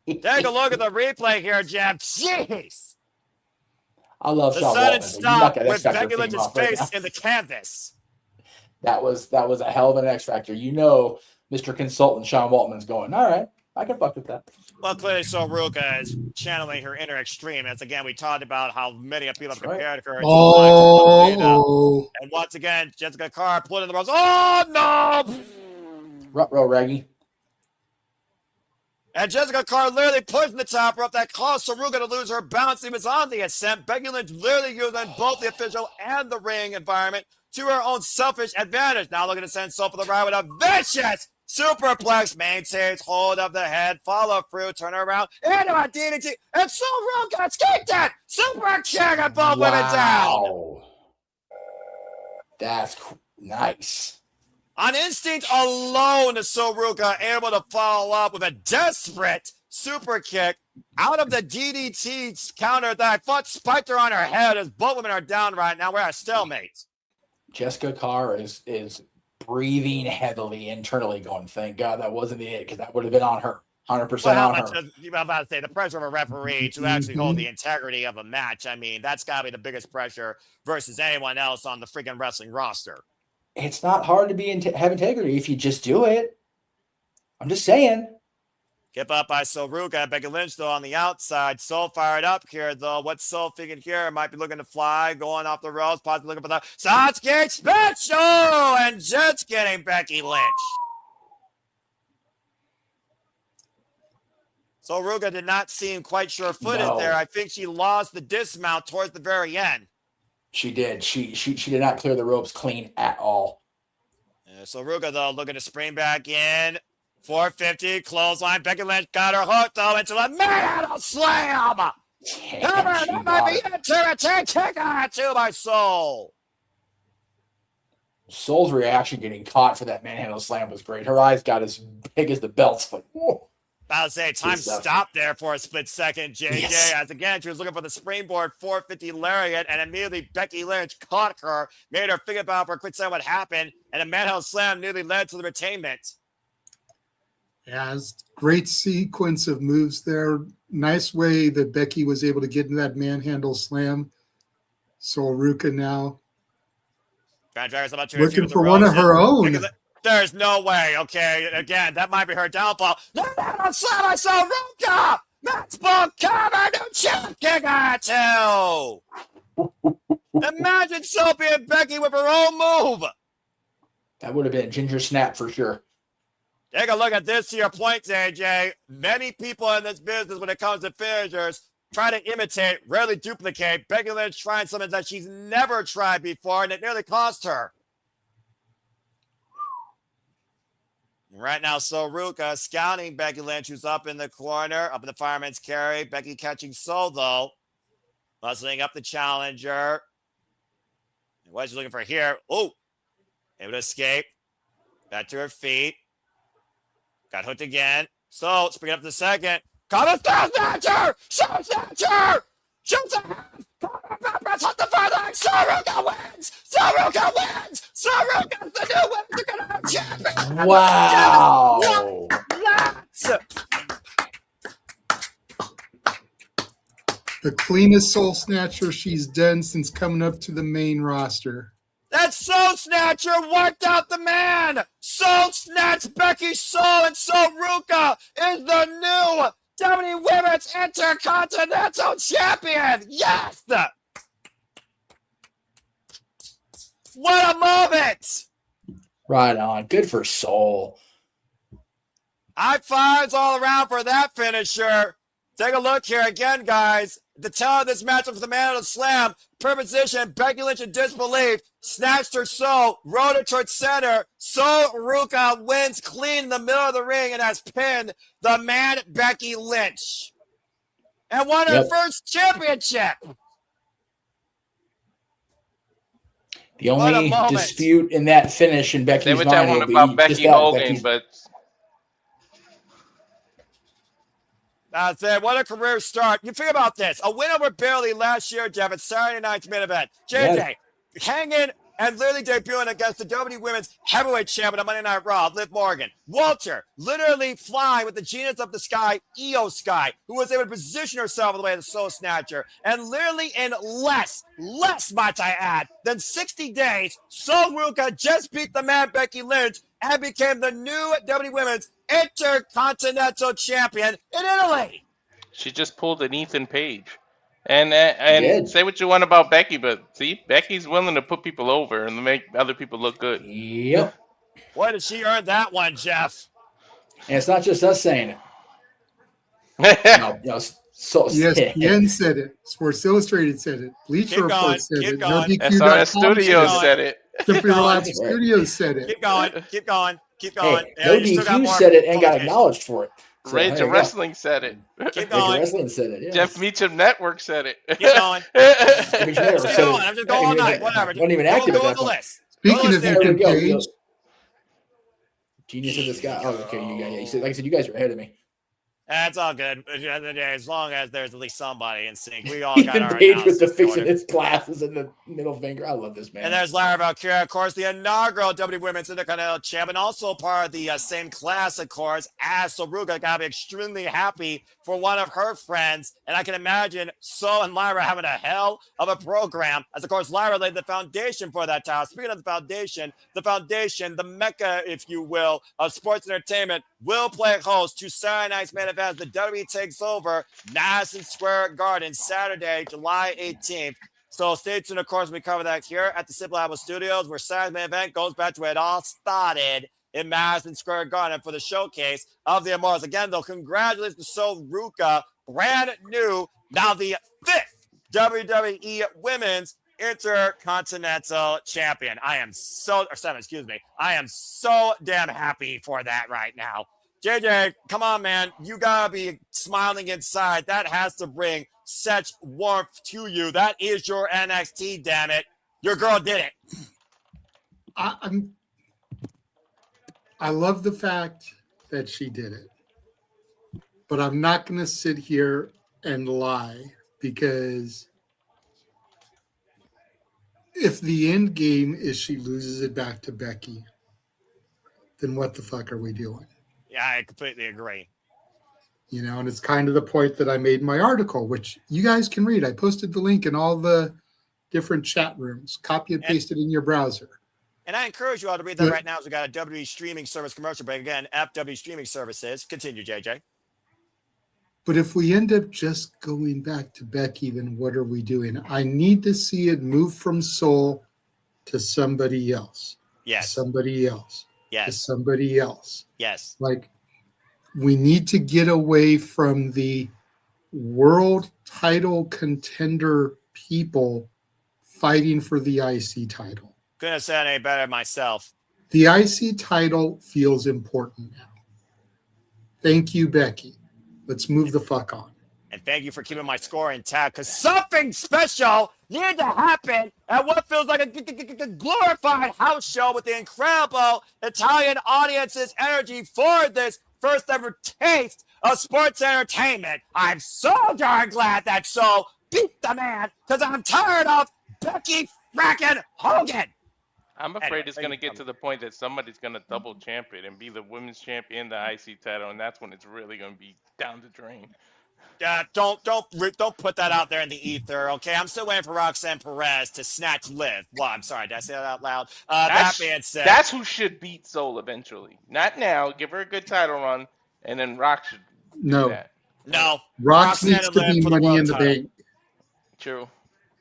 Take a look at the replay here, Jeff. Jeez. I love the Sean sudden Waltman, stop with Becky Lynch's face in the canvas. That was a hell of an X Factor. You know, Mr. Consultant Sean Waltman's going, all right, I can fuck with that. Well, clearly, so Ruca is channeling her inner extreme. As again, we talked about how many people have compared her. And once again, Jessica Carr put in the ropes. Oh, no! Ruh-roh, Raggy. And Jessica Carr literally pushed the top rope that caused Ruca to lose her balance. He was on the ascent. Becky Lynch literally using both the official and the ring environment to her own selfish advantage. Now looking to send Soul for the ride with a vicious superplex, maintains hold of the head, follow through, turn her around, into a DDT, and Soul Ruca escaped that super kick and both women down. That's nice. On instinct alone, Soul Ruca able to follow up with a desperate super kick out of the DDT counter that I thought spiked her on her head as both women are down right now. We're at a stalemate. Jessica Carr is breathing heavily internally, going, thank God that wasn't it, because that would have been on her. 100% on her. I'm about to say the pressure of a referee to actually hold the integrity of a match. I mean, that's got to be the biggest pressure versus anyone else on the freaking wrestling roster. It's not hard to have integrity if you just do it. I'm just saying. Kept up by Soul Ruca. Becky Lynch, though, on the outside. Soul fired up here, though. What's Soul thinking here? Might be looking to fly, going off the ropes, possibly looking for the Sasuke special, and just getting Becky Lynch. Soul Ruca did not seem quite sure-footed there. I think she lost the dismount towards the very end. She did. She did not clear the ropes clean at all. Soul Ruca, though, looking to spring back in. 450, clothesline. Becky Lynch got her hooked, though, into the manhandle slam. Cover, that might be it. Kick on it, too, by Soul. Soul's reaction getting caught for that manhandle slam was great. Her eyes got as big as the belts. Like, whoa. I would say time stopped there for a split second, JJ, as again, she was looking for the springboard 450 lariat, and immediately Becky Lynch caught her, made her think about for a quick second what happened, and a manhandle slam nearly led to the retainment. Yeah, great sequence of moves there. Nice way that Becky was able to get in that manhandle slam. Soul Ruca now looking for one of her own. There's no way, okay? Again, that might be her downfall. No, slam by Soul Ruca! Max Ball cover, new champ kick on two! Imagine Sophie and Becky with her own move! That would have been a ginger snap for sure. Take a look at this to your point, JJ. Many people in this business, when it comes to finishers, try to imitate, rarely duplicate. Becky Lynch trying something that she's never tried before, and it nearly cost her. Right now, Soul Ruca scouting Becky Lynch, who's up in the corner, up in the fireman's carry. Becky catching Soul, though. Muscling up the challenger. What is she looking for here? Oh, able to escape. Back to her feet. Got hooked again. So, spring up the second. Cover Star Snatcher! Show Snatcher! Shoots a hand! Press hook the far leg! Soul Ruca wins! Soul Ruca wins! Soul Ruca's the new Intercontinental champion! Wow! The cleanest Soul Snatcher she's done since coming up to the main roster. That Soul Snatcher worked out the man! Soul Snatch Becky Soul, and Soul Ruca is the new WWE Women's Intercontinental Champion! Yes! What a moment! Right on. Good for Soul. High fives all around for that finisher. Take a look here again, guys. The tell of this matchup for the man of the slam. Per position, Becky Lynch in disbelief. Snatched her soul, rode her towards center. So Ruca wins clean in the middle of the ring and has pinned the man Becky Lynch. And won her first championship. The only dispute in that finish in Becky's mind will be about Becky Hogan, but that's it. What a career start. You think about this. A win over Bailey last year, Jeff, at Saturday night's main event. JJ hanging and literally debuting against the WWE Women's Heavyweight Champion on Monday Night Raw, Liv Morgan. Walter literally flying with the genius of the sky, Io Sky, who was able to position herself in the way of the Soul Snatcher. And literally in less, might I add, than 60 days, Soul Ruca just beat the man Becky Lynch and became the new WWE Women's Intercontinental Champion in Italy. She just pulled an Ethan Page. And say what you want about Becky, but see, Becky's willing to put people over and make other people look good. Yep. Boy, did she earn that one, Jeff. And it's not just us saying it. ESPN said it. Sports Illustrated said it. Bleacher Report said it. SRS Studios said it. Simply Reliable Studios said it. Keep going. Hey, no DQ said it and got acknowledged for it. So, Rage of Wrestling said it. Keep going. Wrestling said it. Yes. Jeff Meacham Network said it. Keep going. Keep going. I'm just going all night. Whatever. Wasn't even accurate. Go on the list. Speaking of Ethan Page, genius of this guy. Oh, okay, you said, like I said, you guys are ahead of me. That's all good. At the end of the day, as long as there's at least somebody in sync, we all got our Page with the fixing his glasses and the middle finger. I love this man. And there's Lara Valkyria, of course, the inaugural WWE Women's Intercontinental Champion, also part of the same class, of course, as Ruca. Gotta be extremely happy for one of her friends. And I can imagine So and Lyra having a hell of a program, as of course Lyra laid the foundation for that title. Speaking of the foundation, the mecca, if you will, of sports entertainment, will play host to Saturday night's main event as the WWE takes over Madison Square Garden Saturday, July 18th. So stay tuned, of course, we cover that here at the Simple Apple Studios, where Saturday's main event goes back to where it all started in Madison Square Garden for the showcase of the Immortals. Again, though, congratulations to So Ruca, brand new, now the 5th WWE Women's Intercontinental Champion. I am so damn happy for that right now. JJ, come on, man. You gotta be smiling inside. That has to bring such warmth to you. That is your NXT, damn it. Your girl did it. I love the fact that she did it. But I'm not going to sit here and lie, because if the end game is she loses it back to Becky, then what the fuck are we doing? Yeah, I completely agree. You know, and it's kind of the point that I made in my article, which you guys can read. I posted the link in all the different chat rooms. Copy and paste it in your browser. And I encourage you all to read that right now, as we got a WWE streaming service commercial break. Again, FW streaming services. Continue, JJ. But if we end up just going back to Becky, then what are we doing? I need to see it move from Soul to somebody else. Yes. To somebody else. Yes. To somebody else. Yes. Like, we need to get away from the world title contender people fighting for the IC title. Couldn't have said any better myself. The IC title feels important now. Thank you, Becky. Let's move the fuck on. And thank you for keeping my score intact, because something special needed to happen at what feels like a glorified house show with the incredible Italian audience's energy for this first ever taste of sports entertainment. I'm so darn glad that So beat the man, because I'm tired of Becky frackin' Hogan. I'm afraid it's going to get to the point that somebody's going to double champion and be the women's champion, the IC title, and that's when it's really going to be down the drain. Don't put that out there in the ether, okay? I'm still waiting for Roxanne Perez to snatch Liv. Well, I'm sorry, did I say that out loud? That being said, that's who should beat Soul eventually. Not now. Give her a good title run, and then Rock should do that. No. Rox needs to be Money in the Bank. True.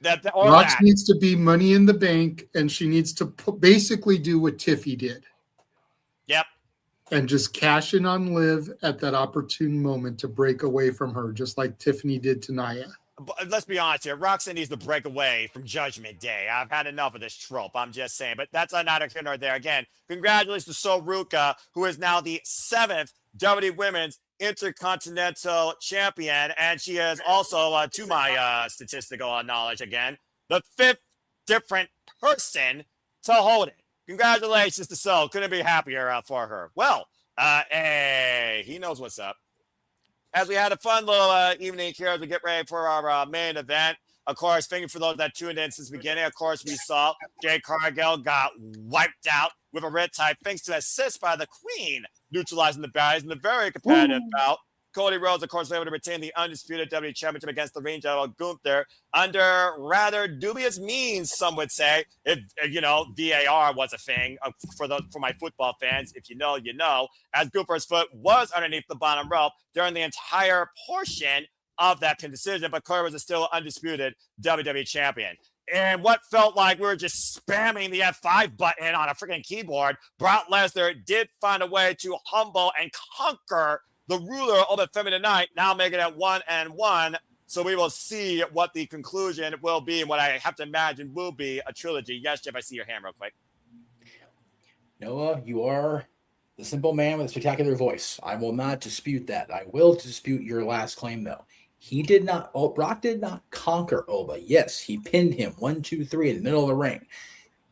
Rox needs to be Money in the Bank, and she needs to basically do what Tiffy did. Yep. and just cash in on Liv at that opportune moment to break away from her, just like Tiffany did to Nia. But let's be honest here. Roxanne needs to break away from Judgment Day. I've had enough of this trope. I'm just saying. But that's neither here nor there. Again, congratulations to Sol Ruca, who is now the 7th WWE Women's Intercontinental Champion. And she is also, to my statistical knowledge again, the 5th different person to hold it. Congratulations to Sol. Couldn't be happier for her. Well, hey, he knows what's up. As we had a fun little evening here as we get ready for our main event. Of course, thank you for those that tuned in since the beginning. Of course, we saw Jade Cargill got wiped out with a red tie thanks to assist by the Queen, neutralizing the baddies in a very competitive bout. Cody Rhodes, of course, was able to retain the undisputed WWE Championship against the Ring General Gunther under rather dubious means, some would say. If VAR was a thing for my football fans, if you know, you know, as Gunther's foot was underneath the bottom rope during the entire portion of that decision, but Cody was still undisputed WWE Champion. And what felt like we were just spamming the F5 button on a freaking keyboard, Brock Lesnar did find a way to humble and conquer the ruler of the Femi tonight, now making it 1-1. So we will see what the conclusion will be, and what I have to imagine will be a trilogy. Yes, Jeff, I see your hand real quick. Noah, you are the simple man with a spectacular voice. I will not dispute that. I will dispute your last claim, though. Brock did not conquer Oba. Yes, he pinned him 1, 2, 3 in the middle of the ring.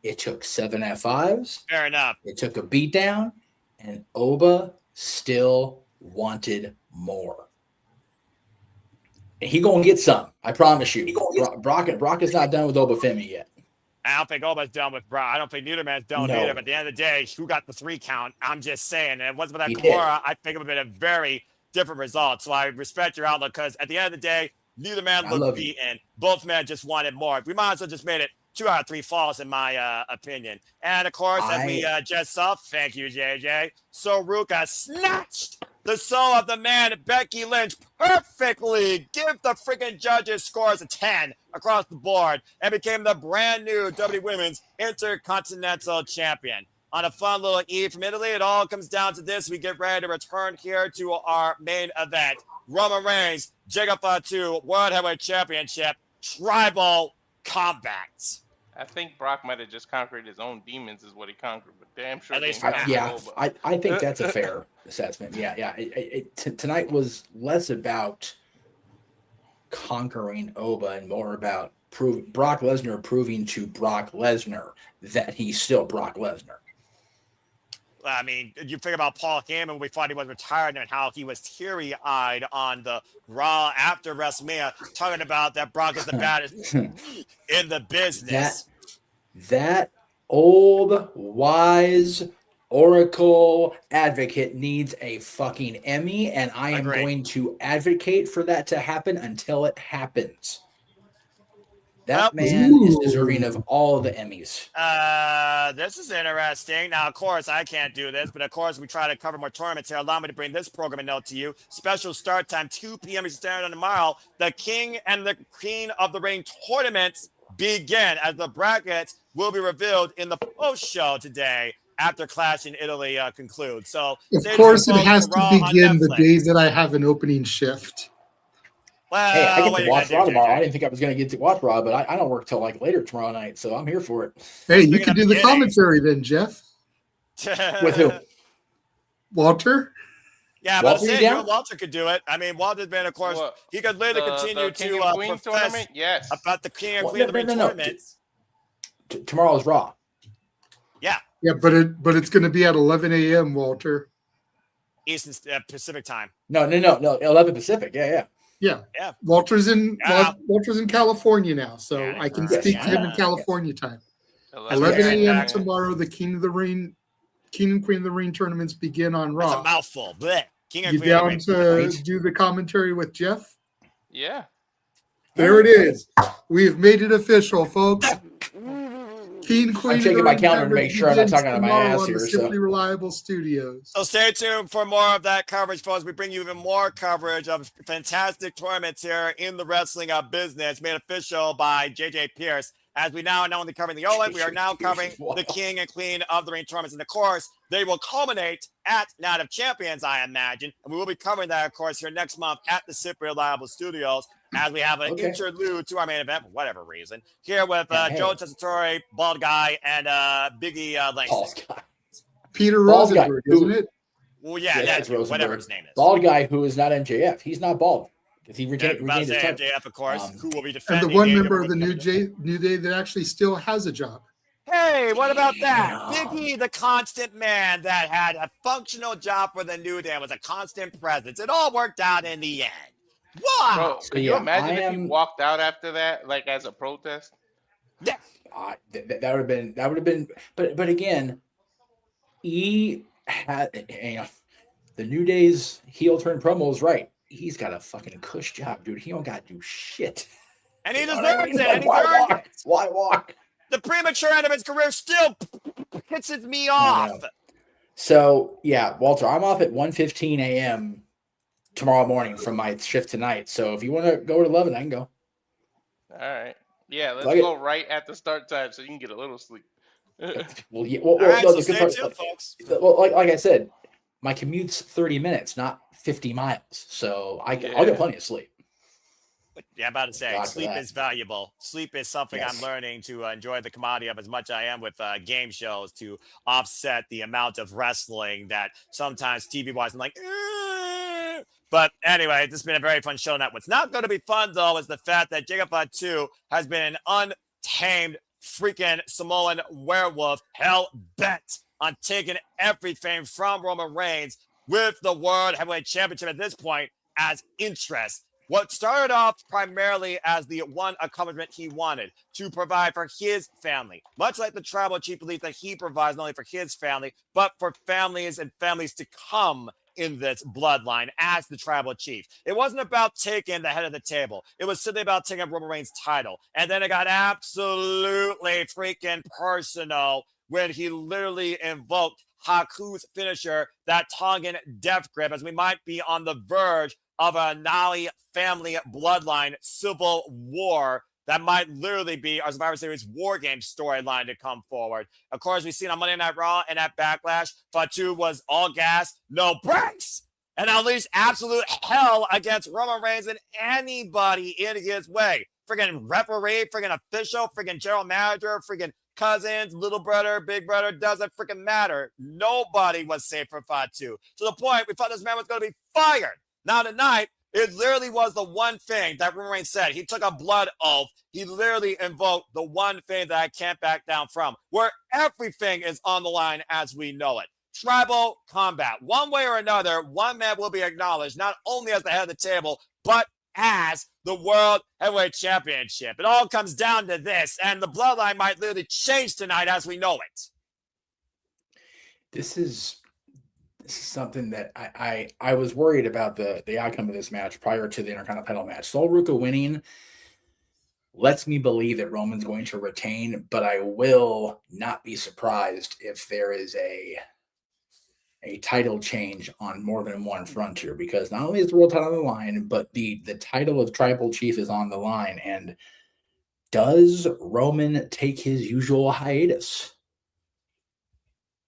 It took 7 F5s. Fair enough. It took a beatdown, and Oba still wanted more. And he gonna get some. I promise you. Brock is not done with Oba Femi yet. I don't think Oba's done with Brock. I don't think neither man's done with either. But at the end of the day, who got the 3 count? I'm just saying. And it wasn't for that Kimura, I think it would have been a very different result. So I respect your outlook, because at the end of the day, neither man looked beaten. Both men just wanted more. We might as well just made it 2 out of 3 falls, in my opinion. And of course, as we just saw, thank you, JJ. So Ruca snatched the soul of the man, Becky Lynch, perfectly. Give the freaking judges scores a 10 across the board, and became the brand new WWE Women's Intercontinental Champion. On a fun little eve from Italy, it all comes down to this. We get ready to return here to our main event. Roman Reigns, Fatu, World Heavyweight Championship, Tribal Combat. I think Brock might have just conquered his own demons, is what he conquered. But damn sure. I think that's a fair assessment. Yeah. Tonight was less about conquering Oba and more about Brock Lesnar proving to Brock Lesnar that he's still Brock Lesnar. I mean, you think about Paul Heyman, we thought he was retired, and how he was teary-eyed on the Raw after WrestleMania, talking about that Brock is the baddest in the business. That old, wise Oracle advocate needs a fucking Emmy, and I am going to advocate for that to happen until it happens. That man is deserving of all the Emmys. This is interesting. Now, of course, I can't do this, but of course, we try to cover more tournaments here. Allow me to bring this programming note to you. Special start time, 2 p.m. Eastern Standard on tomorrow. The King and the Queen of the Ring tournaments begin, as the brackets will be revealed in the post show today after Clash in Italy concludes. So, of course, it has to begin the day that I have an opening shift. Well, hey, I get to watch Raw tomorrow. I didn't think I was going to get to watch Raw, but I don't work till like later tomorrow night, so I'm here for it. Hey, you can do the commentary then, Jeff. With who? Walter? Yeah, but Walter could do it. I mean, Walter's been, of course, he could literally continue to profess about the King and Queen of the Ring tournament. Tomorrow's Raw. Yeah. Yeah, but it's going to be at 11 a.m., Walter. Eastern Pacific time. No, 11 Pacific. Yeah. Walter's in California now, so I can speak to him in California time. 11 a.m. tomorrow. The King and Queen of the Ring tournaments begin on Raw. That's a mouthful. Blech. King and you Queen down of the Ring. to do the commentary with Jeff? Yeah. There it is. We have made it official, folks. King, Queen, I'm checking my calendar to make sure I'm not talking out of my ass here. Simply Reliable Studios. So stay tuned for more of that coverage, folks. We bring you even more coverage of fantastic tournaments here in the wrestling business, made official by JJ Pierce As we now are not only covering the Olymp, we are now covering the king and queen of the ring tournaments. And of course, they will culminate at Night of Champions, I imagine. And we will be covering that, of course, here next month at the Super Reliable Studios as we have an interlude to our main event for whatever reason. Here with Joe Tessitore, Bald Guy, and Biggie Langston. Peter Rosenberg, isn't it? Well, yeah, that's whatever his name is. Bald Guy who is not MJF. He's not bald. If he regained his title. MJF, of course, who will be defending. And the one member of the New Day that actually still has a job. Hey, what about that? Biggie, the constant man that had a functional job for the New Day, was a constant presence. It all worked out in the end. Wow. Bro, can you imagine if he walked out after that, like as a protest? Yeah. That would have been. But again, he had the New Day's heel turn promo is right. He's got a fucking cush job, dude. He don't got to do shit. And he deserves it. And Why walk? The premature end of his career still pisses me off. So, yeah, Walter, I'm off at 1:15 a.m. tomorrow morning from my shift tonight. So if you want to go to 11, I can go. All right. Yeah, let's go right at the start time so you can get a little sleep. Well, yeah. Like I said, my commute's 30 minutes, not 50 miles. So I'll get plenty of sleep. Yeah, I'm about to say, sleep is valuable. Sleep is something I'm learning to enjoy the commodity of as much as I am with game shows to offset the amount of wrestling that sometimes TV-wise I'm like, But anyway, this has been a very fun show tonight. What's not going to be fun, though, is the fact that Jacob Fatu has been an untamed freaking Samoan werewolf, hell-bent on taking everything from Roman Reigns with the World Heavyweight Championship at this point as interest. What started off primarily as the one accomplishment he wanted to provide for his family, much like the tribal chief believes that he provides not only for his family, but for families and families to come in this bloodline as the tribal chief. It wasn't about taking the head of the table. It was simply about taking Roman Reigns' title. And then it got absolutely freaking personal when he literally invoked Haku's finisher, that Tongan death grip, as we might be on the verge of a Nali family bloodline civil war that might literally be our Survivor Series War Game storyline to come forward. Of course, we've seen on Monday Night Raw and at Backlash, Fatu was all gas, no brakes, and unleashed absolute hell against Roman Reigns and anybody in his way. Friggin' referee, friggin' official, friggin' general manager, friggin' cousins, little brother, big brother, doesn't freaking matter. Nobody was safe for Fatu. To the point, we thought this man was going to be fired. Now tonight, it literally was the one thing that Roman Reigns said. He took a blood oath. He literally invoked the one thing that I can't back down from, where everything is on the line as we know it. Tribal combat. One way or another, one man will be acknowledged, not only as the head of the table, but as the World Heavyweight Championship. It all comes down to this, and the bloodline might literally change tonight as we know it. This is something that I was worried about the outcome of this match prior to the Intercontinental match. Sol Ruca winning lets me believe that Roman's going to retain, but I will not be surprised if there is a title change on more than one front here, because not only is the world title on the line, but the title of tribal chief is on the line. And does Roman take his usual hiatus?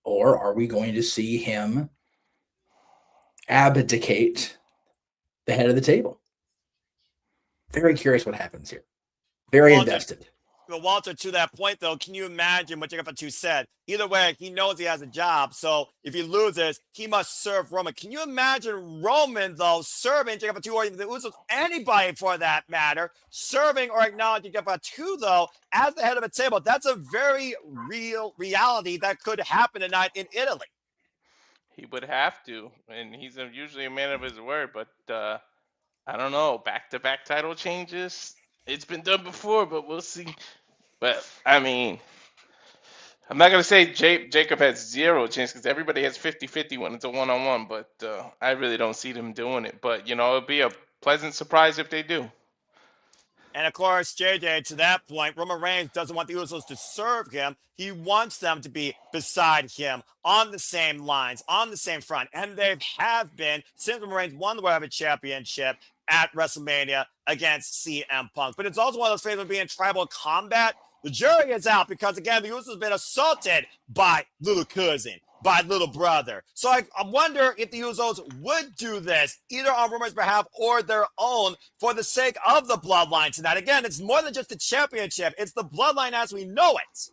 Or are we going to see him abdicate the head of the table? Very curious what happens here. Very invested. Well, Walter, to that point, though, can you imagine what Jacob Fatu said? Either way, he knows he has a job, so if he loses, he must serve Roman. Can you imagine Roman, though, serving Jacob Fatu, or the Usos, anybody for that matter, serving or acknowledging Jacob Fatu, though, as the head of a table? That's a very real reality that could happen tonight in Italy. He would have to, and he's usually a man of his word, but I don't know, back-to-back title changes? It's been done before, but we'll see. But, I mean, I'm not going to say Jacob has zero chance because everybody has 50-50 when it's a one-on-one, but I really don't see them doing it. But, you know, it'll be a pleasant surprise if they do. And, of course, JJ, to that point, Roman Reigns doesn't want the Usos to serve him. He wants them to be beside him on the same lines, on the same front. And they have been since Roman Reigns won the World Heavyweight Championship at WrestleMania against CM Punk. But it's also one of those things of being tribal combat. The jury is out because, again, the Usos have been assaulted by little cousin, by little brother. So I wonder if the Usos would do this, either on Rumor's behalf or their own, for the sake of the bloodline tonight. Again, it's more than just the championship. It's the bloodline as we know it.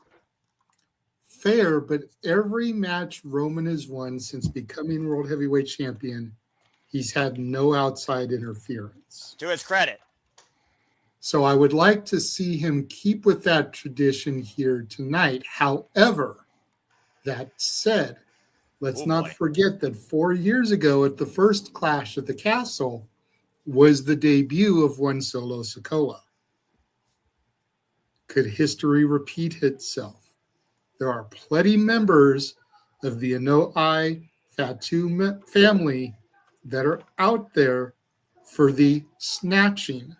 Fair, but every match Roman has won since becoming World Heavyweight Champion, he's had no outside interference. To his credit. So I would like to see him keep with that tradition here tonight. However, that said, let's not forget that 4 years ago at the first Clash at the Castle was the debut of one Solo Sikoa. Could history repeat itself? There are plenty members of the Inalpi Fatu family that are out there for the snatching,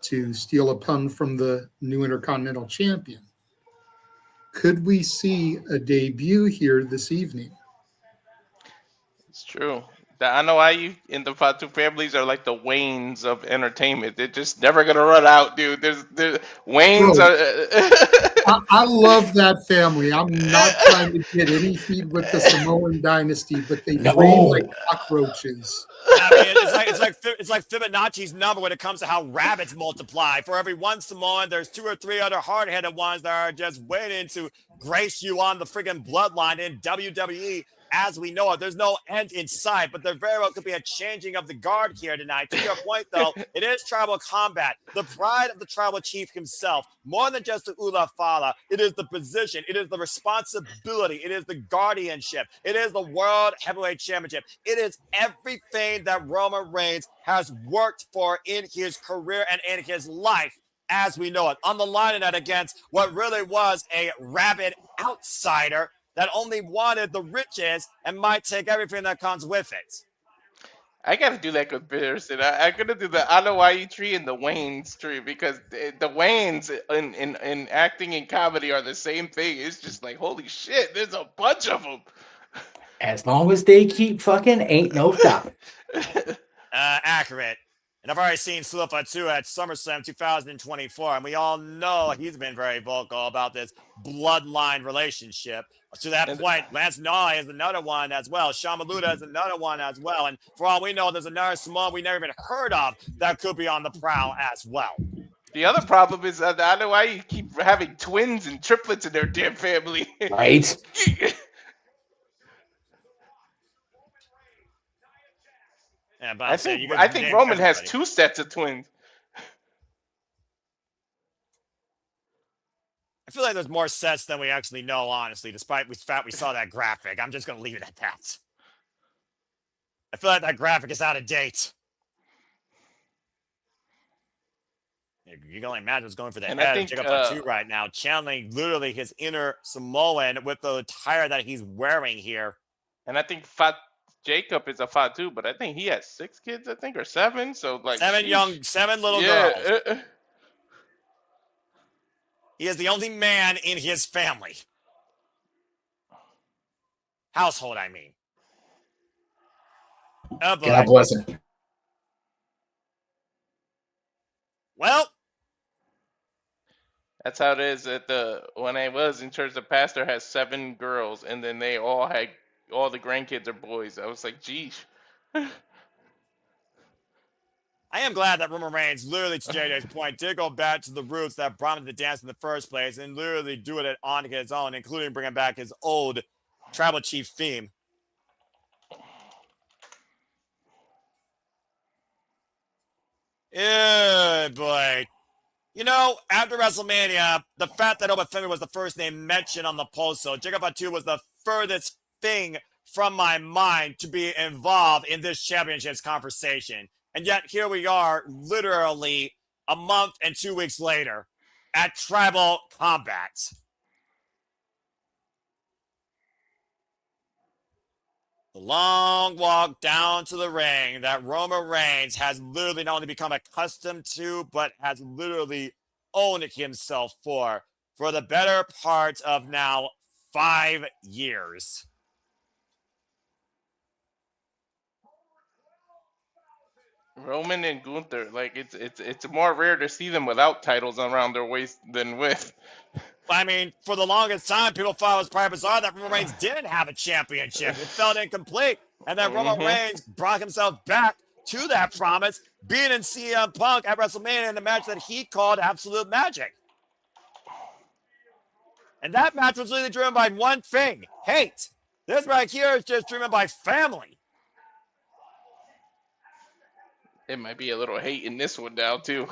to steal a pun from the new Intercontinental Champion. Could we see a debut here this evening? It's true. The Anoa'i and the Fatu families are like the Waynes of entertainment. They're just never gonna run out, dude. There's Waynes are. I love that family. I'm not trying to get any heat with the Samoan dynasty, but they breed like cockroaches. I mean, it's like Fibonacci's number when it comes to how rabbits multiply. For every one Samoan, there's 2 or 3 other hard-headed ones that are just waiting to grace you on the friggin' bloodline in WWE. As we know it, there's no end in sight, but there very well could be a changing of the guard here tonight. To your point, though, it is tribal combat. The pride of the tribal chief himself, more than just the Ula Fala, it is the position, it is the responsibility, it is the guardianship, it is the World Heavyweight Championship. It is everything that Roman Reigns has worked for in his career and in his life, as we know it. On the line tonight against what really was a rabid outsider that only wanted the riches and might take everything that comes with it. I gotta do that comparison. I'm gonna do the Anoa'i tree and the Waynes tree, because the Waynes in acting and comedy are the same thing. It's just like, holy shit, there's a bunch of them. As long as they keep fucking, ain't no stopping. Accurate. And I've already seen Fatu too at SummerSlam 2024, and we all know he's been very vocal about this bloodline relationship. To that point, Lance Noy is another one as well. Sean Maluda is another one as well. And for all we know, there's another Samoan we never even heard of that could be on the prowl as well. The other problem is, I don't know why you keep having twins and triplets in their damn family. Right? Yeah, but I think Roman has 2 sets of twins. I feel like there's more sets than we actually know, honestly, despite the fact we saw that graphic. I'm just going to leave it at that. I feel like that graphic is out of date. You can only imagine what's going for the head of Jacob Fatu right now, channeling literally his inner Samoan with the attire that he's wearing here. And I think Jacob is a Fatu, but I think he has 6 kids, I think, or 7. So like 7 little girls. He is the only man in his family. Household, I mean. Oh, boy. God bless him. Well, that's how it is when I was in church. The pastor has 7 girls, and then they all the grandkids are boys. I was like, geez. I am glad that Roman Reigns, literally to JJ's point, did go back to the roots that brought him to the dance in the first place and literally do it on his own, including bringing back his old tribal chief theme. Yeah, boy. You know, after WrestleMania, the fact that Femi was the first name mentioned on the post, so Jacob Fatu was the furthest thing from my mind to be involved in this championships conversation. And yet here we are, literally a month and 2 weeks later at Tribal Combat. The long walk down to the ring that Roman Reigns has literally not only become accustomed to, but has literally owned himself for the better part of now 5 years. Roman and Gunther, like it's more rare to see them without titles around their waist than with. I mean, for the longest time, people thought it was probably bizarre that Roman Reigns didn't have a championship. It felt incomplete. And then Roman Reigns brought himself back to that promise, being in CM Punk at WrestleMania in the match that he called Absolute Magic. And that match was really driven by one thing: hate. This right here is just driven by family. It might be a little hate in this one now too.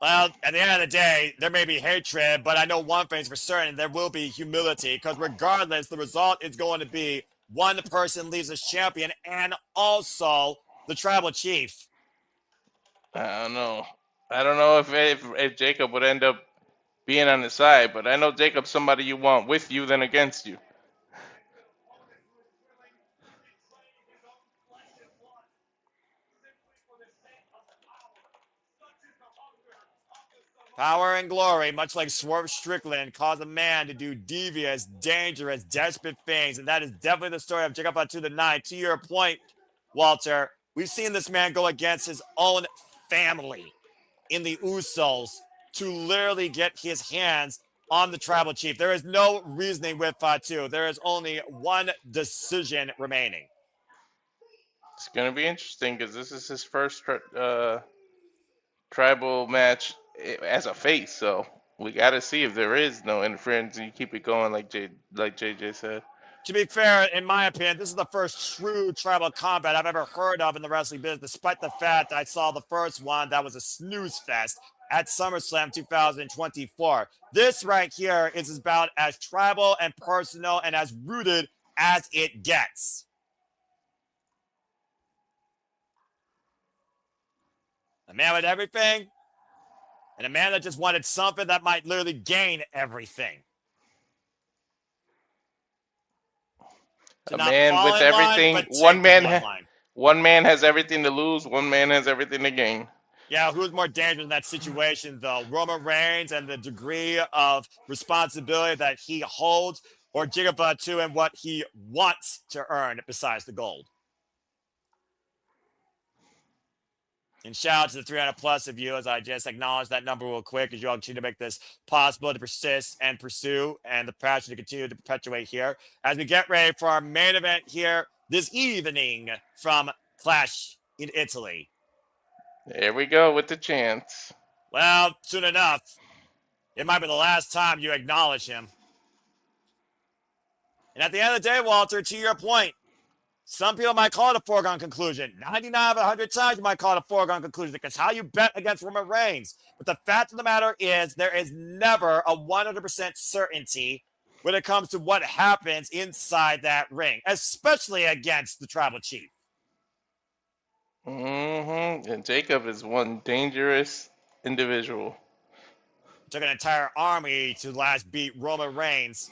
Well, at the end of the day, there may be hatred, but I know one thing's for certain: there will be humility, because regardless, the result is going to be one person leaves as champion and also the tribal chief. I don't know. I don't know if Jacob would end up being on the side, but I know Jacob's somebody you want with you than against you. Power and glory, much like Swerve Strickland, cause a man to do devious, dangerous, desperate things. And that is definitely the story of Jacob Fatu the Ninth. To your point, Walter, we've seen this man go against his own family in the Usos to literally get his hands on the tribal chief. There is no reasoning with Fatu. There is only one decision remaining. It's going to be interesting because this is his first tribal match as a face, so we got to see if there is no interference and you keep it going like JJ said. To be fair, in my opinion, this is the first true tribal combat I've ever heard of in the wrestling business, despite the fact I saw the first one that was a snooze fest at SummerSlam 2024. This right here is about as tribal and personal and as rooted as it gets. A man with everything, and a man that just wanted something that might literally gain everything. A man with everything. One man has everything to lose. One man has everything to gain. Yeah, who's more dangerous in that situation, though? Roman Reigns and the degree of responsibility that he holds, or Jacob Fatu and what he wants to earn besides the gold? And shout out to the 300 plus of you as I just acknowledge that number real quick as you all continue to make this possible to persist and pursue and the passion to continue to perpetuate here as we get ready for our main event here this evening from Clash in Italy. There we go with the chance. Well, soon enough, it might be the last time you acknowledge him. And at the end of the day, Walter, to your point, some people might call it a foregone conclusion. 99 out of 100 times you might call it a foregone conclusion because how you bet against Roman Reigns. But the fact of the matter is there is never a 100% certainty when it comes to what happens inside that ring, especially against the tribal chief. And Jacob is one dangerous individual. Took an entire army to last beat Roman Reigns.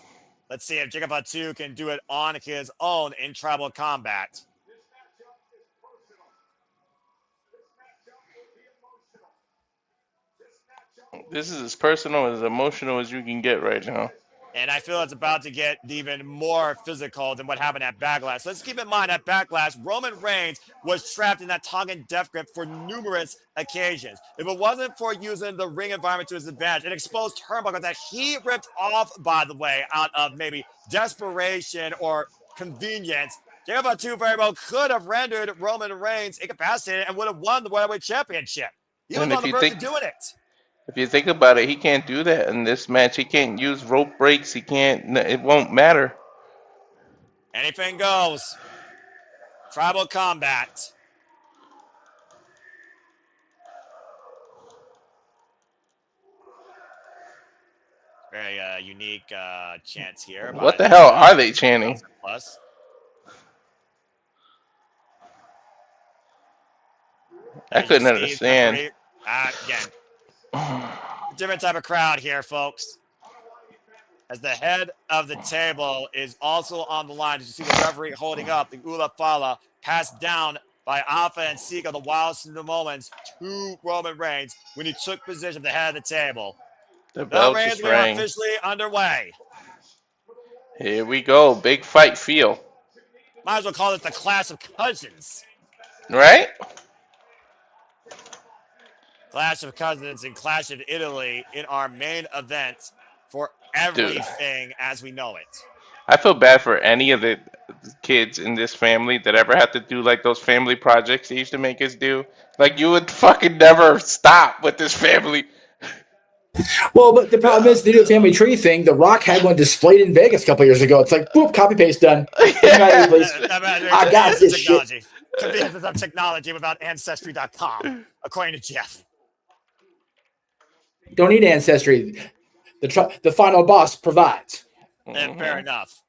Let's see if Jacob Fatu can do it on his own in tribal combat. This is as personal, as emotional as you can get right now. And I feel it's about to get even more physical than what happened at Backlash. Let's keep in mind at Backlash, Roman Reigns was trapped in that Tongan death grip for numerous occasions. If it wasn't for using the ring environment to his advantage, it exposed turnbuckle that he ripped off, by the way, out of maybe desperation or convenience. Jacob Fatu very well could have rendered Roman Reigns incapacitated and would have won the World Championship. He was on the verge of doing it. If you think about it, he can't do that in this match. He can't use rope breaks. He can't. It won't matter. Anything goes. Tribal combat. Very unique chants here. What the hell are they chanting? Plus. I couldn't understand. Again. Different type of crowd here, folks. As the head of the table is also on the line. As you see the referee holding up the Ula Fala passed down by Alpha and Sika, the wildest of the moments, to Roman Reigns when he took position at the head of the table. The bell Reigns just rang. Officially underway. Here we go. Big fight feel. Might as well call it the Clash of Cousins. Right? Clash of Cousins and Clash of Italy in our main event for Dude, everything as we know it. I feel bad for any of the kids in this family that ever had to do like those family projects they used to make us do. Like you would fucking never stop with this family. Well, but the problem is, they do a family tree thing. The Rock had one displayed in Vegas a couple years ago. It's like, boop, copy paste done. Yeah. Please. I got this shit. Conveniences of technology without Ancestry.com, according to Jeff. Don't need ancestry. The final boss provides. And fair enough.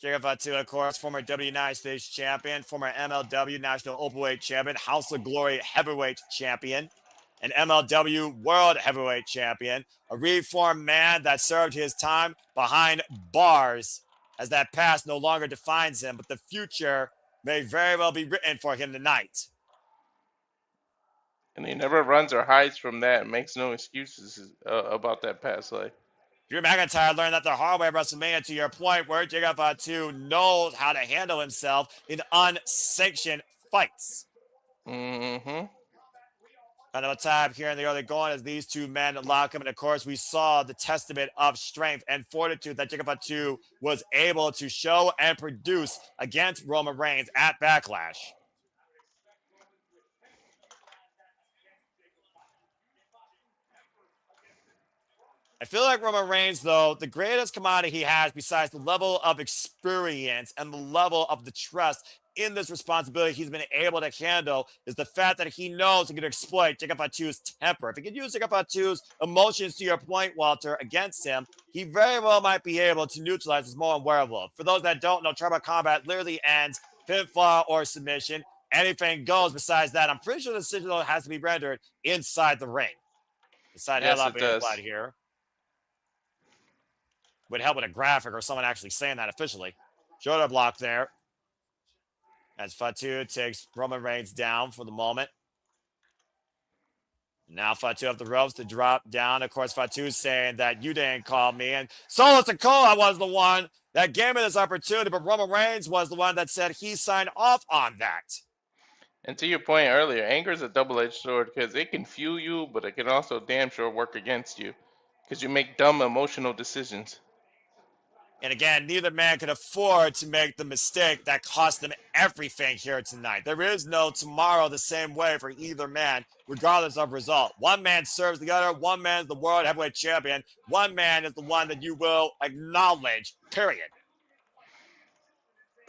Jacob Fatu, of course, former United States champion, former MLW National Openweight champion, House of Glory Heavyweight champion, an MLW World Heavyweight champion, a reformed man that served his time behind bars, as that past no longer defines him, but the future may very well be written for him tonight. And he never runs or hides from that and makes no excuses about that past life. Drew McIntyre learned that the hard way at WrestleMania, to your point, where Jacob Fatu knows how to handle himself in unsanctioned fights. Mm-hmm. Another time here in the early going as these two men lock him. And of course, we saw the testament of strength and fortitude that Jacob Fatu was able to show and produce against Roman Reigns at Backlash. I feel like Roman Reigns, though, the greatest commodity he has, besides the level of experience and the level of the trust in this responsibility he's been able to handle, is the fact that he knows he can exploit Jacob Fatu's temper. If he can use Jacob Fatu's emotions, to your point, Walter, against him, he very well might be able to neutralize his Moan werewolf. For those that don't know, tribal combat literally ends pinfall or submission. Anything goes besides that. I'm pretty sure the decision has to be rendered inside the ring. Inside headlock being applied here. Would help with a graphic or someone actually saying that officially. Shoulder block there. As Fatu takes Roman Reigns down for the moment. Now Fatu up the ropes to drop down. Of course, Fatu saying that you didn't call me. And Solo Sikoa was the one that gave me this opportunity, but Roman Reigns was the one that said he signed off on that. And to your point earlier, anger is a double-edged sword because it can fuel you, but it can also damn sure work against you because you make dumb emotional decisions. And again, neither man could afford to make the mistake that cost them everything here tonight. There is no tomorrow the same way for either man, regardless of result. One man serves the other. One man is the world heavyweight champion. One man is the one that you will acknowledge, period.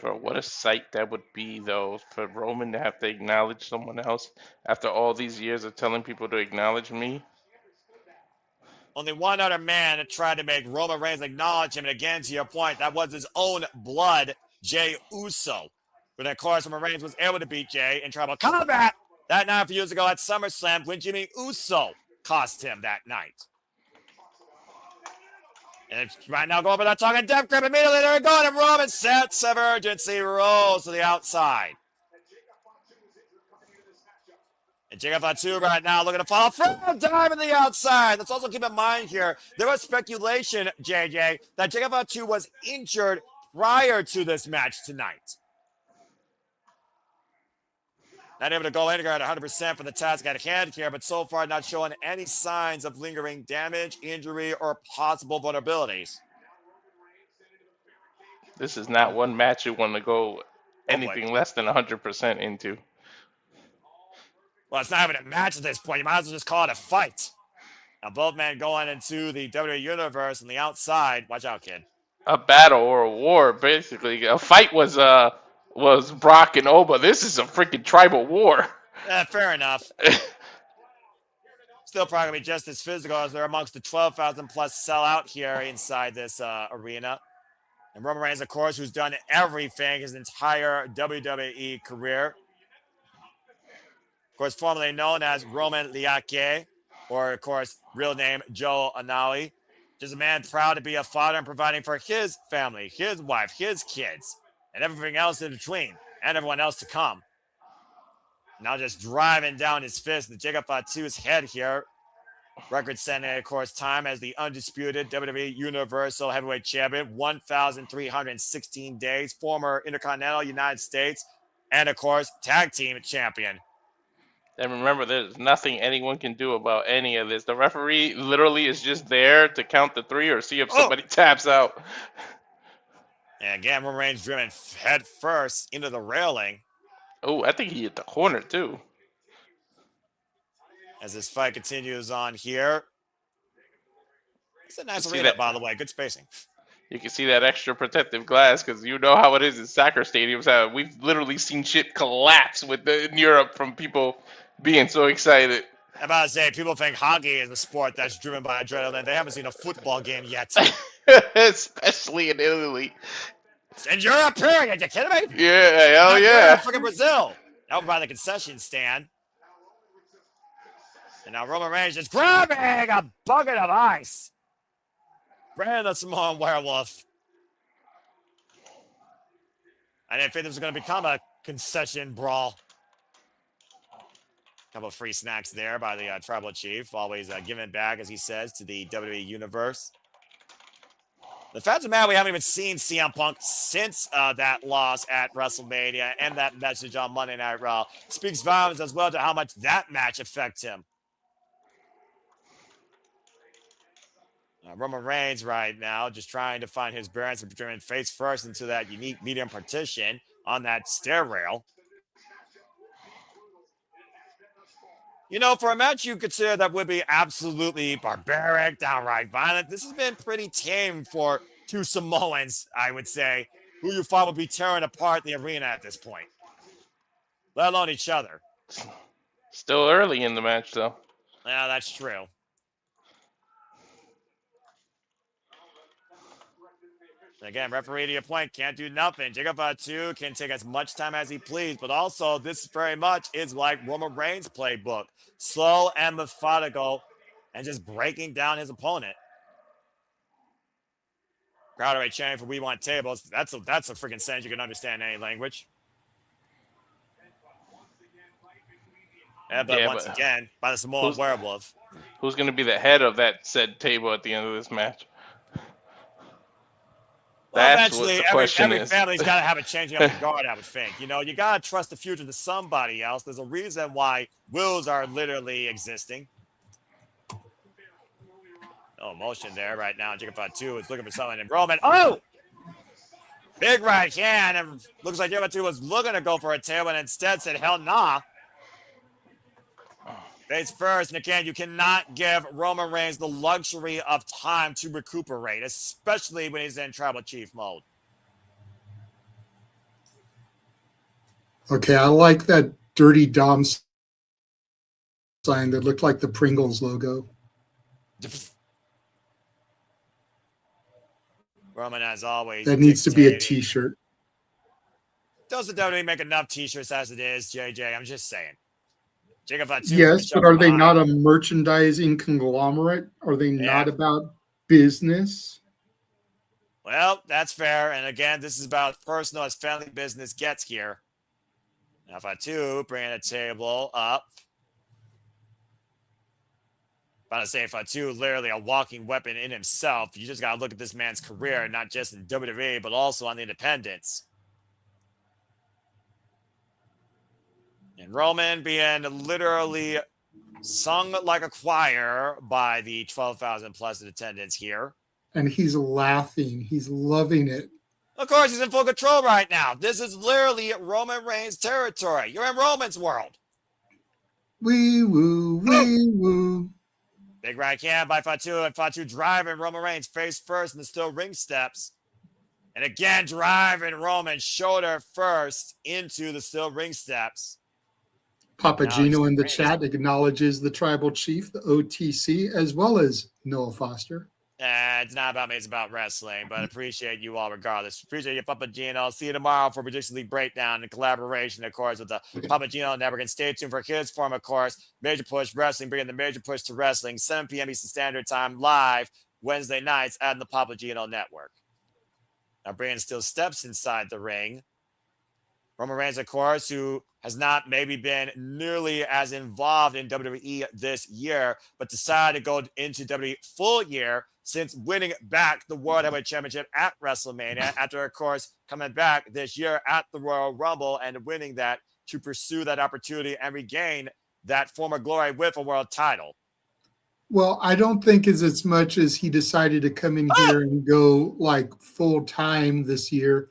Bro, what a sight that would be, though, for Roman to have to acknowledge someone else after all these years of telling people to acknowledge me. Only one other man that tried to make Roman Reigns acknowledge him. And again, to your point, that was his own blood, Jey Uso. But of course, Roman Reigns was able to beat Jey in tribal combat that night a few years ago at SummerSlam when Jimmy Uso cost him that night. And it's right now going for that talking death grip. Immediately they're going, and Roman sense of urgency rolls to the outside. And Jacob Fatu right now looking to follow through, dive in the outside. Let's also keep in mind here, there was speculation, JJ, that Jacob Fatu was injured prior to this match tonight. Not able to go in at 100% for the task at hand here, but so far not showing any signs of lingering damage, injury, or possible vulnerabilities. This is not one match you want to go anything less than 100% into. Well, it's not even a match at this point. You might as well just call it a fight. Now, both men going into the WWE Universe on the outside. Watch out, kid. A battle or a war, basically. A fight was Brock and Oba. This is a freaking tribal war. Yeah, fair enough. Still probably going to be just as physical as they're amongst the 12,000 plus sellout here inside this arena. And Roman Reigns, of course, who's done everything his entire WWE career. Of course, formerly known as Roman Liake, or, of course, real name Joe Anali. Just a man proud to be a father and providing for his family, his wife, his kids, and everything else in between, and everyone else to come. Now just driving down his fist to Jacob Fatu's head here. Record-setting, of course, time as the undisputed WWE Universal Heavyweight Champion, 1,316 days, former Intercontinental United States, and, of course, Tag Team Champion. And remember, there's nothing anyone can do about any of this. The referee literally is just there to count the 3 or see if somebody taps out. And again, Roman Reigns driven head first into the railing. Oh, I think he hit the corner too. As this fight continues on here. It's a nice arena, that, by the way. Good spacing. You can see that extra protective glass because you know how it is in soccer stadiums. We've literally seen shit collapse in Europe from people being so excited. I'm about to say, people think hockey is a sport that's driven by adrenaline. They haven't seen a football game yet. Especially in Italy. In Europe, period. You kidding me? Yeah, hell yeah. Freaking Brazil. Over by the concession stand. And now Roman Reigns is grabbing a bucket of ice. Brandon the Samoan Werewolf. I didn't think this was going to become a concession brawl. Couple of free snacks there by the Tribal Chief. Always giving back, as he says, to the WWE Universe. The fact of the matter, we haven't even seen CM Punk since that loss at WrestleMania and that message on Monday Night Raw. Speaks volumes as well to how much that match affects him. Roman Reigns right now just trying to find his bearings and driven face first into that unique medium partition on that stair rail. You know, for a match you consider that would be absolutely barbaric, downright violent, this has been pretty tame for two Samoans, I would say, who you thought would be tearing apart the arena at this point, let alone each other. Still early in the match, though. Yeah, that's true. Again, referee to your point, can't do nothing. Jacob Fatu can take as much time as he please, but also this very much is like Roman Reigns' playbook. Slow and methodical and just breaking down his opponent. Crowd already chanting for "We Want Tables." That's a freaking sentence you can understand in any language. Yeah, but once again, by the Samoan Werewolf. Who's going to be the head of that said table at the end of this match? Well, That's eventually, what the question every is. family's got to have a changing of the guard, I would think. You know, you got to trust the future to somebody else. There's a reason why wills are literally existing. No emotion there right now. Jacob Fatu is looking for someone in Roman. Oh! Big right hand. And looks like Jacob Fatu was looking to go for a tail, but instead said, hell nah. Face first, and again, you cannot give Roman Reigns the luxury of time to recuperate, especially when he's in Tribal Chief mode. Okay, I like that Dirty Dom sign that looked like the Pringles logo. Roman, as always, that needs to be a T-shirt. Doesn't WWE make enough T-shirts as it is, JJ? I'm just saying. Yes, but are they not a merchandising conglomerate? Are they not about business? Well, that's fair. And again, this is about as personal as family business gets here. Now, Fatu bringing a table up. About to say, Fatu literally a walking weapon in himself. You just got to look at this man's career, not just in WWE, but also on the independents. And Roman being literally sung like a choir by the 12,000 plus in attendance here. And he's laughing. He's loving it. Of course, he's in full control right now. This is literally Roman Reigns' territory. You're in Roman's world. Wee woo, wee woo. Big right hand by Fatu, and Fatu driving Roman Reigns face first in the steel ring steps. And again, driving Roman shoulder first into the steel ring steps. Papa Gino in the chat acknowledges the Tribal Chief, the OTC, as well as Noah Foster. It's not about me, it's about wrestling, but I appreciate you all regardless. Appreciate you, Papa Gino. I'll see you tomorrow for Prediction League Breakdown in collaboration, of course, with the Papa Gino Network. And stay tuned for his form, of course, Major Push Wrestling, bringing the Major Push to Wrestling, 7 p.m. Eastern Standard Time, live Wednesday nights at the Papa Gino Network. Now, bringing still steps inside the ring. Roman Reigns, of course, who has not maybe been nearly as involved in WWE this year, but decided to go into WWE full year since winning back the World Heavyweight Championship at WrestleMania after, of course, coming back this year at the Royal Rumble and winning that to pursue that opportunity and regain that former Glory with a world title. Well, I don't think it's as much as he decided to come in here and go like full time this year.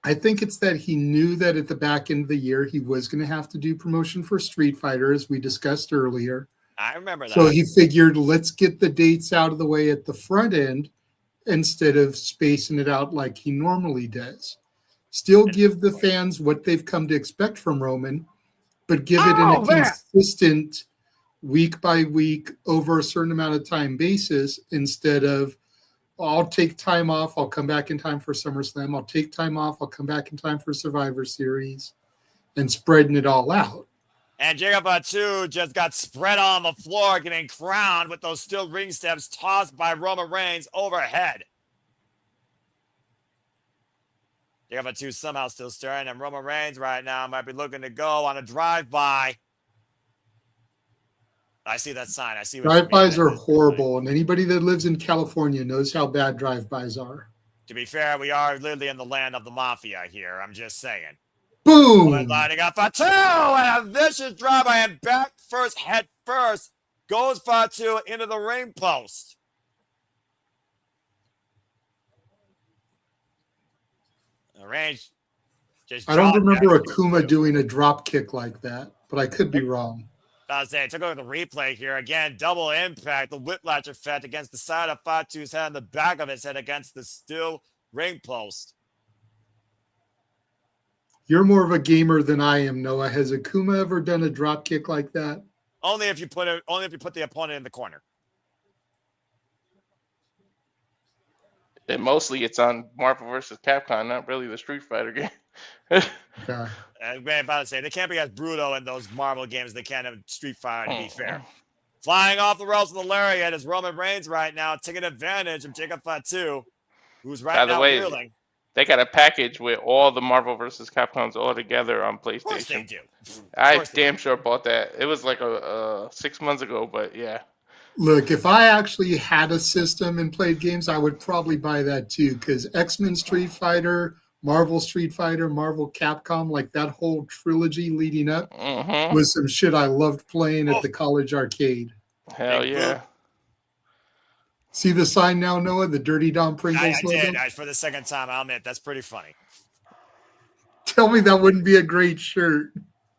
I think it's that he knew that at the back end of the year he was going to have to do promotion for Street Fighter, as we discussed earlier. I remember that. So he figured, let's get the dates out of the way at the front end instead of spacing it out like he normally does. Still give the fans what they've come to expect from Roman, but give it in a consistent week by week over a certain amount of time basis instead of, I'll take time off, I'll come back in time for SummerSlam, I'll take time off, I'll come back in time for Survivor Series, and spreading it all out. And Jacob Fatu just got spread on the floor, getting crowned with those steel ring steps tossed by Roman Reigns overhead. Jacob Fatu somehow still stirring, and Roman Reigns right now might be looking to go on a drive-by. I see that sign. I see what drive-bys are horrible, and anybody that lives in California knows how bad drive-bys are. To be fair, we are literally in the land of the mafia here. I'm just saying. Boom! Lining up Fatu, and a vicious drive-by, and back first, head first, goes Fatu into the ring post. Reigns just I don't remember Akuma doing a drop kick like that, but I could be wrong. I was saying, took over the replay here again. Double impact, the whiplash effect against the side of Fatu's head and the back of his head against the steel ring post. You're more of a gamer than I am, Noah. Has Akuma ever done a drop kick like that? Only if you put the opponent in the corner. And mostly it's on Marvel vs. Capcom, not really the Street Fighter game. Okay. I'm about to say, they can't be as brutal in those Marvel games they can in Street Fighter, to be fair. Flying off the ropes with the lariat is Roman Reigns right now, taking advantage of Jacob Fatu, who's right now reeling. They got a package with all the Marvel vs. Capcoms all together on PlayStation. Of course they do. I damn sure bought that. It was like 6 months ago, but yeah. Look, if I actually had a system and played games, I would probably buy that too, because X-Men Street Fighter, Marvel Street Fighter, Marvel Capcom, like that whole trilogy leading up was some shit I loved playing at the college arcade. Hell yeah. See the sign now, Noah? The Dirty Dom Pringles I logo? did. For the second time, I'll admit, that's pretty funny. Tell me that wouldn't be a great shirt.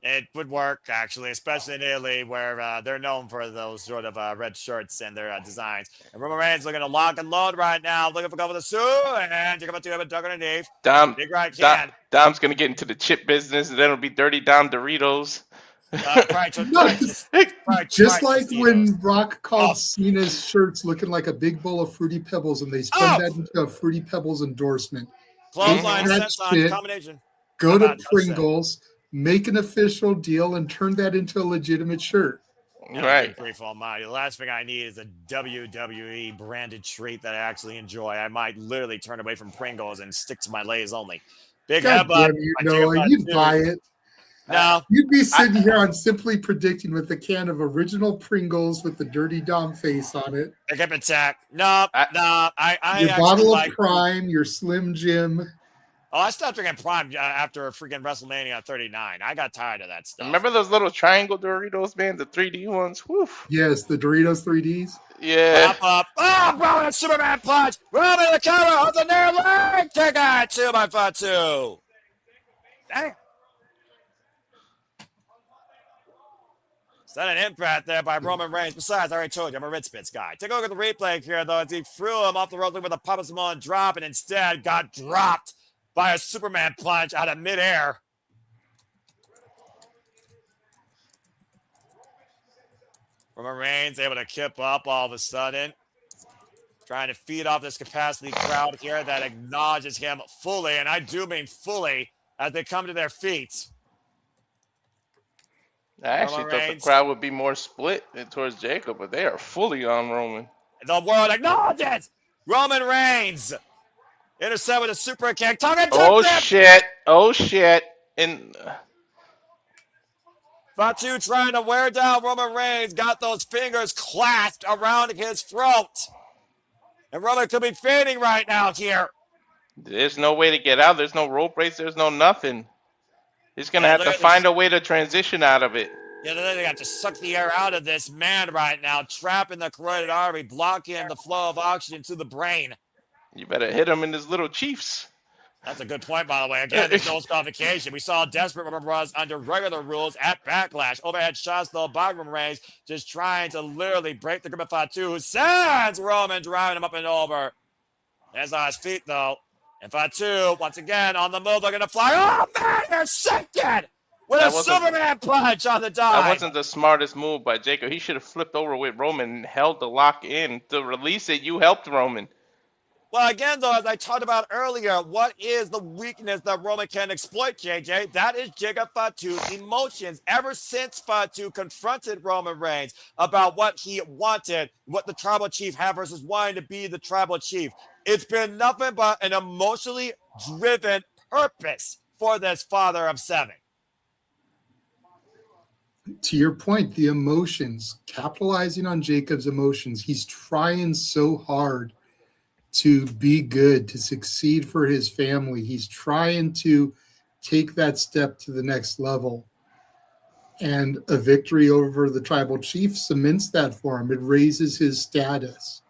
It would work, actually, especially in Italy, where they're known for those sort of red shirts and their designs. And Roman Reigns looking to lock and load right now, looking for cover the Sue, and you're about to have a duck underneath. Big right hand. Dom's going to get into the chip business, and then it'll be Dirty Dom Doritos. Just like when Rock called Cena's shirts looking like a big bowl of Fruity Pebbles, and they spun that into a Fruity Pebbles endorsement. Clothesline, senton, combination. Go to Pringles, make an official deal, and turn that into a legitimate shirt. Right. Grief almighty. The last thing I need is a WWE branded treat that I actually enjoy. I might literally turn away from Pringles and stick to my Lay's only. Big headbutt. You know, you'd buy it. No. You'd be sitting here on Simply Predicting with a can of original Pringles with the Dirty Dom face on it. I kept attack. No. Your bottle of Prime, your Slim Jim. Oh, I stopped drinking Prime after freaking WrestleMania 39. I got tired of that stuff. Remember those little triangle Doritos, man? The 3D ones? Woo. Yes, the Doritos 3Ds. Yeah. Up. Oh, bro, that Superman punch. Roman the cover of the near leg. Take it. 2 by Fatu. Dang. Set an impact there by Roman Reigns. Besides, I already told you, I'm a Red Spits guy. Take a look at the replay here, though, as he threw him off the rope with a Papa Samoan drop and instead got dropped by a Superman punch out of midair. Roman Reigns able to kip up all of a sudden. Trying to feed off this capacity crowd here that acknowledges him fully, and I do mean fully, as they come to their feet. I actually thought the crowd would be more split towards Jacob, but they are fully on Roman. The world acknowledges Roman Reigns. Intercept with a super kick. Oh, shit. And Fatu trying to wear down Roman Reigns. Got those fingers clasped around his throat. And Roman could be fainting right now here. There's no way to get out. There's no rope race. There's no nothing. He's going to have to find a way to transition out of it. Yeah, they got to suck the air out of this man right now, trapping the carotid artery, blocking the flow of oxygen to the brain. You better hit him in his little chiefs. That's a good point, by the way. Again, there's no disqualification. We saw Desperate Rubber Bros under regular rules at Backlash. Overhead shots, though, by Roman Reigns, just trying to literally break the grip of Fatu, who sends Roman, driving him up and over. There's on his feet, though. And Fatu, once again, on the move, looking to fly. Oh, man, you're sinking! With a Superman punch on the dive. That wasn't the smartest move by Jacob. He should have flipped over with Roman and held the lock in. To release it, you helped Roman. Well, again, though, as I talked about earlier, what is the weakness that Roman can exploit, JJ? That is Jacob Fatu's emotions. Ever since Fatu confronted Roman Reigns about what he wanted, what the tribal chief had versus wanting to be the tribal chief, it's been nothing but an emotionally driven purpose for this father of seven. To your point, the emotions, capitalizing on Jacob's emotions, he's trying so hard to be good, to succeed for his family. He's trying to take that step to the next level. And a victory over the tribal chief cements that for him. It raises his status.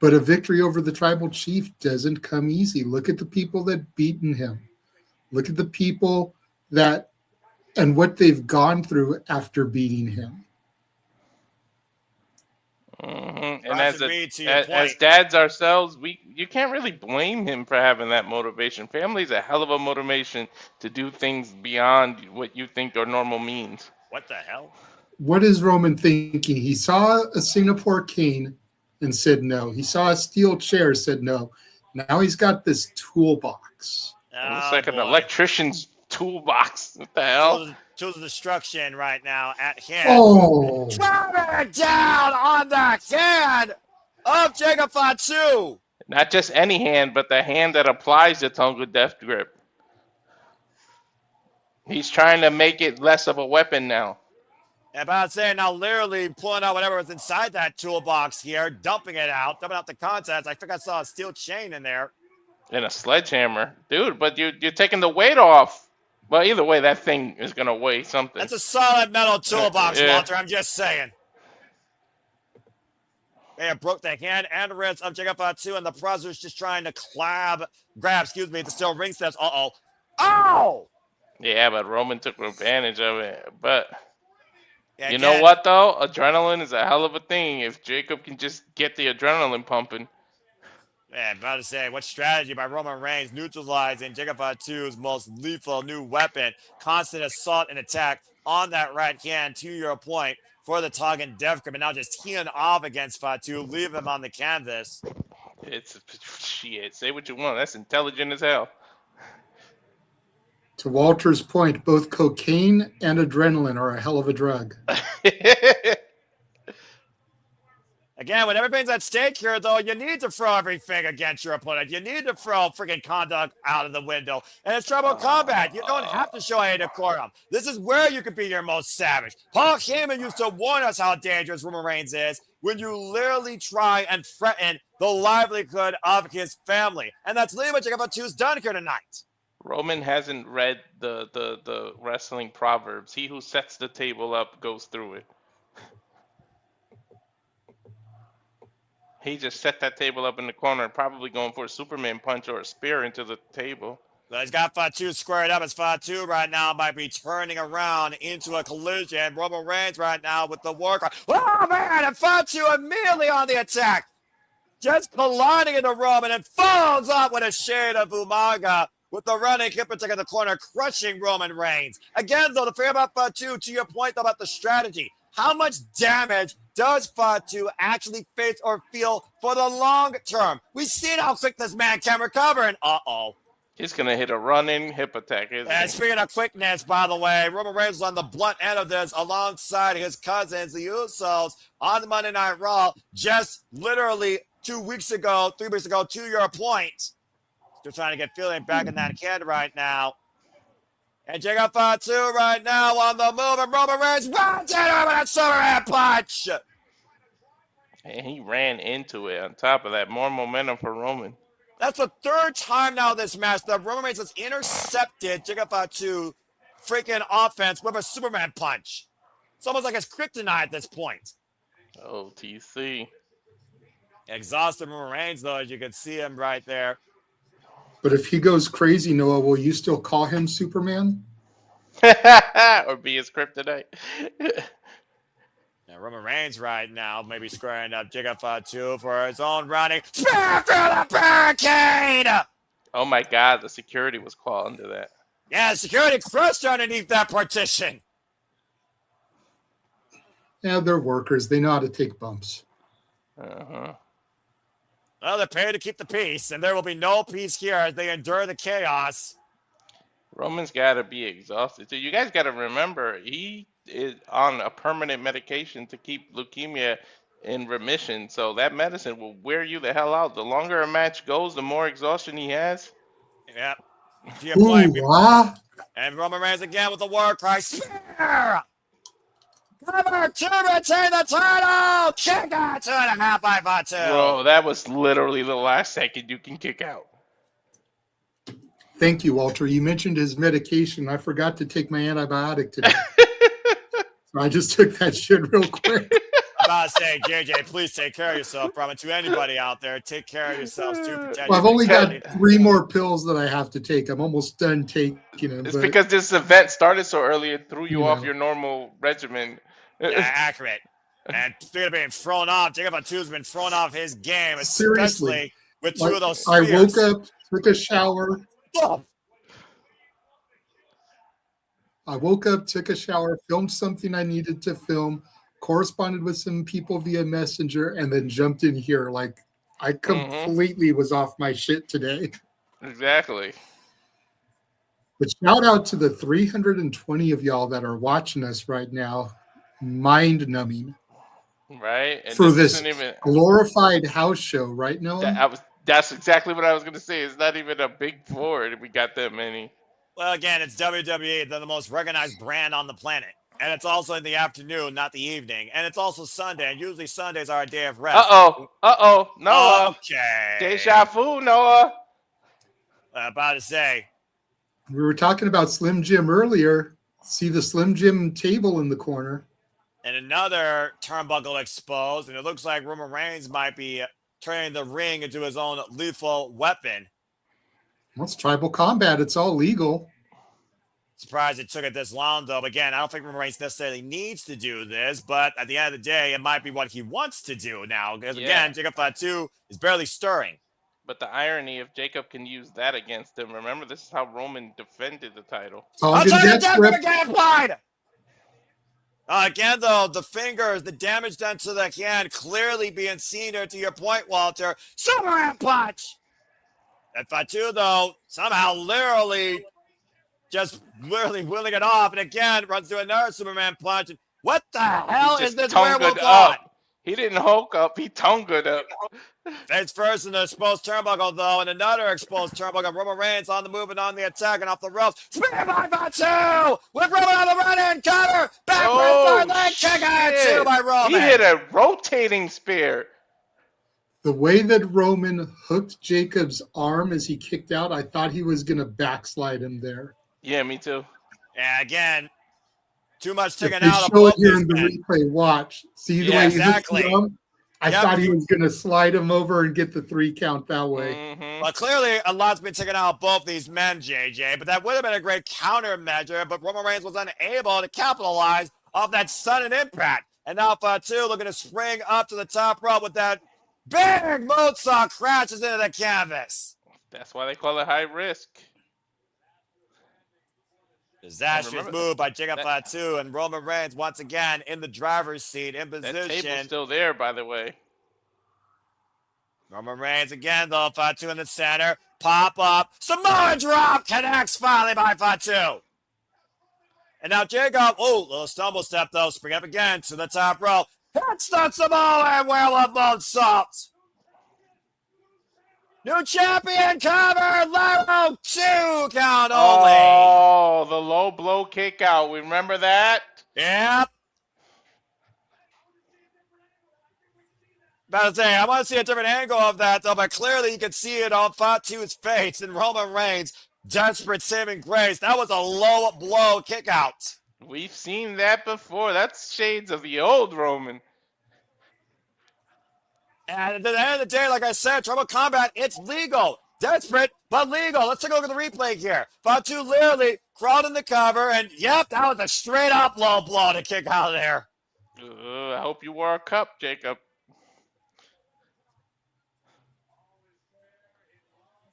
But a victory over the tribal chief doesn't come easy. Look at the people that beaten him. Look at the people that and what they've gone through after beating him. Mm-hmm. And as dads ourselves, you can't really blame him for having that motivation. Family's a hell of a motivation to do things beyond what you think are normal means. What the hell? What is Roman thinking? He saw a Singapore cane and said no. He saw a steel chair, said no. Now he's got this toolbox. It's like an electrician's toolbox. What the hell? Tools of destruction right now at hand. Oh. Driving down on the hand of Jacob Fatu. Not just any hand, but the hand that applies the tongue of death grip. He's trying to make it less of a weapon now. And about saying now, literally pulling out whatever was inside that toolbox here, dumping out the contents. I think I saw a steel chain in there. And a sledgehammer. Dude, but you're taking the weight off. Well, either way, that thing is going to weigh something. That's a solid metal toolbox, yeah. Walter. I'm just saying. They broke the hand and wrist of Jacob Fatu, and the brothers just trying to grab, the steel ring steps. Uh-oh. Oh! Yeah, but Roman took advantage of it. But yeah, you know what, though? Adrenaline is a hell of a thing if Jacob can just get the adrenaline pumping. Man, about to say, what strategy by Roman Reigns neutralizing Jacob Fatu's most lethal new weapon, constant assault and attack on that right hand, to your point, for the tongue and death grip, and now just teeing off against Fatu, leave him on the canvas. It's shit. Say what you want. That's intelligent as hell. To Walter's point, both cocaine and adrenaline are a hell of a drug. Again, when everything's at stake here, though, you need to throw everything against your opponent. You need to throw freaking conduct out of the window. And it's tribal combat. You don't have to show any decorum. This is where you can be your most savage. Paul Heyman used to warn us how dangerous Roman Reigns is when you literally try and threaten the livelihood of his family. And that's literally what Jacob Fatu's done here tonight. Roman hasn't read the wrestling proverbs. He who sets the table up goes through it. He just set that table up in the corner, probably going for a Superman punch or a spear into the table. Well, he's got Fatu squared up as Fatu right now might be turning around into a collision. Roman Reigns right now with the war cry. Oh, man, and Fatu immediately on the attack. Just colliding into Roman and follows up with a shade of Umaga with the running hip attack in the corner, crushing Roman Reigns. Again, though, the thing about Fatu, to your point about the strategy, how much damage does Fatu actually face or feel for the long term? We've seen how quick this man can recover, and uh-oh. He's going to hit a running hip attack, isn't he? Speaking of quickness, by the way, Roman Reigns was on the blunt end of this alongside his cousins, the Usos, on the Monday Night Raw, just literally 2 weeks ago, 3 weeks ago, to your point. Still trying to get feeling back in that kid right now. And Jacob Fatu right now on the move, and Roman Reigns runs into him with a Superman punch. And he ran into it. On top of that, more momentum for Roman. That's the third time now this match that Roman Reigns has intercepted Jacob Fatu freaking offense with a Superman punch. It's almost like it's kryptonite at this point. Oh, TC. Exhausted Roman Reigns, though, as you can see him right there. But if he goes crazy, Noah, will you still call him Superman? Or be his kryptonite? Now, Roman Reigns right now maybe squaring up Jacob Fatu for his own running. Spear through the barricade! Oh my God, the security was calling to that. Yeah, security crushed underneath that partition. Yeah, they're workers. They know how to take bumps. Uh-huh. Well, they're paid to keep the peace, and there will be no peace here as they endure the chaos. Roman's got to be exhausted. So you guys got to remember, he is on a permanent medication to keep leukemia in remission. So that medicine will wear you the hell out. The longer a match goes, the more exhaustion he has. Yep. To your point. Ooh, And Roman Reigns again with the war cry. Spear! Cover to retain the title! Kick out 2.5 by Fatu. Bro, that was literally the last second you can kick out. Thank you, Walter. You mentioned his medication. I forgot to take my antibiotic today. So I just took that shit real quick. I'm about to say, JJ, please take care of yourself from it. To anybody out there, take care of yourselves to protect. Well, I've only got 3 more pills that I have to take. I'm almost done taking them. It's because this event started so early it threw you off your normal regimen. Yeah, accurate. And speaking of being thrown off, Jacob Fatu's been thrown off his game, Seriously, especially with 2 of those I spears. woke up, took a shower. Oh. I woke up, took a shower, filmed something I needed to film, corresponded with some people via Messenger, and then jumped in here. Like, I completely was off my shit today. Exactly. But shout out to the 320 of y'all that are watching us right now. Mind numbing. Right? And For this this isn't even glorified house show, right, Noah? that's exactly what I was gonna say. It's not even a big board. We got that many. Well, again, it's WWE. They're the most recognized brand on the planet. And it's also in the afternoon, not the evening. And it's also Sunday. And usually Sundays are a day of rest. Uh-oh. Noah. Okay. Deja vu, Noah. About to say. We were talking about Slim Jim earlier. See the Slim Jim table in the corner. And another turnbuckle exposed. And it looks like Roman Reigns might be turning the ring into his own lethal weapon. Well, it's tribal combat. It's all legal. Surprised it took it this long, though. But again, I don't think Roman Reigns necessarily needs to do this, but at the end of the day, it might be what he wants to do now. Because again, Jacob Fatu is barely stirring. But the irony, if Jacob can use that against him, remember this is how Roman defended the title. I'll tell you that again applied. Again, though, the fingers, the damage done to the hand, clearly being seen here. To your point, Walter, Superman punch. And Fatu, though, somehow literally willing it off, and again runs to another Superman punch. And what the hell is this werewolf on? He didn't hulk up, he tongued up. Face first in the exposed turnbuckle, though, and another exposed turnbuckle. Roman Reigns on the move and on the attack and off the ropes. Spear by Fatu! With Roman on the run in, cover! Back leg kick out 2 by Roman. He hit a rotating spear. The way that Roman hooked Jacob's arm as he kicked out, I thought he was going to backslide him there. Yeah, me too. Yeah, again, too much taken If they out of show both it here these in the men. replay, watch. See the way he hooked the arm? I thought he was going to slide him over and get the 3 count that way. Well, clearly a lot's been taken out of both these men, JJ, but that would have been a great countermeasure, but Roman Reigns was unable to capitalize off that sudden impact. And now Fatu looking to spring up to the top rope with that big moonsault crashes into the canvas. That's why they call it high risk. Disastrous move by Jacob Fatu, and Roman Reigns once again in the driver's seat in position. That table's still there, by the way. Roman Reigns again, though. Fatu in the center. Pop up. Samoa drop connects finally by Fatu. And now Jacob, little stumble step, though. Spring up again to the top rope. Hits the Samoa werewolf moonsault. New champion cover, level 2 count only. Oh, the low blow kick out. We remember that? Yep. About to say, I want to see a different angle of that, though, but clearly you can see it on Fatu's face and Roman Reigns' desperate saving grace. That was a low blow kick out. We've seen that before. That's shades of the old Roman. And at the end of the day, like I said, Tribal Combat, it's legal. Desperate, but legal. Let's take a look at the replay here. Fatu literally crawled in the cover, and yep, that was a straight up low blow to kick out of there. I hope you wore a cup, Jacob.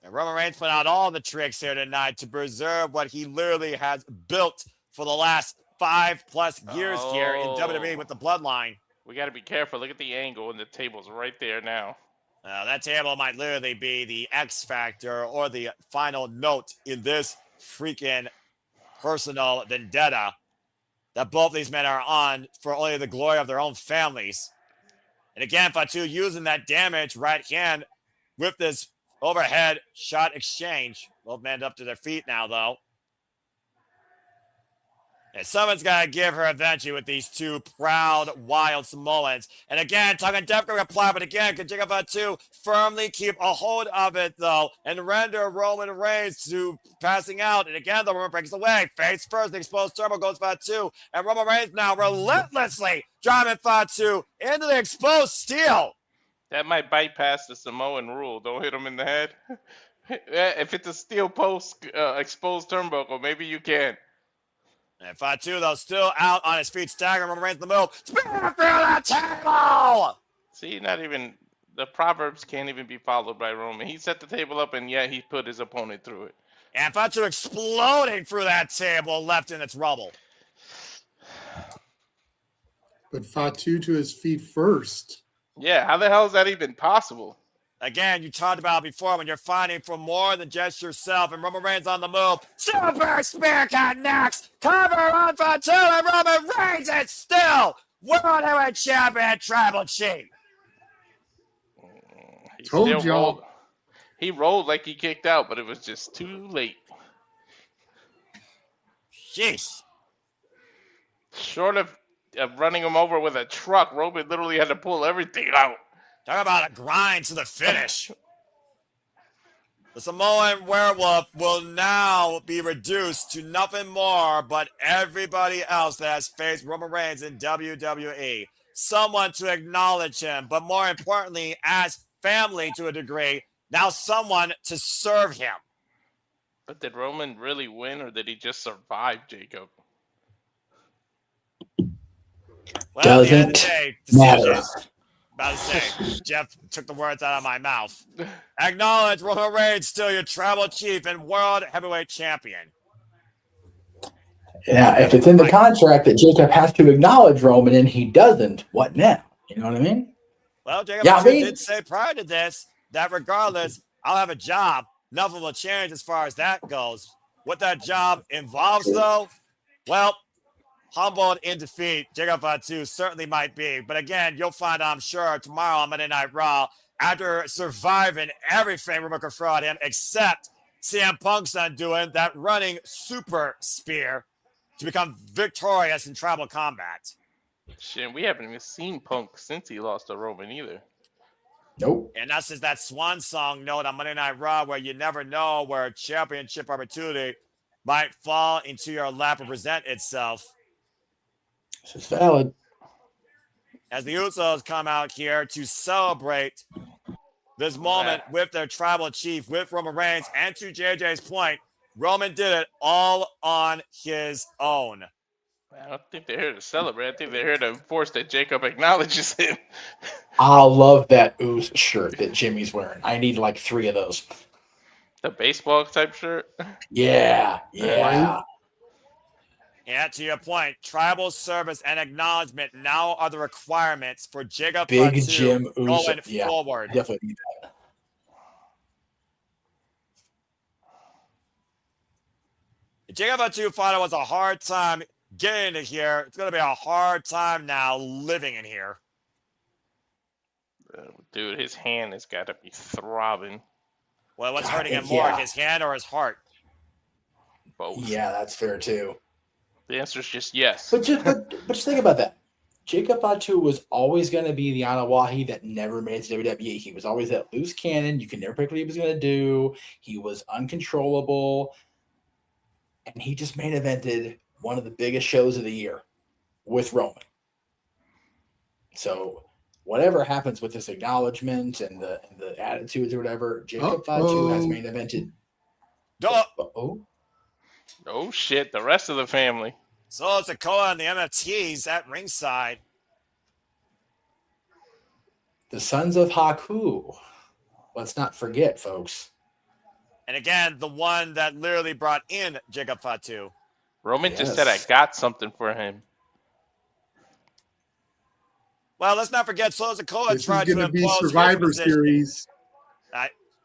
And Roman Reigns put out all the tricks here tonight to preserve what he literally has built for the last 5+ years here in WWE with the Bloodline. We got to be careful. Look at the angle, and the table's right there now. That table might literally be the X factor or the final note in this freaking personal vendetta that both these men are on for only the glory of their own families. And again, Fatu using that damage right hand with this overhead shot exchange. Both men up to their feet now, though. And someone's got to give her eventually with these two proud, wild Samoans. And again, Tongue and Death going to apply, but again, can Jacob Fatu firmly keep a hold of it, though, and render Roman Reigns to passing out. And again, the Roman breaks away. Face first, the exposed turbo goes Fatu. And Roman Reigns now relentlessly driving Fatu into the exposed steel. That might bypass the Samoan rule. Don't hit him in the head. If it's a steel post exposed turnbuckle, maybe you can. And Fatu, though, still out on his feet, staggering. Roman Reigns in the middle. Spear through the table! See, not even the Proverbs can't even be followed by Roman. He set the table up, and yet he put his opponent through it. And Fatu exploding through that table, left in its rubble. But Fatu to his feet first. Yeah, how the hell is that even possible? Again, you talked about before when you're fighting for more than just yourself, and Roman Reigns on the move. Super Spear Cut next. Cover on Fatu, and Roman Reigns is still World Heavyweight Champion Tribal Chief. Told y'all. He rolled like he kicked out, but it was just too late. Jeez. Short of running him over with a truck, Roman literally had to pull everything out. Talk about a grind to the finish. The Samoan werewolf will now be reduced to nothing more but everybody else that has faced Roman Reigns in WWE. Someone to acknowledge him, but more importantly, as family to a degree, now someone to serve him. But did Roman really win, or did he just survive, Jacob? Well, Doesn't matter. About to say, Jeff took the words out of my mouth. Acknowledge Roman Reigns, still your tribal chief and world heavyweight champion. Yeah, if it's in the contract that Jacob has to acknowledge Roman and he doesn't, what now? You know what I mean? Well, Jacob Yeah, did say prior to this that regardless, I'll have a job. Nothing will change as far as that goes. What that job involves, though, well, humbled in defeat, Jacob Fatu certainly might be. But again, you'll find, I'm sure, tomorrow on Monday Night Raw, after surviving everything rumor could throw at him, except CM Punk's undoing that running super spear to become victorious in tribal combat. Shit, we haven't even seen Punk since he lost to Roman either. Nope. And that's just that swan song note on Monday Night Raw where you never know where a championship opportunity might fall into your lap and present itself. This is valid. As the Usos come out here to celebrate this moment with their tribal chief, with Roman Reigns, and to JJ's point, Roman did it all on his own. I don't think they're here to celebrate. I think they're here to enforce that Jacob acknowledges him. I love that Oos shirt that Jimmy's wearing. I need like 3 of those. The baseball type shirt? Yeah, yeah. Yeah, to your point, tribal service and acknowledgement now are the requirements for Jacob Big Fatu Jim Uso. going Yeah, forward. definitely need that. Jacob Fatu thought it was a hard time getting into here. It's going to be a hard time now living in here. Dude, his hand has got to be throbbing. Well, what's hurting him more, his hand or his heart? Both. Yeah, that's fair too. The answer is just yes. But just think about that. Jacob Fatu was always going to be the Anawahi that never made it to WWE. He was always that loose cannon. You could never predict what he was going to do. He was uncontrollable. And he just main evented one of the biggest shows of the year with Roman. So whatever happens with this acknowledgement and the attitudes or whatever, Jacob Fatu has main evented. Oh shit! The rest of the family. So it's Sikoa and the MFTs at ringside. The Sons of Haku. Let's not forget, folks. And again, the one that literally brought in Jacob Fatu. Roman just said, I got something for him. Well, let's not forget, Solo Sikoa This is tried to going to be impose his Survivor position. Series.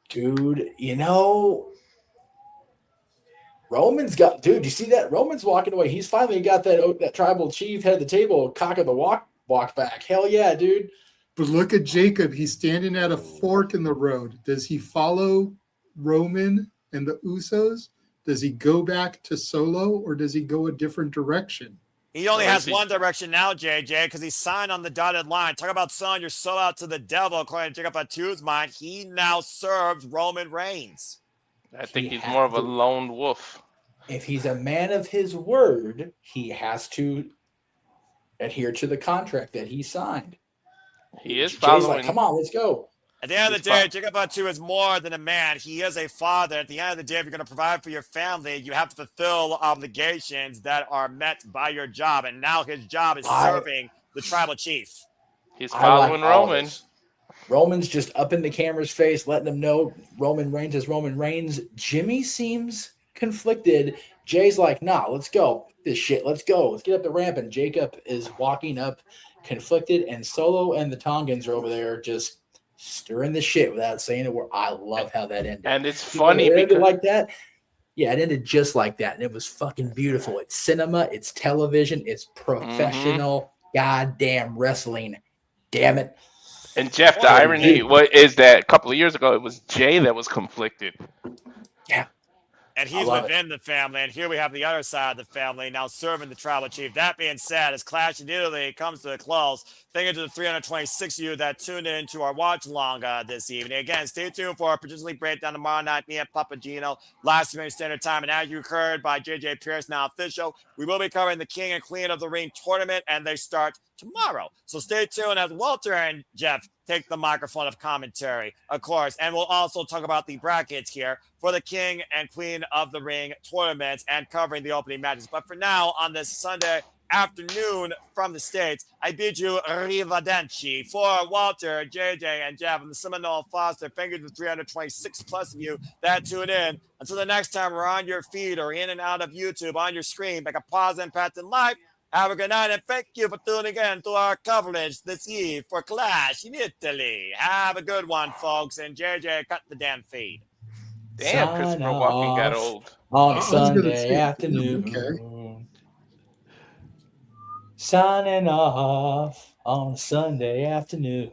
Dude, you know, Roman's got, dude, you see that? Roman's walking away. He's finally got that tribal chief head of the table, cock of the walk back. Hell yeah, dude. But look at Jacob. He's standing at a fork in the road. Does he follow Roman and the Usos? Does he go back to Solo, or does he go a different direction? He only has one direction now, JJ, because he signed on the dotted line. Talk about selling your soul out to the devil, according to Jacob Fatu's mind. He now serves Roman Reigns. I think he's more of a lone wolf. If he's a man of his word, he has to adhere to the contract that he signed. He is Jay's following. like, come on, let's go. At the end of the day, Jacob Fatu is more than a man. He is a father. At the end of the day, if you're going to provide for your family, you have to fulfill obligations that are met by your job. And now his job is serving the tribal chief. He's following Roman. Roman's just up in the camera's face, letting them know Roman Reigns is Roman Reigns. Jimmy seems conflicted. Jay's like, nah, let's go. This shit, let's go. Let's get up the ramp. And Jacob is walking up conflicted, and Solo and the Tongans are over there just stirring the shit without saying a word. I love how that ended. And it's funny because like that. Yeah, it ended just like that. And it was fucking beautiful. It's cinema, it's television, it's professional goddamn wrestling. Damn it. And Jeff, the irony is that a couple of years ago, it was Jay that was conflicted. Yeah. And he's within the family. And here we have the other side of the family now serving the tribal chief. That being said, as Clash in Italy comes to a close, thank you to the 326 of you that tuned in to our watch along this evening. Again, stay tuned for our particularly breakdown tomorrow night. Me and Papagino, last minute standard time. And as you heard by JJ Pierce, now official, we will be covering the King and Queen of the Ring tournament, and they start tomorrow. So stay tuned as Walter and Jeff take the microphone of commentary, of course. And we'll also talk about the brackets here for the King and Queen of the Ring tournaments and covering the opening matches. But for now, on this Sunday afternoon from the States, I bid you arrivederci. For Walter, JJ, and Jeff, and the Seminole Foster, thank you to the 326 plus of you that tune in. Until the next time we're on your feed or in and out of YouTube on your screen, make a pause and pat in life. Have a good night, and thank you for tuning in to our coverage this eve for Clash in Italy. Have a good one, folks, and JJ, cut the damn feed. Damn, Christopher Walken got old. On Sunday afternoon. Okay. Signing off on Sunday afternoon.